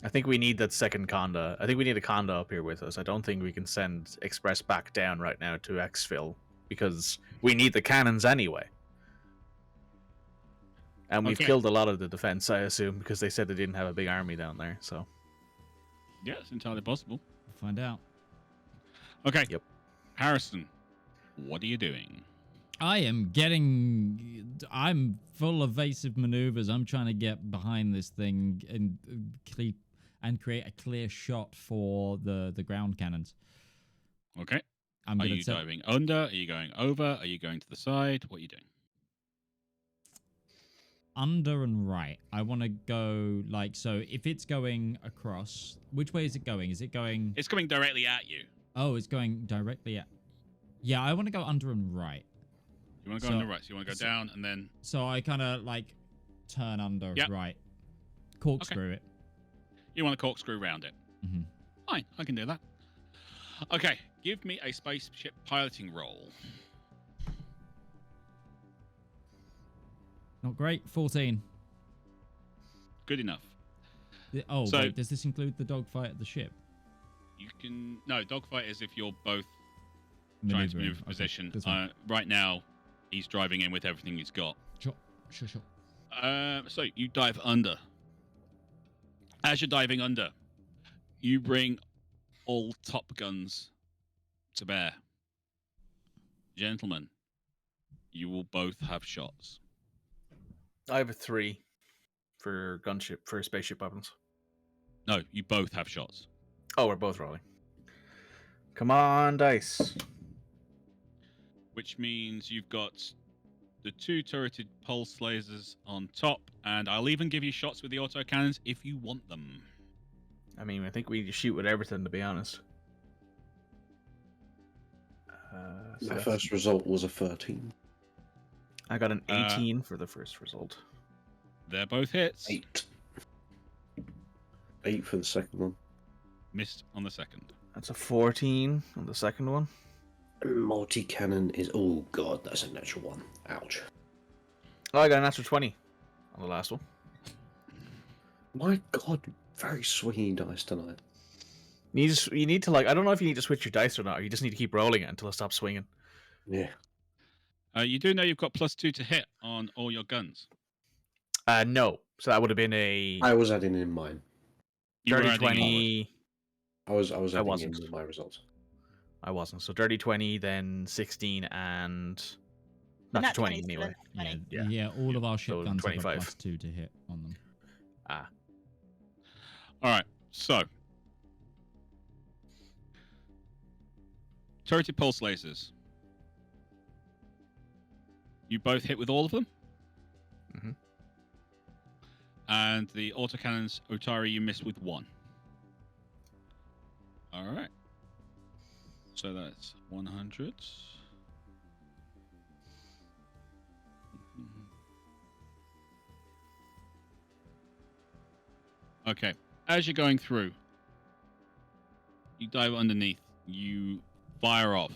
I think we need that second Conda. I think we need a Conda up here with us. I don't think we can send Express back down right now to exfil, because we need the cannons anyway. And we've Okay. killed a lot of the defense, I assume, because they said they didn't have a big army down there. So Yeah, it's entirely possible. We'll find out. Okay. Yep. Harrison, what are you doing? I'm full of evasive maneuvers. I'm trying to get behind this thing and create a clear shot for the ground cannons. Okay. I'm Are gonna you tell- diving under? Are you going over? Are you going to the side? What are you doing? under and right. I want to go like so. If it's going across, which way is it going? Is it going? It's coming directly at you. Oh, it's going directly at. Yeah, I want to go under and right. You want to go on the right, so you want to go down and then... So I kind of like turn under Yep. right, corkscrew it. You want to corkscrew around it. Mm-hmm. Fine, I can do that. Okay, give me a spaceship piloting roll. Not great. 14. Good enough. Oh, So- wait, does this include the dogfight at the ship? You can... No, dogfight is if you're both trying to Maneuvering. move Okay, position. that's fine. Right now, he's driving in with everything he's got. Sure. So you dive under. As you're diving under, you bring all top guns to bear. Gentlemen, you will both have shots. I have a 3 for gunship, for spaceship weapons. No, you both have shots. Oh, we're both rolling. Come on, dice. Which means you've got the 2 turreted pulse lasers on top, and I'll even give you shots with the autocannons if you want them. I mean, I think we just shoot with everything, to be honest. So My that's- first result was a 13. I got an 18 for the first result. They're both hits. 8. 8 for the second one. Missed on the second. That's a 14 on the second one. Multi-cannon is... Oh, God, that's a natural one. Ouch. Oh, I got a natural 20 on the last one. My God, very swingy dice tonight. You need to, like, I don't know if you need to switch your dice or not, or you just need to keep rolling it until it stops swinging. Yeah. You do know you've got +2 to hit on all your guns. No. So that would have been a I was adding in mine. You were 30, adding in- 20. I was adding wasn't. in my results. I wasn't. So dirty 20, then 16 and Not 20 anyway. Yeah, all of our ship So guns have a 25. +2 to hit on them. Ah. All right, so turreted pulse lasers. You both hit with all of them? Mhm. And the autocannons, Utari, you missed with 1. All right. So that's 100. Okay. As you're going through, you dive underneath. You fire off.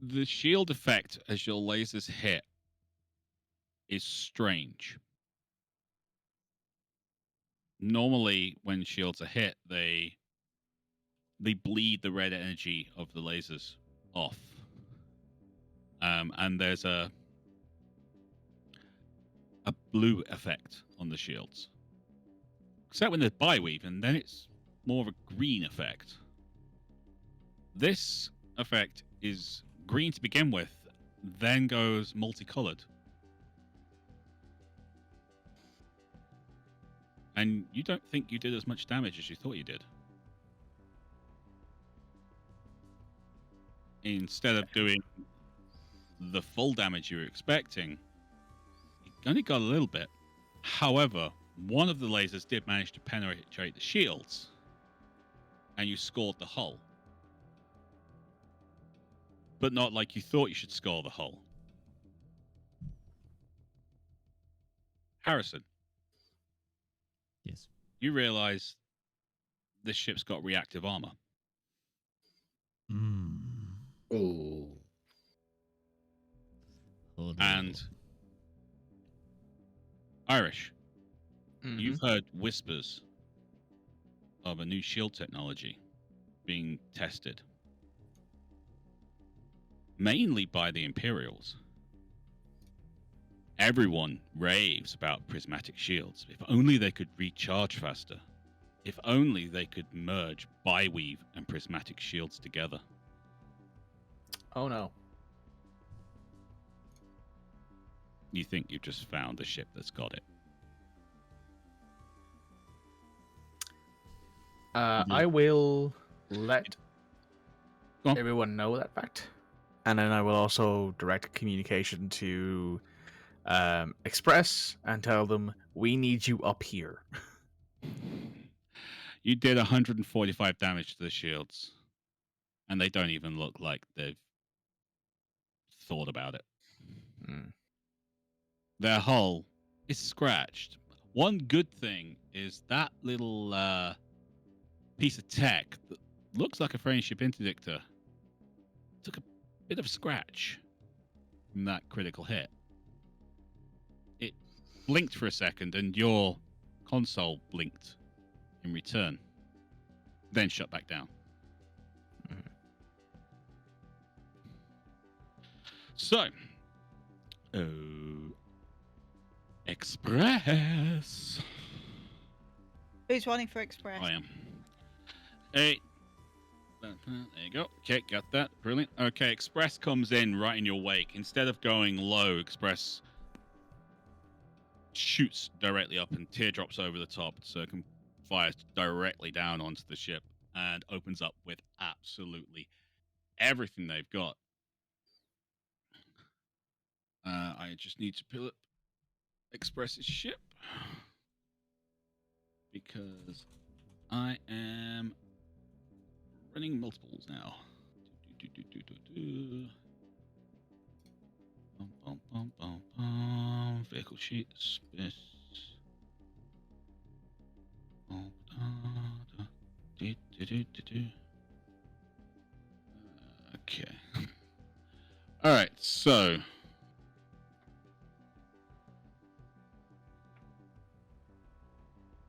The shield effect as your lasers hit is strange. Normally, when shields are hit, they bleed the red energy of the lasers off. And there's a blue effect on the shields. Except when there's bi-weave, and then it's more of a green effect. This effect is green to begin with, then goes multicolored. And you don't think you did as much damage as you thought you did. Instead of doing the full damage you were expecting, you only got a little bit. However, one of the lasers did manage to penetrate the shields, and you scored the hull. But not like you thought you should score the hull. Harrison. Yes. You realize this ship's got reactive armor. Oh. And Irish, you've heard whispers of a new shield technology being tested. Mainly by the Imperials. Everyone raves about prismatic shields. If only they could recharge faster. If only they could merge bi-weave and prismatic shields together. Oh no. You think you've just found the ship that's got it. I will let everyone know that fact. And then I will also direct communication to Express and tell them, we need you up here. You did 145 damage to the shields. And they don't even look like they've thought about it. Their hull is scratched. One good thing is that little piece of tech that looks like a friendship interdictor took a bit of a scratch from that critical hit. It blinked for a second, and your console blinked in return, then shut back down. So, Express. Who's running for Express? I am. Hey. There you go. Okay, got that. Brilliant. Okay, Express comes in right in your wake. Instead of going low, Express shoots directly up and teardrops over the top, so it can fire directly down onto the ship and opens up with absolutely everything they've got. I just need to pull up Express's ship because I am running multiples now. Vehicle sheet space. Okay. All right. So.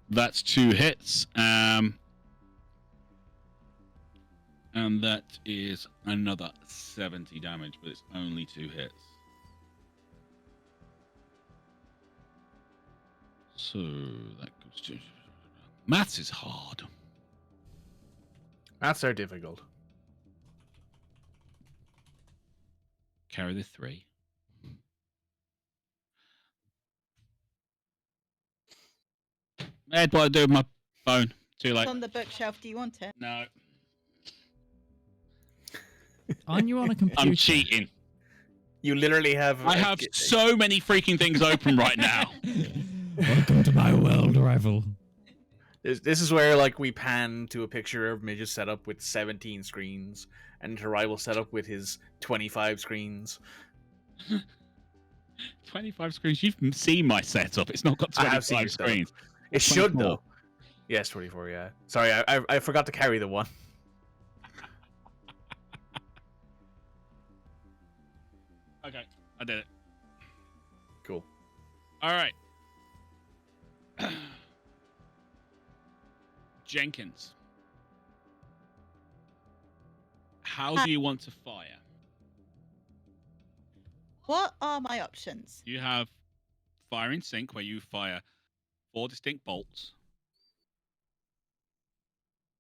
That's 2 hits. And that is another 70 damage, but it's only 2 hits. So that goes to... Maths is hard. Maths are difficult. carry the 3. Ed, what I do with my phone? Too late. It's on the bookshelf. Do you want it? No. Aren't you on a computer? I'm cheating. You literally have. I have so many freaking things open right now. Welcome to my world, Rival. This is where like we pan to a picture of Midge's setup with 17 screens, and to Rival setup with his 25 screens. 25 screens. You've seen my setup. It's not got 25 screens. It should though. Yes, 24. Yeah. Sorry, I forgot to carry the one. Okay, I did it. Cool. All right. Jenkins. How do you want to fire? What are my options? You have fire in sync, where you fire 4 distinct bolts.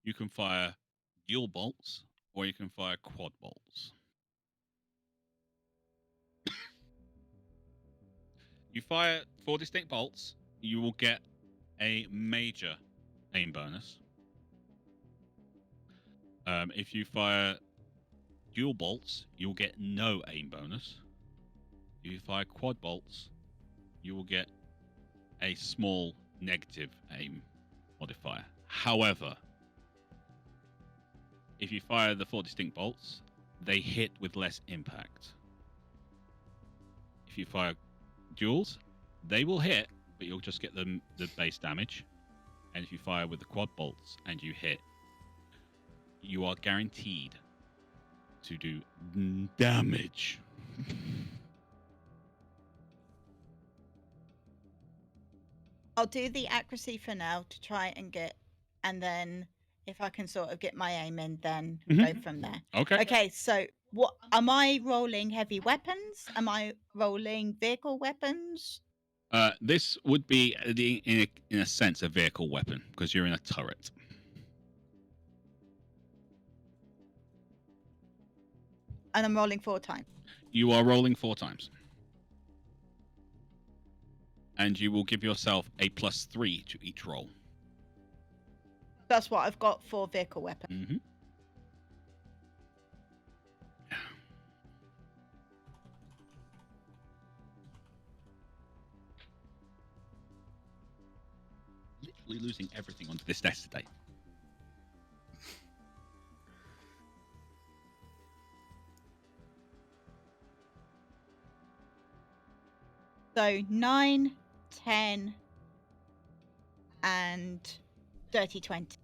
You can fire dual bolts, or you can fire quad bolts. You fire 4 distinct bolts, you will get a major aim bonus. If you fire dual bolts, you will get no aim bonus. If you fire quad bolts, you will get a small negative aim modifier. However, if you fire the 4 distinct bolts, they hit with less impact. If you fire duels, they will hit, but you'll just get the base damage. And if you fire with the quad bolts and you hit, you are guaranteed to do damage. I'll do the accuracy for now to try and get, and then if I can sort of get my aim in, then go from there. Okay. Okay, so what am I rolling? Heavy weapons? Am I rolling vehicle weapons? This would be, in a sense, a vehicle weapon, because you're in a turret. And I'm rolling 4 times. You are rolling 4 times. And you will give yourself a +3 to each roll. That's what I've got for vehicle weapon. Mm-hmm. Literally losing everything onto this desk today. So 9, 10, and dirty 20.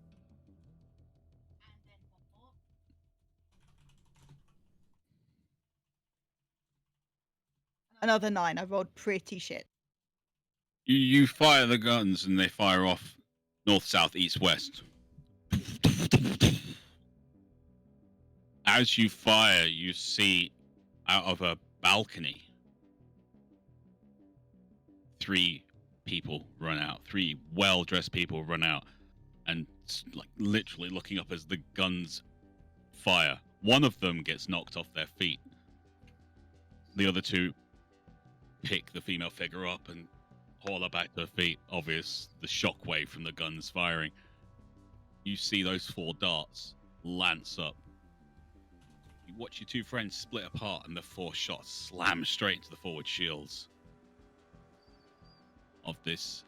Another 9. I rolled pretty shit. You fire the guns and they fire off north, south, east, west. As you fire, you see out of a balcony 3 people run out. 3 well-dressed people run out and like literally looking up as the guns fire. One of them gets knocked off their feet. The other 2 pick the female figure up and haul her back to her feet. Obvious, the shockwave from the guns firing. You see those 4 darts lance up. You watch your 2 friends split apart and the 4 shots slam straight into the forward shields of this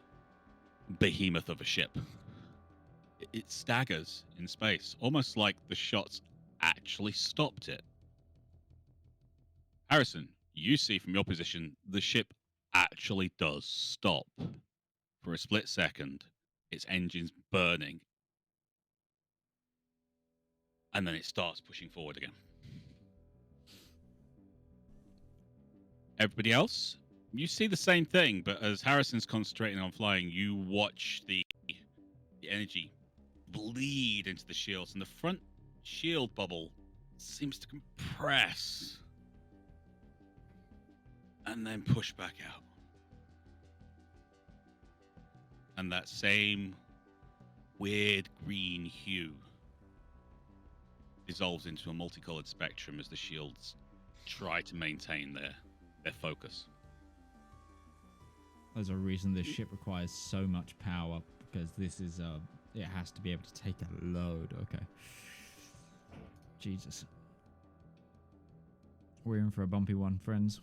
behemoth of a ship. It staggers in space, almost like the shots actually stopped it. Harrison, you see from your position, the ship actually does stop. For a split second, its engine's burning. And then it starts pushing forward again. Everybody else, you see the same thing, but as Harrison's concentrating on flying, you watch the energy bleed into the shields, and the front shield bubble seems to compress and then push back out. And that same weird green hue dissolves into a multicolored spectrum as the shields try to maintain their focus. There's a reason this ship requires so much power, because this is it has to be able to take a load. Okay. Jesus. We're in for a bumpy one, friends.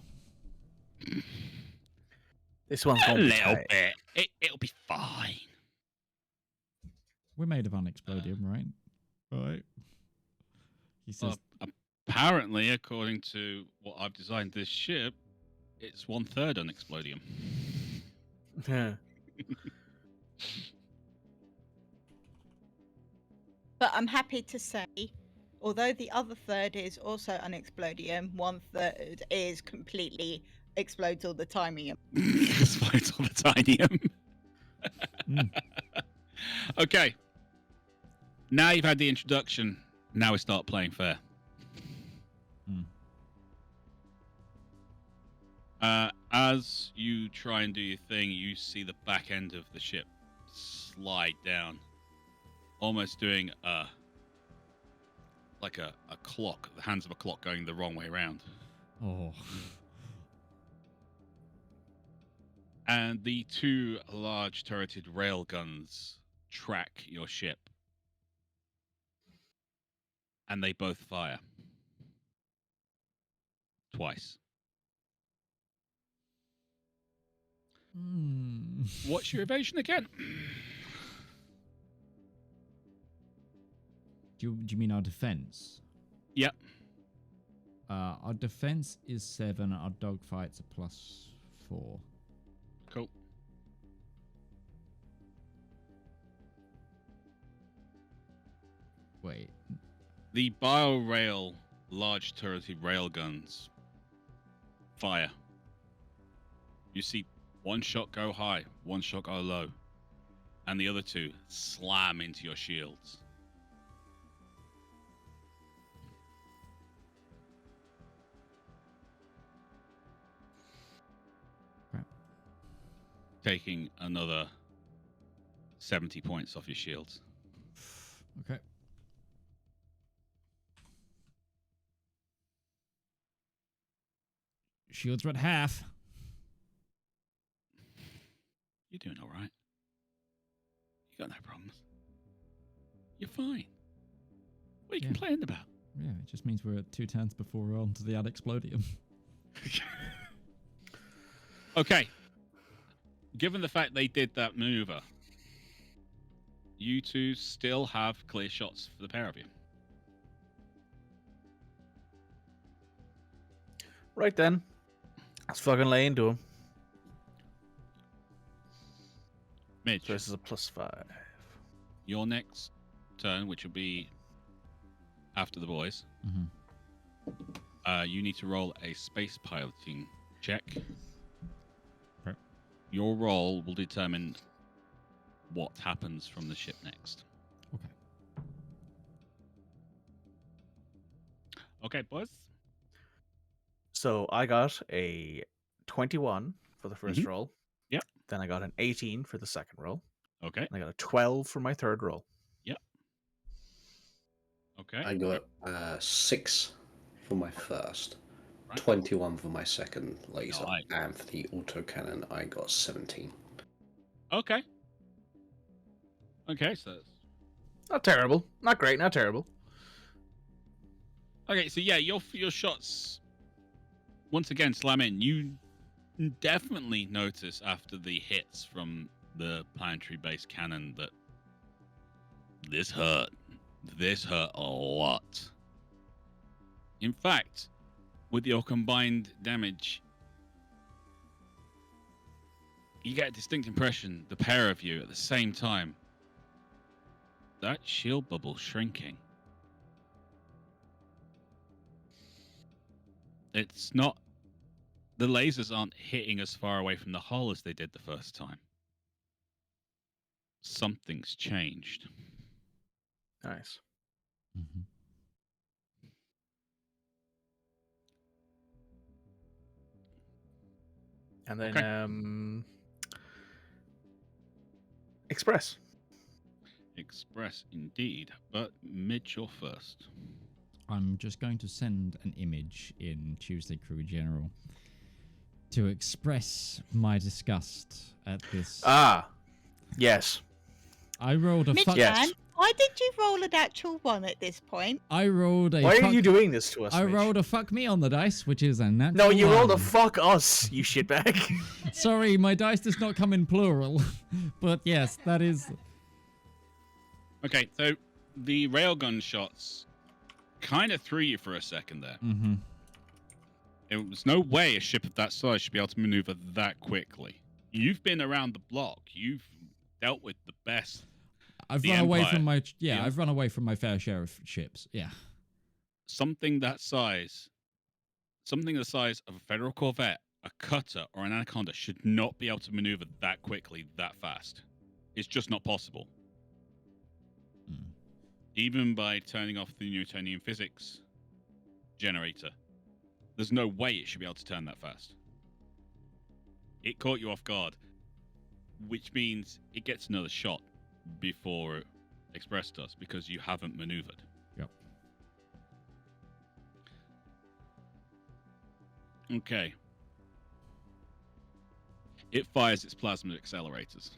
This one's A going to be little tight. bit. It'll be fine. We're made of unexplodium, right? Right. He says. Apparently, according to what I've designed this ship, it's 1/3 unexplodium. Yeah. But I'm happy to say, although the other third is also unexplodium, 1/3 is completely explodes all the timium. Explodes all the tinium. Okay. Now you've had the introduction. Now we start playing fair. As you try and do your thing, you see the back end of the ship slide down, almost doing like a clock, the hands of a clock going the wrong way around. Oh. And the two large turreted rail guns track your ship. And they both fire. Twice. What's your evasion again? Do you mean our defense? Yep. Our defense is 7. Our dogfight's a +4. Cool. Wait. The bio-rail large turreted railguns fire. You see one shot go high, one shot go low, and the other two slam into your shields. Crap. Taking another 70 points off your shields. Okay. Shields are at half. You're doing all right. You got no problems. You're fine. What are you complaining about? Yeah, it just means we're at 2 turns before we're on to the Adexplodium. Okay. Given the fact they did that maneuver, you two still have clear shots for the pair of you. Right then. Let's fucking lay into him. Midge, So this is a +5. your next turn, which will be after the boys, you need to roll a space piloting check. Okay. Your roll will determine what happens from the ship next. Okay. Okay, boys. So I got a 21 for the first roll. Yep. Then I got an 18 for the second roll. Okay. And I got a 12 for my third roll. Yep. Okay. I got 6 for my first, Right. 21 for my second laser, Nice. and for the autocannon I got 17. Okay. Okay, so Not terrible. Not great, not terrible. okay, so yeah, your shots once again slam in. You definitely notice after the hits from the planetary base cannon that this hurt. This hurt a lot. In fact, with your combined damage, you get a distinct impression, the pair of you at the same time, that shield bubble shrinking. It's not... The lasers aren't hitting as far away from the hull as they did the first time. Something's changed. Nice. And then Okay. Express. Express indeed, but Midge, you're first. I'm just going to send an image in Tuesday Crew General to express my disgust at this. Yes. I rolled a fuck. Yes. Why did you roll an actual 1 at this point? I rolled a. Why fuck... are you doing this to us? I Mitch? rolled a fuck me on the dice, which is a natural. No, you rolled a 1. fuck us, you shitbag. Sorry, my dice does not come in plural, but yes, that is. Okay, so the railgun shots kind of threw you for a second there. Mm-hmm. There was no way a ship of that size should be able to maneuver that quickly. You've been around the block. You've dealt with the best. I've run away from my I've run away from my fair share of ships. Yeah. Something that size, something the size of a Federal Corvette, a cutter, or an Anaconda should not be able to maneuver that quickly, that fast. It's just not possible. Even by turning off the Newtonian physics generator, there's no way it should be able to turn that fast. It caught you off guard, which means it gets another shot before Express does, because you haven't maneuvered. Yep. Okay. It fires its plasma accelerators.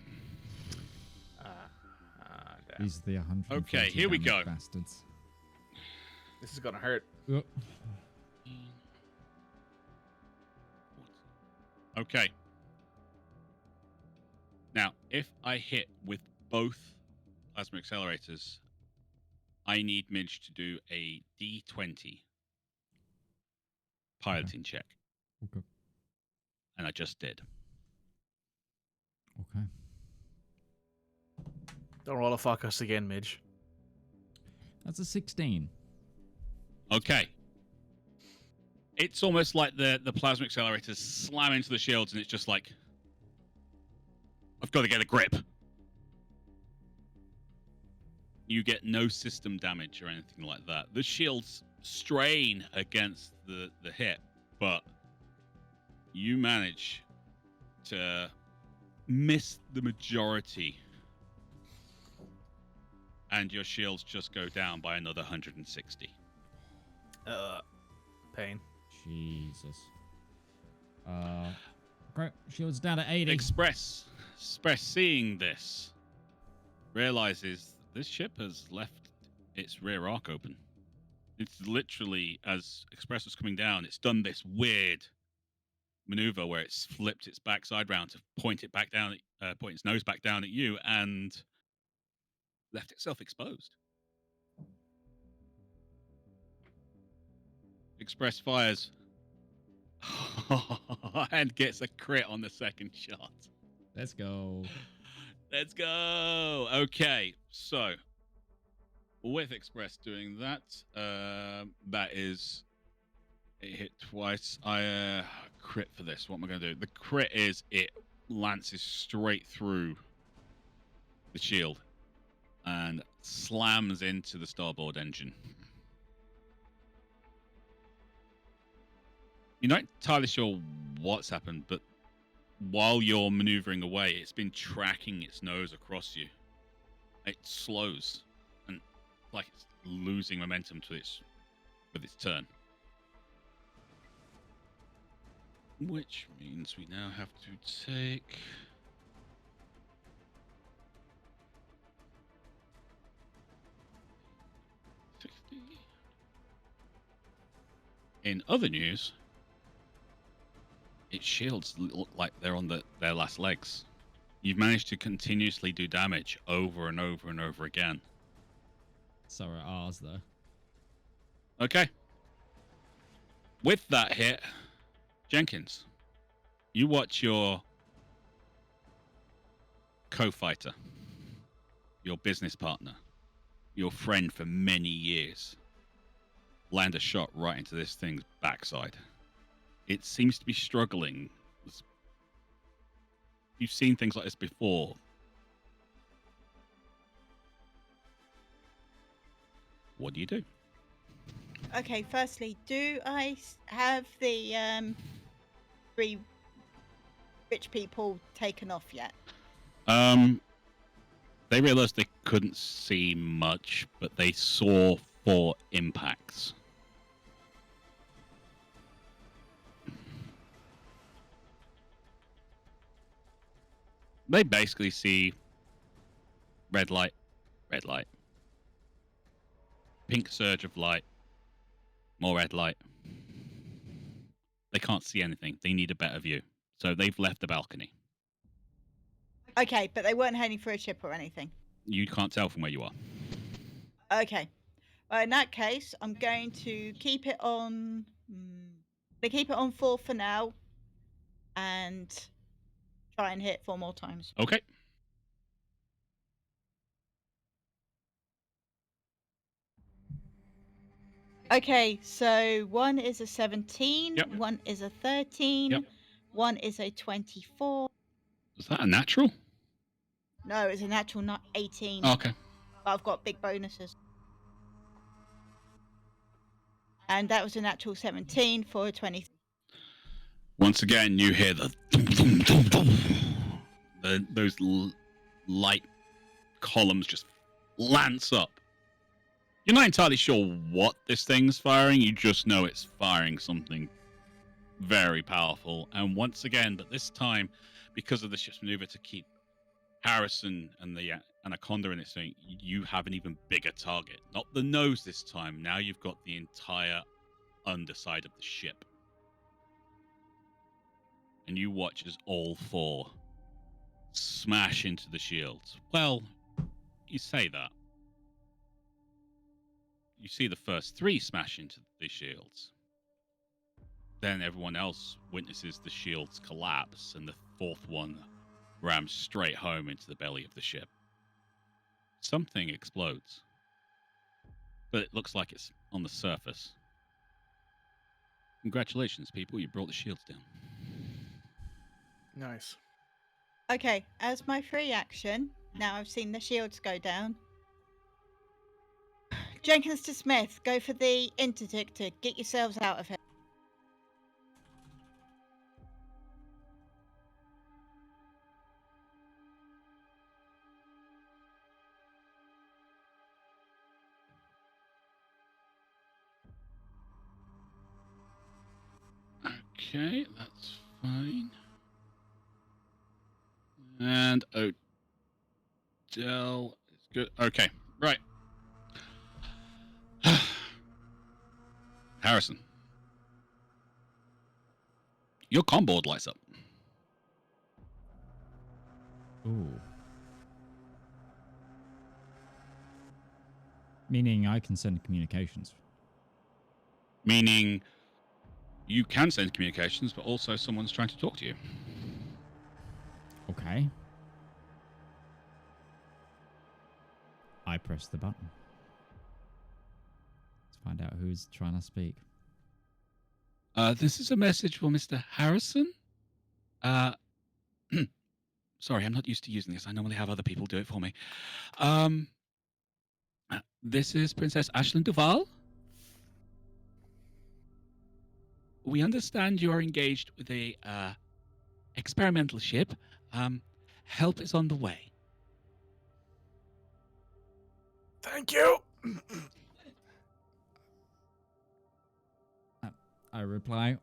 These are the 100. Okay, here we go. Bastards. This is gonna hurt. Oh. Okay. Now, if I hit with both plasma accelerators, I need Midge to do a D20 piloting check. Okay. And I just did. Okay. Don't roll a fuck us again, Midge. That's a 16. Okay. It's almost like the plasma accelerators slam into the shields, and it's just like, I've got to get a grip. You get no system damage or anything like that. The shields strain against the hit, but you manage to miss the majority, and your shields just go down by another 160. Pain. Jesus. Okay, shields down to 80. Express, seeing this, realizes this ship has left its rear arc open. It's literally, as Express was coming down, it's done this weird maneuver where it's flipped its backside round to point it back down, point its nose back down at you, and left itself exposed. Express fires and gets a crit on the second shot. Let's go. Let's go. Okay, so with Express doing that, that is, it hit twice. I crit for this. What am I going to do? The crit is it lances straight through the shield and slams into the starboard engine. You're not entirely sure what's happened, but while you're maneuvering away, it's been tracking its nose across you. It slows, and like it's losing momentum to with its turn. Which means we now have to take... In other news, its shields look like they're on their last legs. You've managed to continuously do damage over and over and over again. So are ours, though. Okay. With that hit, Jenkins, you watch your co-fighter, your business partner, your friend for many years, land a shot right into this thing's backside. It seems to be struggling. You've seen things like this before. What do you do? Okay, firstly, do I have the 3 rich people taken off yet? They realized they couldn't see much, but they saw 4 impacts They basically see red light, pink surge of light, more red light. They can't see anything. They need a better view. So they've left the balcony. Okay, but they weren't heading for a ship or anything. You can't tell from where you are. Okay. Well, in that case, I'm going to keep it on. They keep it on 4 for now, and try and hit 4 more times. Okay. Okay, so 1 is a 17, Yep. 1 is a 13, Yep. 1 is a 24. Is that a natural? No, it's a natural 18. Okay. But I've got big bonuses. And that was a natural 17 for a 20. Once again, you hear the those light columns just lance up. You're not entirely sure what this thing's firing. You just know it's firing something very powerful. And once again, but this time, because of the ship's maneuver to keep Harrison and the Anaconda in this thing, you have an even bigger target. Not the nose this time. Now you've got the entire underside of the ship. And you watch as all 4 smash into the shields. Well, you say that. You see the first 3 smash into the shields. Then everyone else witnesses the shields collapse, and the 4th one rams straight home into the belly of the ship. Something explodes. But it looks like it's on the surface. Congratulations, people. You brought the shields down. Nice. Okay, as my free action, now I've seen the shields go down. Jenkins to Smith, go for the interdictor. Get yourselves out of here. Okay, that's fine. And Odell is good. Okay, right. Harrison. Your comm board lights up. Ooh. Meaning I can send communications. Meaning you can send communications, but also someone's trying to talk to you. Okay. I press the button. Let's find out who's trying to speak. This is a message for Mr. Harrison. Sorry, I'm not used to using this. I normally have other people do it for me. This is Princess Ashlyn Duval. We understand you are engaged with a experimental ship. Help is on the way. Thank you. I reply,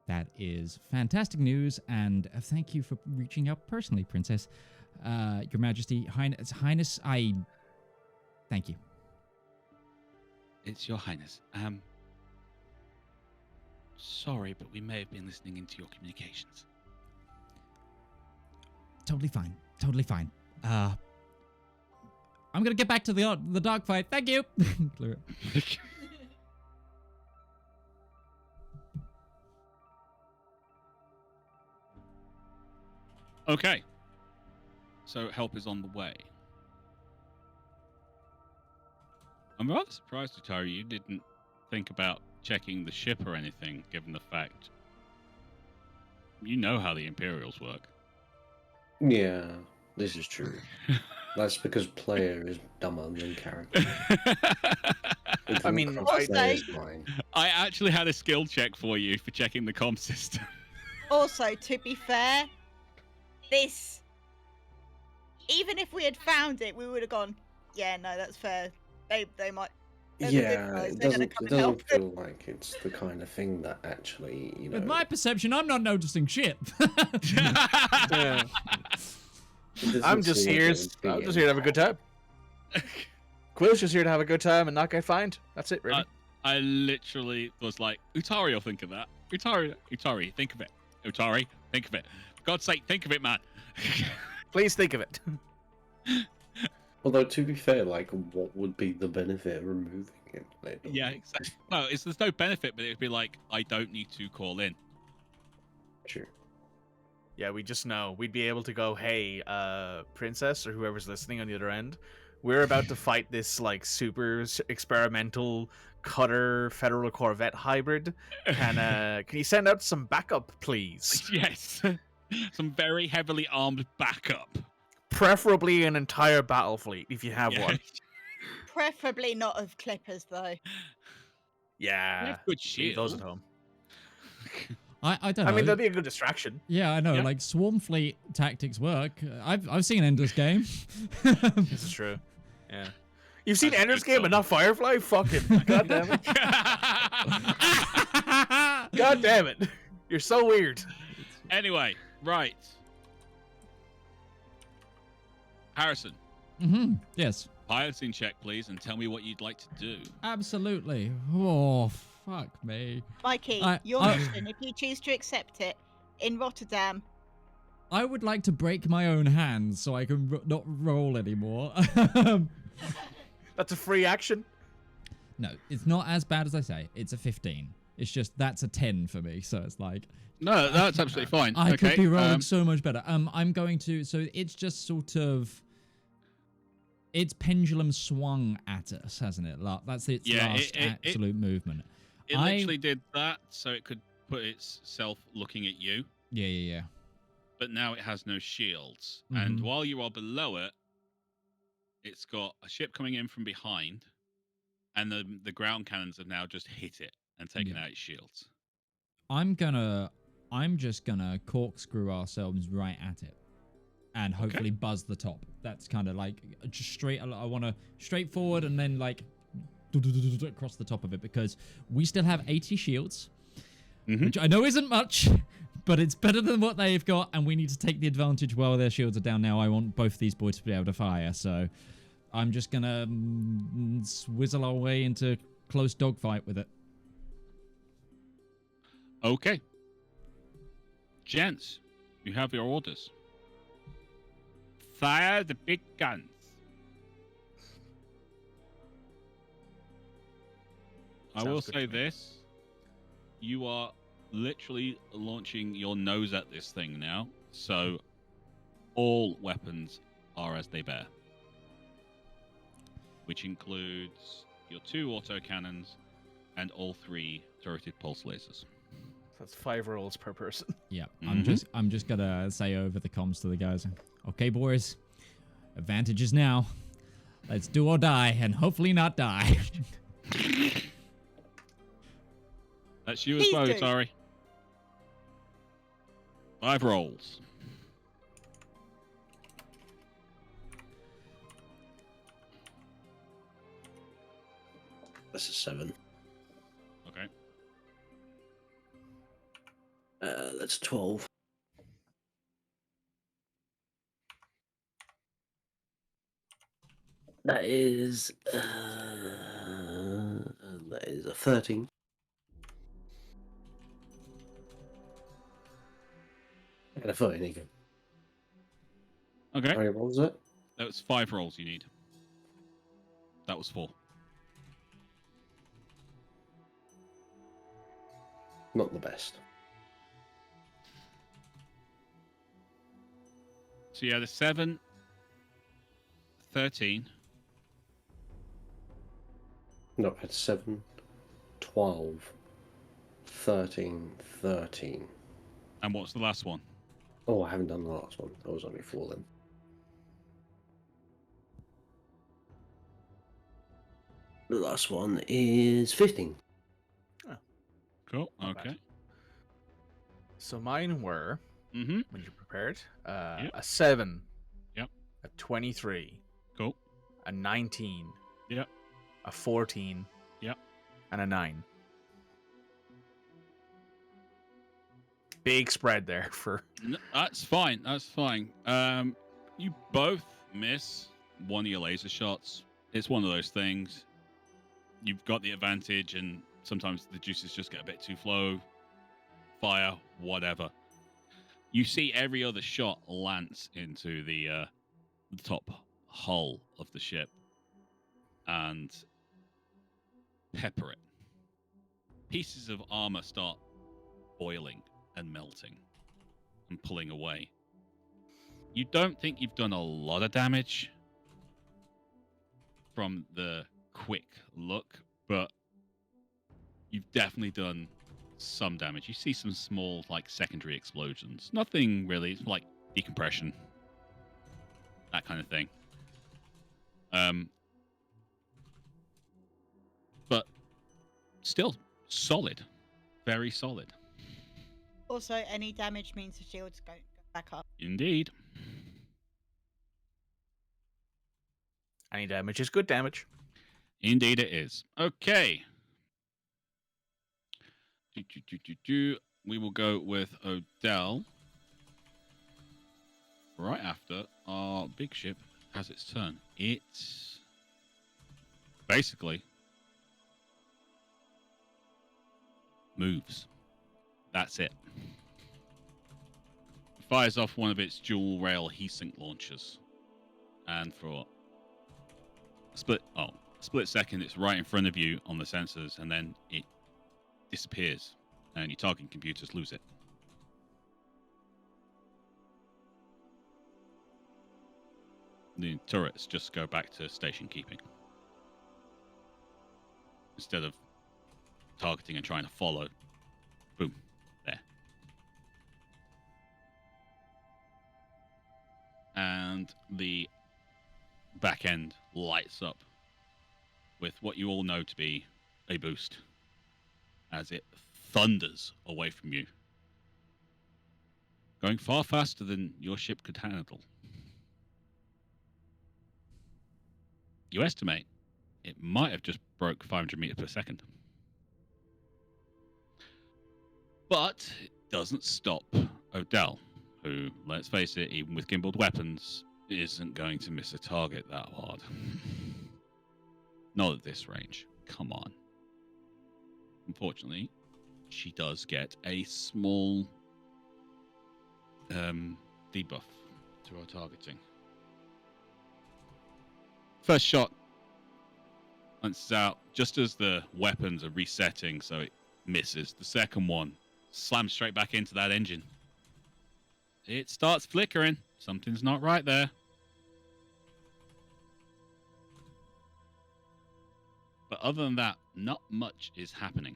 that is fantastic news, and thank you for reaching out personally, Princess. Your Majesty, Highness, I thank you. It's Your Highness. Sorry, but we may have been listening into your communications. Totally fine. Totally fine. I'm gonna get back to the dogfight. Thank you. Okay. So help is on the way. I'm rather surprised, Utari, you didn't think about checking the ship or anything, given the fact you know how the Imperials work. Yeah, this is true. That's because player is dumber than character. I mean, I actually had a skill check for you for checking the comm system. Also, to be fair, this, even if we had found it, we would have gone, yeah, no, that's fair. They might, They're the good Yeah, guys. it They're gonna doesn't. come It and help. doesn't feel like it's the kind of thing that actually, you know. With my perception, I'm not noticing shit. Yeah. it doesn't I'm just seem like here. it would be I'm just here to have a good time. Quill's just here to have a good time and not get fined. That's it, really. I literally was like, Utari will think of that. Utari, think of it. Utari, think of it. For God's sake, think of it, man. Please think of it. Although, to be fair, like, what would be the benefit of removing it? Yeah, exactly. No, there's no benefit, but it'd be like, I don't need to call in. Sure. Yeah, we just know. We'd be able to go, hey, Princess, or whoever's listening on the other end, we're about to fight this, like, super experimental cutter Federal Corvette hybrid. Can you send out some backup, please? Yes. Some very heavily armed backup. Preferably an entire battle fleet, if you have one. Preferably not of clippers, though. Yeah. Good Leave those shield. at home. I don't know. I mean, that'd be a good distraction. Yeah, I know. Yeah. Like swarm fleet tactics work. I've seen Ender's Game. This is true. Yeah. You've seen Ender's Game but not Firefly? Fucking god damn it. God damn it. You're so weird. Anyway, right. Harrison, Yes. piloting check, please, and tell me what you'd like to do. Absolutely. Oh, fuck me. Mikey, I- your I- mission, if you choose to accept it, in Rotterdam. I would like to break my own hands so I can not roll anymore. That's a free action. No, it's not as bad as I say. It's a 15. It's just that's a 10 for me. So it's like No, that's absolutely fine. I could Okay, be rolling so much better. I'm going to. So it's just sort of. It's pendulum swung at us, hasn't it? That's its last absolute movement. It literally did that so it could put itself looking at you. Yeah. But now it has no shields. And while you are below it, it's got a ship coming in from behind, and the ground cannons have now just hit it and taken out its shields. I'm just gonna corkscrew ourselves right at it, and hopefully buzz the top. That's kind of like just straight. I want to straight forward and then like across the top of it because we still have 80 shields, which I know isn't much, but it's better than what they've got, and we need to take the advantage while their shields are down now. I want both these boys to be able to fire, so I'm just gonna whizzle our way into close dogfight with it. Okay. Gents, you have your orders. Fire the big guns. I will say this. You are literally launching your nose at this thing now, so all weapons are as they bear. Which includes your 2 autocannons and all 3 turreted pulse lasers. That's 5 rolls per person. Yeah, I'm just gonna say over the comms to the guys. Okay, boys, advantages now. Let's do or die, and hopefully not die. That's you as well, Utari. 5 rolls. That's a 7. Okay. That's 12. That is a 13. And a 14 again. Okay. How many rolls is it? That was 5 rolls you need. That was 4. Not the best. So yeah, the 7, 13. No, I had 7, 12, 13, 13. And what's the last one? Oh, I haven't done the last one. That was only 4 then. The last one is 15. Oh. Cool. Not Okay. bad. So mine were, when you're prepared, a 7. Yep. A 23. Cool. A 19. Yep. a 14, Yep. and a 9. Big spread there for. That's fine. That's fine. You both miss one of your laser shots. It's one of those things. You've got the advantage, and sometimes the juices just get a bit too slow. Fire, whatever. You see every other shot lance into the top hull of the ship and pepper it. Pieces of armor start boiling and melting and pulling away. You don't think you've done a lot of damage from the quick look, but you've definitely done some damage. You see some small, like, secondary explosions. Nothing really. It's like decompression, that kind of thing. But still solid, very solid. Also, any damage means the shields go back up. Indeed. Any damage is good damage. Indeed it is. Okay. We will go with Odell right after our big ship has its turn. It's basically moves. That's it. Fires off one of its dual rail heat-sink launchers. And for a split second, it's right in front of you on the sensors, and then it disappears, and your targeting computers lose it. The turrets just go back to station keeping instead of targeting and trying to follow. Boom, there. And the back end lights up with what you all know to be a boost as it thunders away from you, going far faster than your ship could handle. You estimate it might have just broke 500 meters per second. But it doesn't stop Odell, who, let's face it, even with gimbaled weapons, isn't going to miss a target that hard. Not at this range. Come on. Unfortunately, she does get a small debuff to her targeting. First shot lances out just as the weapons are resetting, so it misses. The second one slams straight back into that engine. It starts flickering. Something's not right there. But other than that, not much is happening.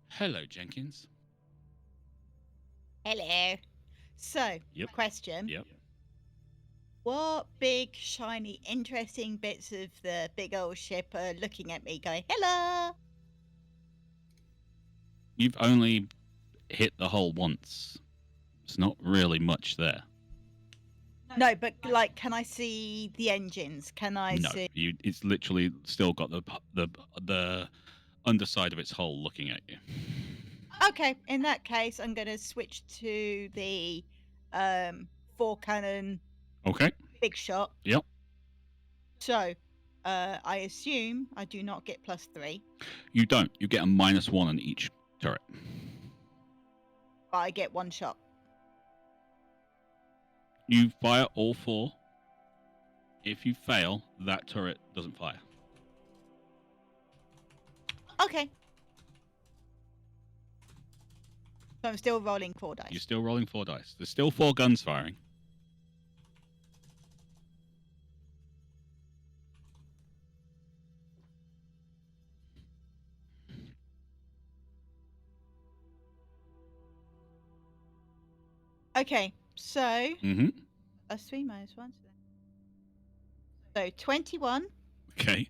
Hello, Jenkins. Hello. So, Yep. question. Yep. What big, shiny, interesting bits of the big old ship are looking at me going, hello? You've only hit the hull once. There's not really much there. No, but, like, can I see the engines? Can I No, see... it's literally still got the underside of its hull looking at you. Okay, in that case, I'm going to switch to the 4-cannon Okay. big shot. Yep. So, I assume I do not get +3. You don't. You get a -1 on each turret. But I get 1 shot. You fire all 4. If you fail, that turret doesn't fire. Okay. So I'm still rolling 4 dice. You're still rolling 4 dice. There's still 4 guns firing. Okay, so Mm-hmm. +3 -1. So 21, Okay.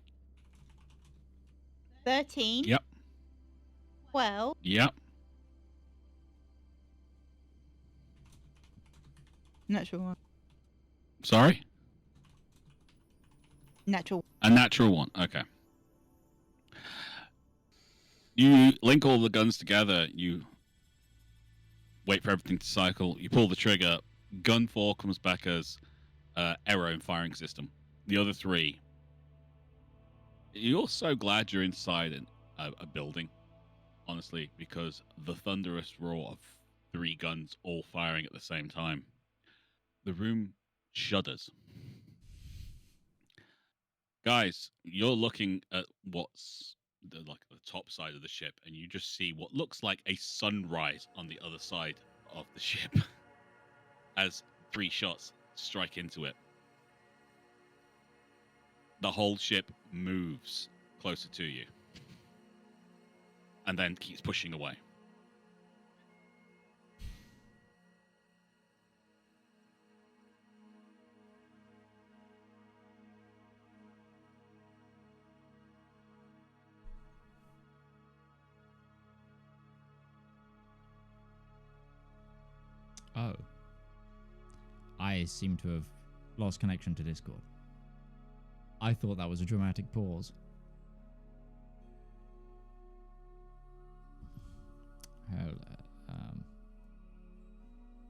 13, Yep. 12, Yep. natural 1. Sorry? Natural. A natural one. Okay. You link all the guns together. You wait for everything to cycle. You pull the trigger. Gun 4 comes back as error in firing system. The other 3. You're so glad you're inside a building, honestly, because the thunderous roar of 3 guns all firing at the same time. The room shudders. Guys, you're looking at what's the top side of the ship, and you just see what looks like a sunrise on the other side of the ship as 3 shots strike into it. The whole ship moves closer to you and then keeps pushing away. Oh. I seem to have lost connection to Discord. I thought that was a dramatic pause.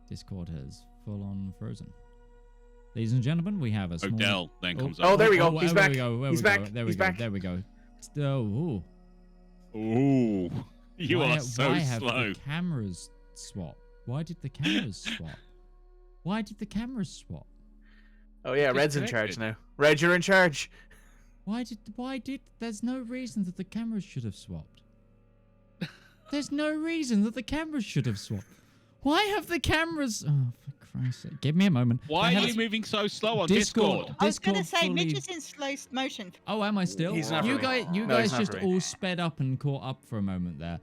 Discord has full on frozen. Ladies and gentlemen, we have a small... Odell then comes up. Oh, there we go. He's back. He's back. There we He's go. back. There we go. Still, Ooh. You are so why have slow. the cameras swap? Why did the cameras swap? Why did the cameras swap? Oh yeah, Red's in charge now. Red, you're in charge. Why did there's no reason that the cameras should have swapped. There's no reason that the cameras should have swapped. Why have the cameras... Oh, for Christ's sake. Give me a moment. Why are you moving so slow on Discord? I was going to say, fully... Midge is in slow motion. Oh, am I still? He's not you for guys, me. you No, guys he's not just for me. all sped up and caught up for a moment there.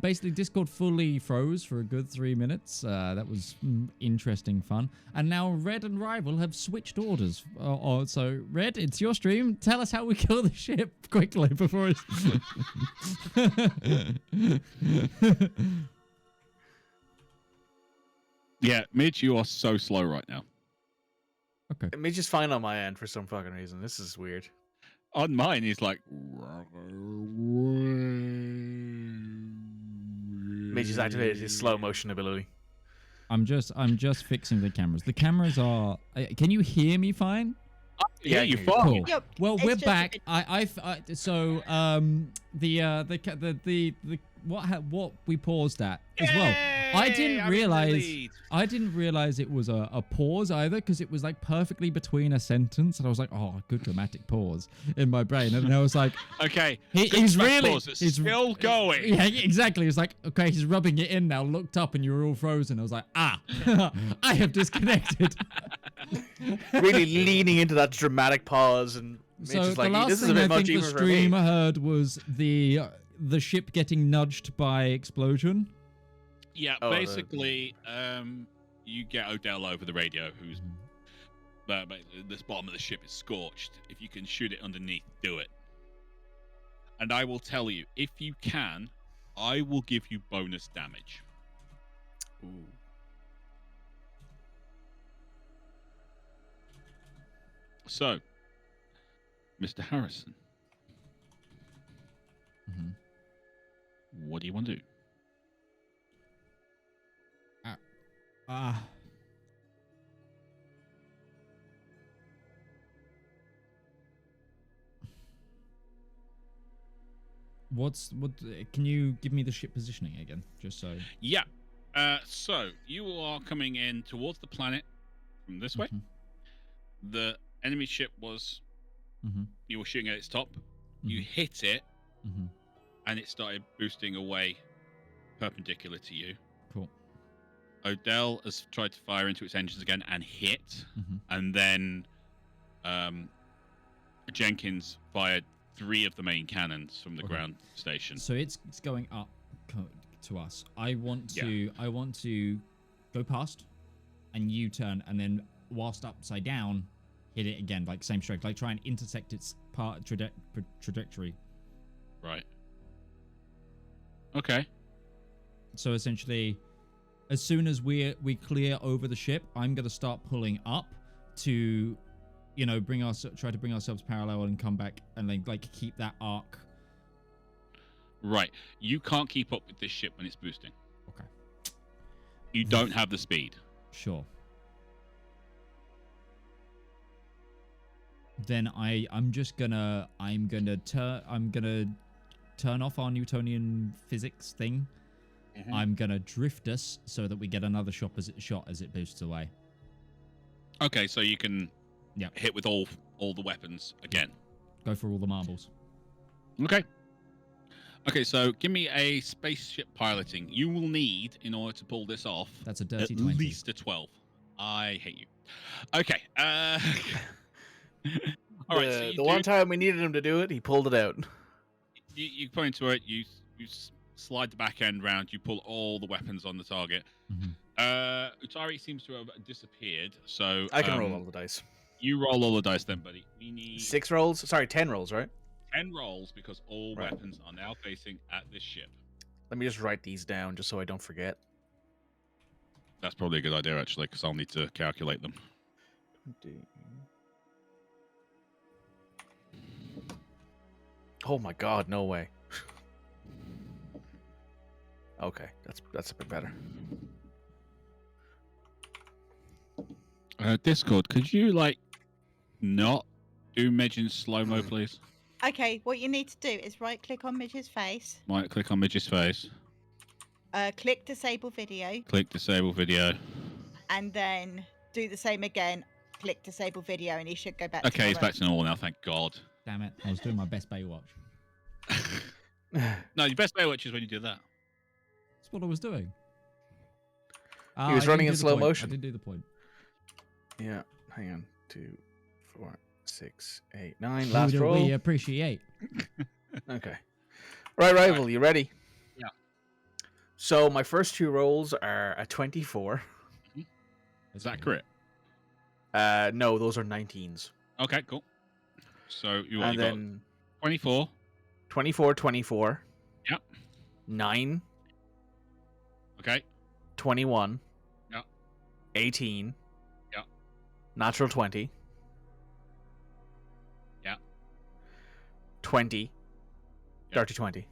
Basically, Discord fully froze for a good 3 minutes. That was interesting fun. And now Red and Rival have switched orders. So, Red, it's your stream. Tell us how we kill the ship quickly before it's... Yeah, Midge, you are so slow right now. Okay. Midge is fine on my end for some fucking reason. This is weird. On mine, he's like... Midge has activated his slow motion ability. I'm just fixing the cameras. The cameras are... Can you hear me fine? Yeah, you're Cool. fine. Yep, Well, it's we're just a back. bit- What we paused at as well. I didn't realize it was a pause either, because it was like perfectly between a sentence, and I was like, oh, good dramatic pause in my brain, and I was like, Okay, he's really he's still going. Yeah, exactly. It's like, okay, he's rubbing it in now. Looked up and you were all frozen. I was like, I have disconnected. Really leaning into that dramatic pause, and Midge So is like, the last this is a thing I bit much think the even for me. stream heard was the ship getting nudged by explosion. Yeah, Oh, basically, you get Odell over the radio, who's this bottom of the ship is scorched. If you can shoot it underneath, do it. And I will tell you, if you can, I will give you bonus damage. Ooh. So, Mr. Harrison, what do you want to do? Can you give me the ship positioning again, just so? Yeah. So you are coming in towards the planet from this way. The enemy ship was. You were shooting at its top. You hit it, and it started boosting away, perpendicular to you. Cool. Odell has tried to fire into its engines again and hit, and then Jenkins fired 3 of the main cannons from the ground station. So it's going up to us. I want to go past and U-turn, and then whilst upside down, hit it again, like same stroke, like try and intersect its trajectory. Right. Okay. So essentially, as soon as we clear over the ship, I'm going to start pulling up to you know, try to bring ourselves parallel and come back and then like keep that arc. Right. You can't keep up with this ship when it's boosting. Okay. You don't have the speed. Sure. Then I'm gonna turn off our Newtonian physics thing. Mhm. I'm gonna drift us so that we get another shot as it boosts away. Okay, so you can hit with all the weapons again. Go for all the marbles. Okay. Okay, so give me a spaceship piloting. You will need, in order to pull this off, That's a dirty at 20. least a 12. I hate you. Okay. All right. So the one time we needed him to do it, he pulled it out. You point to it. You slide the back end round. You pull all the weapons on the target. Utari seems to have disappeared. So I can roll all the dice. You roll all the dice then, buddy. We need 6 rolls. Sorry, 10 rolls, right? 10 rolls because all weapons are now facing at this ship. Let me just write these down just so I don't forget. That's probably a good idea, actually, because I'll need to calculate them. 20. Oh my god, no way. Okay, that's a bit better. Discord, could you, like, not do Midge's slow-mo, please? Okay, what you need to do is right-click on Midge's face. Right, click on Midge's face. Click Disable Video. Click Disable Video. And then do the same again. Click Disable Video, and he should go back to Okay, he's normal. back to normal now, thank God. Damn it! I was doing my best Baywatch. No, your best Baywatch is when you do that. That's what I was doing. He was running in slow point. motion. I did do the point. Yeah, hang on. 2, 4, 6, 8, 9. Last roll. We appreciate. Okay. Right, Rival, you ready? Yeah. So my first 2 rolls are a 24. Is that correct? No, those are 19s. Okay, cool. So you And got then 24. 24, 24. Yep. 9. Okay. 21. Yep. 18. Yep. Natural 20. Yeah. 20. Yep. Dirty 20.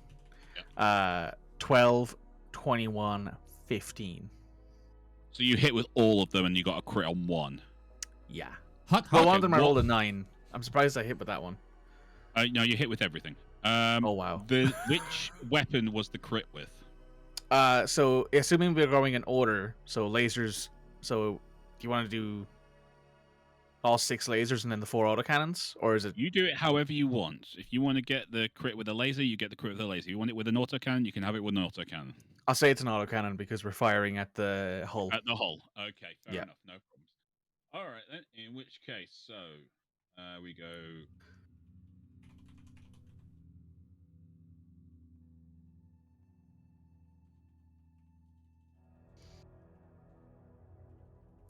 Yep. 12, 21, 15. So you hit with all of them and you got a crit on one. Yeah. Huck, Well, one of them I rolled a 9. I'm surprised I hit with that one. No, you hit with everything. Oh, wow. Which weapon was the crit with? So assuming we're going in order, so lasers. So do you want to do all 6 lasers and then the 4 autocannons, or is it? You do it however you want. If you want to get the crit with a laser, you get the crit with a laser. If you want it with an autocannon, you can have it with an autocannon. I'll say it's an autocannon because we're firing at the hull. At the hull. Okay, fair Yeah. enough. No problems. All right then. In which case, so we go.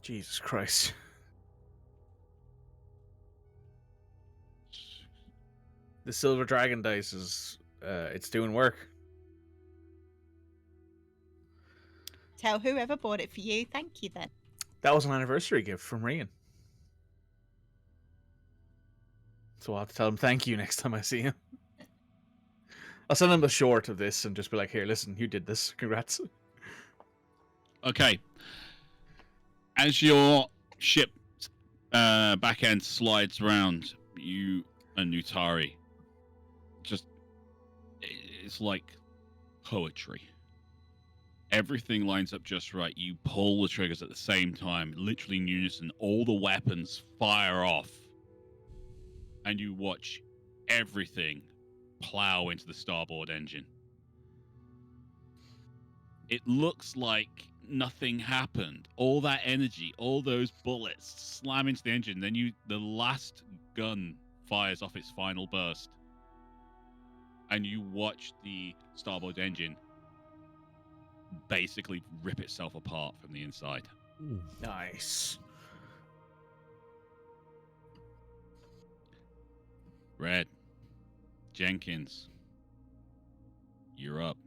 Jesus Christ. The silver dragon dice is it's doing work. Tell whoever bought it for you. Thank you then. That was an anniversary gift from Rian. So I'll have to tell him thank you next time I see him. I'll send him a short of this and just be like, here, listen, you did this. Congrats. Okay. As your ship back end slides around, you and Utari it's like poetry. Everything lines up just right. You pull the triggers at the same time, literally in unison. All the weapons fire off. And you watch everything plow into the starboard engine. It looks like nothing happened. All that energy, all those bullets slam into the engine. Then the last gun fires off its final burst. And you watch the starboard engine basically rip itself apart from the inside. Ooh. Nice. Red. Jenkins. You're up.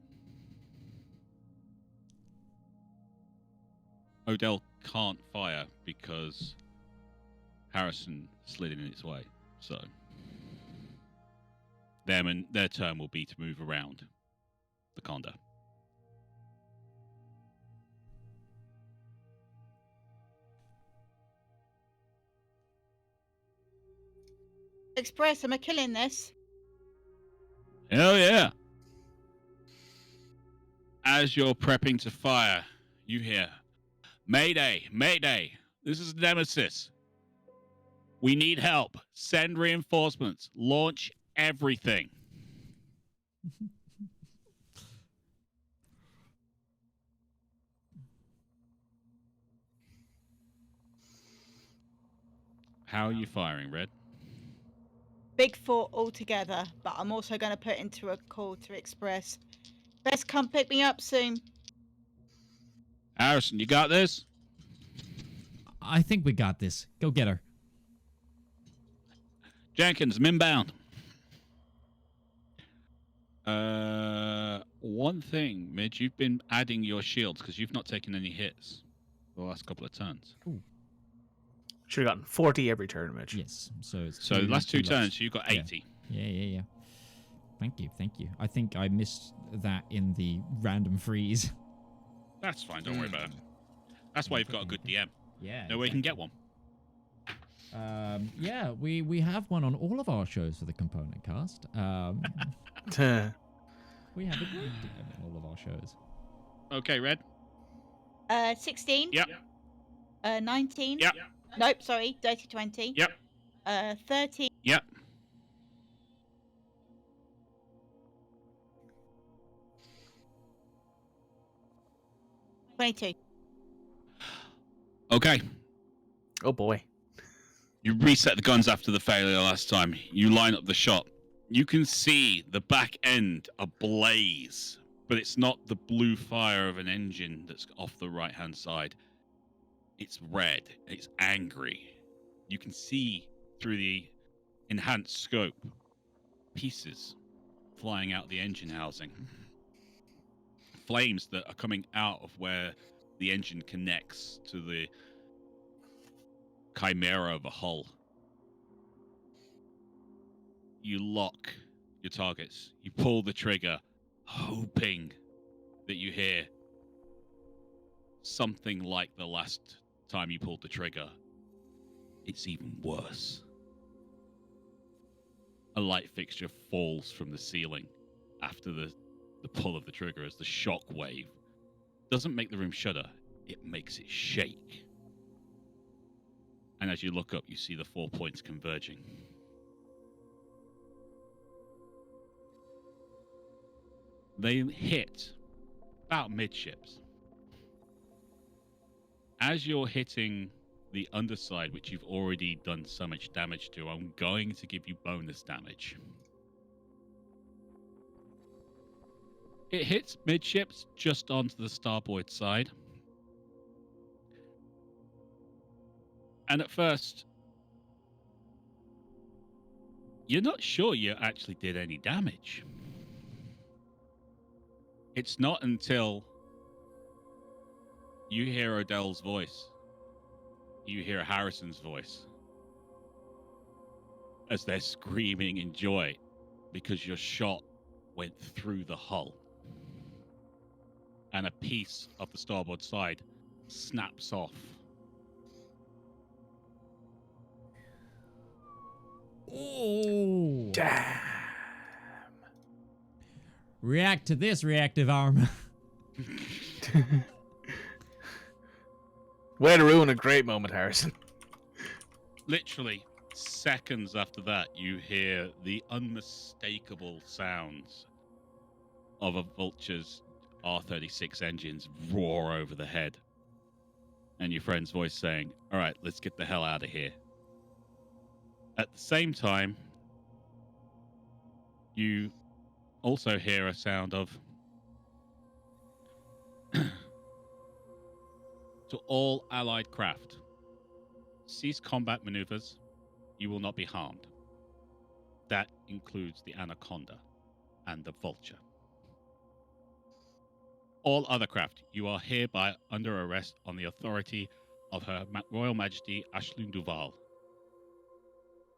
Odell can't fire because Harrison slid in its way. So their turn will be to move around the Conda. Express, am I killing this? Hell yeah. As you're prepping to fire, you hear, Mayday, Mayday, this is Nemesis. We need help. Send reinforcements. Launch everything. How are you firing, Red? Big 4 altogether, but I'm also going to put into a call to Express. Best come pick me up soon. Harrison, you got this? I think we got this. Go get her. Jenkins, I'm inbound. One thing, Midge, you've been adding your shields because you've not taken any hits the last couple of turns. Ooh. Should have gotten 40 every turn, Mitch. Yes. So it's the last two turns, you got 80. Yeah. Thank you. I think I missed that in the random freeze. That's fine. Don't worry about it. That's why you've got a good DM. Yeah. No way you can get one. Yeah, we have one on all of our shows for the component cast. We have a good DM in all of our shows. Okay, Red. 16. Yep. 19. Yep. Nope, sorry, dirty 20. Yep. 13. Yep. $22. Okay. Oh boy. You reset the guns after the failure last time. You line up the shot. You can see the back end ablaze, but it's not the blue fire of an engine that's off the right-hand side. It's red. It's angry. You can see through the enhanced scope pieces flying out the engine housing. Flames that are coming out of where the engine connects to the chimera of a hull. You lock your targets. You pull the trigger, hoping that you hear something like the last time you pulled the trigger. It's even worse. A light fixture falls from the ceiling after the pull of the trigger as the shock wave doesn't make the room shudder, it makes it shake. And as you look up, you see the 4 points converging. They hit about midships. As you're hitting the underside, which you've already done so much damage to, I'm going to give you bonus damage. It hits midships just onto the starboard side. And at first, you're not sure you actually did any damage. It's not until you hear Odell's voice, you hear Harrison's voice, as they're screaming in joy because your shot went through the hull. And a piece of the starboard side snaps off. Oh. Damn. React to this reactive armor. Way to ruin a great moment, Harrison. Literally seconds after that, you hear the unmistakable sounds of a Vulture's R36 engines roar over the head. And your friend's voice saying, all right, let's get the hell out of here. At the same time, you also hear a sound of to all allied craft, cease combat maneuvers, you will not be harmed. That includes the Anaconda and the Vulture. All other craft, you are hereby under arrest on the authority of Her Royal Majesty Ashlyn Duval,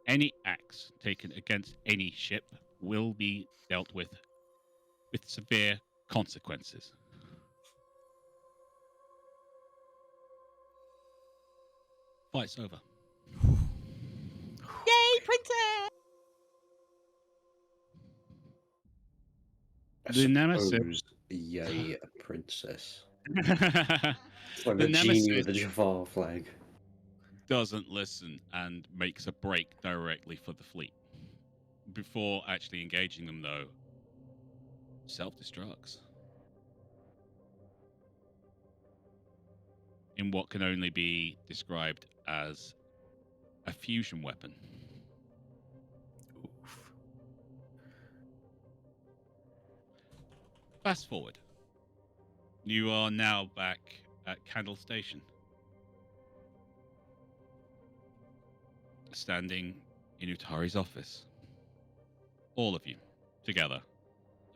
Any acts taken against any ship will be dealt with severe consequences. Fight's over. Yay, princess! The Nemesis. Suppose, yay, a princess. The It's like the genie with the Jafar flag. Doesn't listen and makes a break directly for the fleet. Before actually engaging them, though, self-destructs. In what can only be described as a fusion weapon. Oof. Fast forward. You are now back at Candle Station. Standing in Utari's office. All of you, together.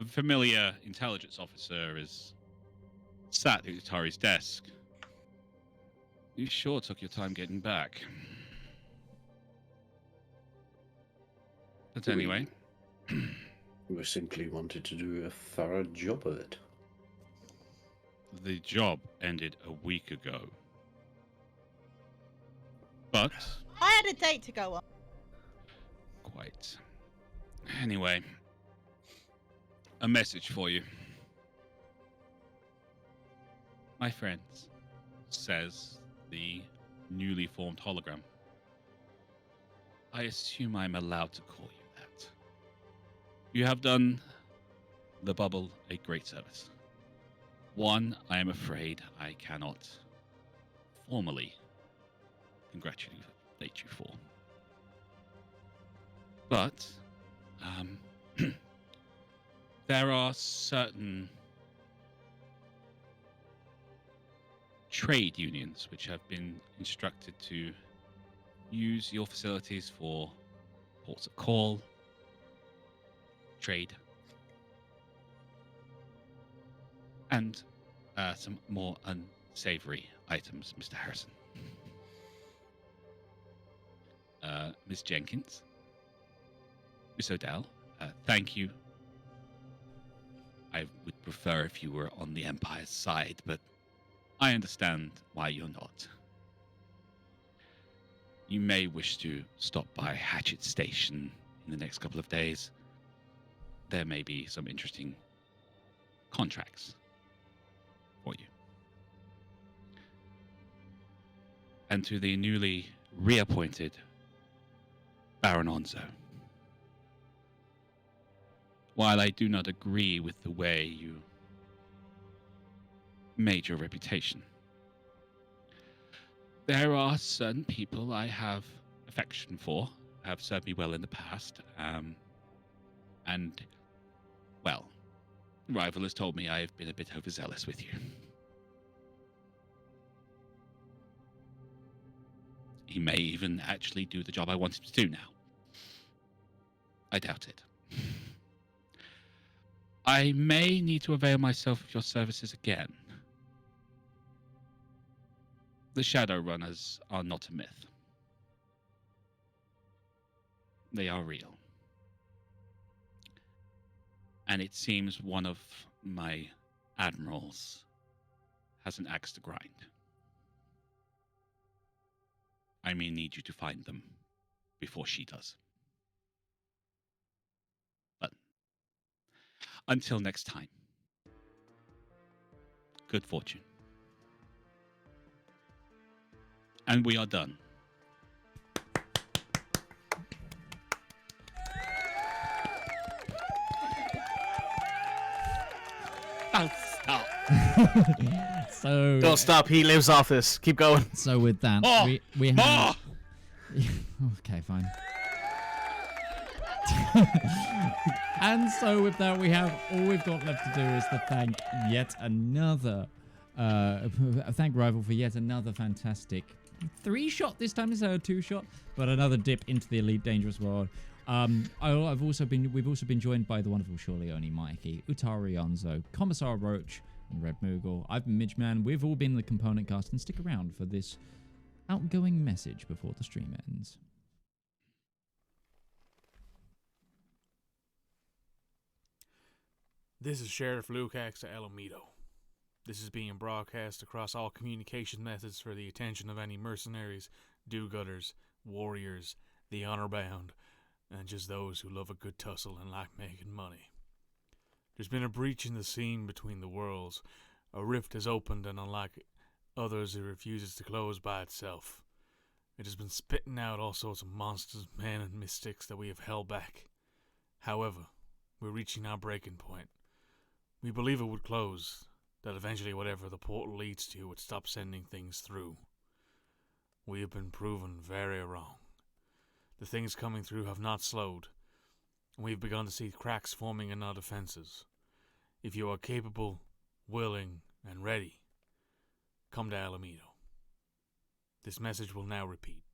A familiar intelligence officer is sat at Utari's desk. You sure took your time getting back. But anyway. We simply wanted to do a thorough job of it. The job ended a week ago. But... I had a date to go on. Quite. Anyway. A message for you. My friends, says the newly formed hologram. I assume I'm allowed to call you that. You have done the bubble a great service. One, I am afraid I cannot formally congratulate you for. But, there are certain trade unions which have been instructed to use your facilities for ports of call, trade, and some more unsavory items, Mr. Harrison. Ms. Jenkins, Miss O'Dell, thank you. I would prefer if you were on the Empire's side, but I understand why you're not. You may wish to stop by Hatchet Station in the next couple of days. There may be some interesting contracts for you. And to the newly reappointed RivalZone. While I do not agree with the way you made your reputation, there are certain people I have affection for, have served me well in the past, and, well, Rival has told me I have been a bit overzealous with you. He may even actually do the job I want him to do now. I doubt it. I may need to avail myself of your services again. The Shadowrunners are not a myth. They are real. And it seems one of my admirals has an axe to grind. I may need you to find them before she does. But until next time, good fortune. And we are done. Oh, stop. So Don't stop. He lives off this. Keep going. So with that, we have. Okay, fine. And so with that, we have all we've got left to do is to thank yet another. Thank Rival for yet another fantastic 3-shot this time instead of 2-shot, but another dip into the Elite Dangerous world. We've also been joined by the wonderful SurelyOnlyMikey, UtariOnzo, Commissar Roach, and Red Moogle. I've been Midgeman. We've all been the Component Cast, and stick around for this outgoing message before the stream ends. This is Sheriff Lukacs to Alameda. This is being broadcast across all communication methods for the attention of any mercenaries, do-gooders, warriors, the honor-bound, and just those who love a good tussle and like making money. There's been a breach in the scene between the worlds. A rift has opened, and unlike others, it refuses to close by itself. It has been spitting out all sorts of monsters, men, and mystics that we have held back. However, we're reaching our breaking point. We believe it would close, that eventually whatever the portal leads to would stop sending things through. We have been proven very wrong. The things coming through have not slowed, and we've begun to see cracks forming in our defenses. If you are capable, willing, and ready, come to Alameda. This message will now repeat.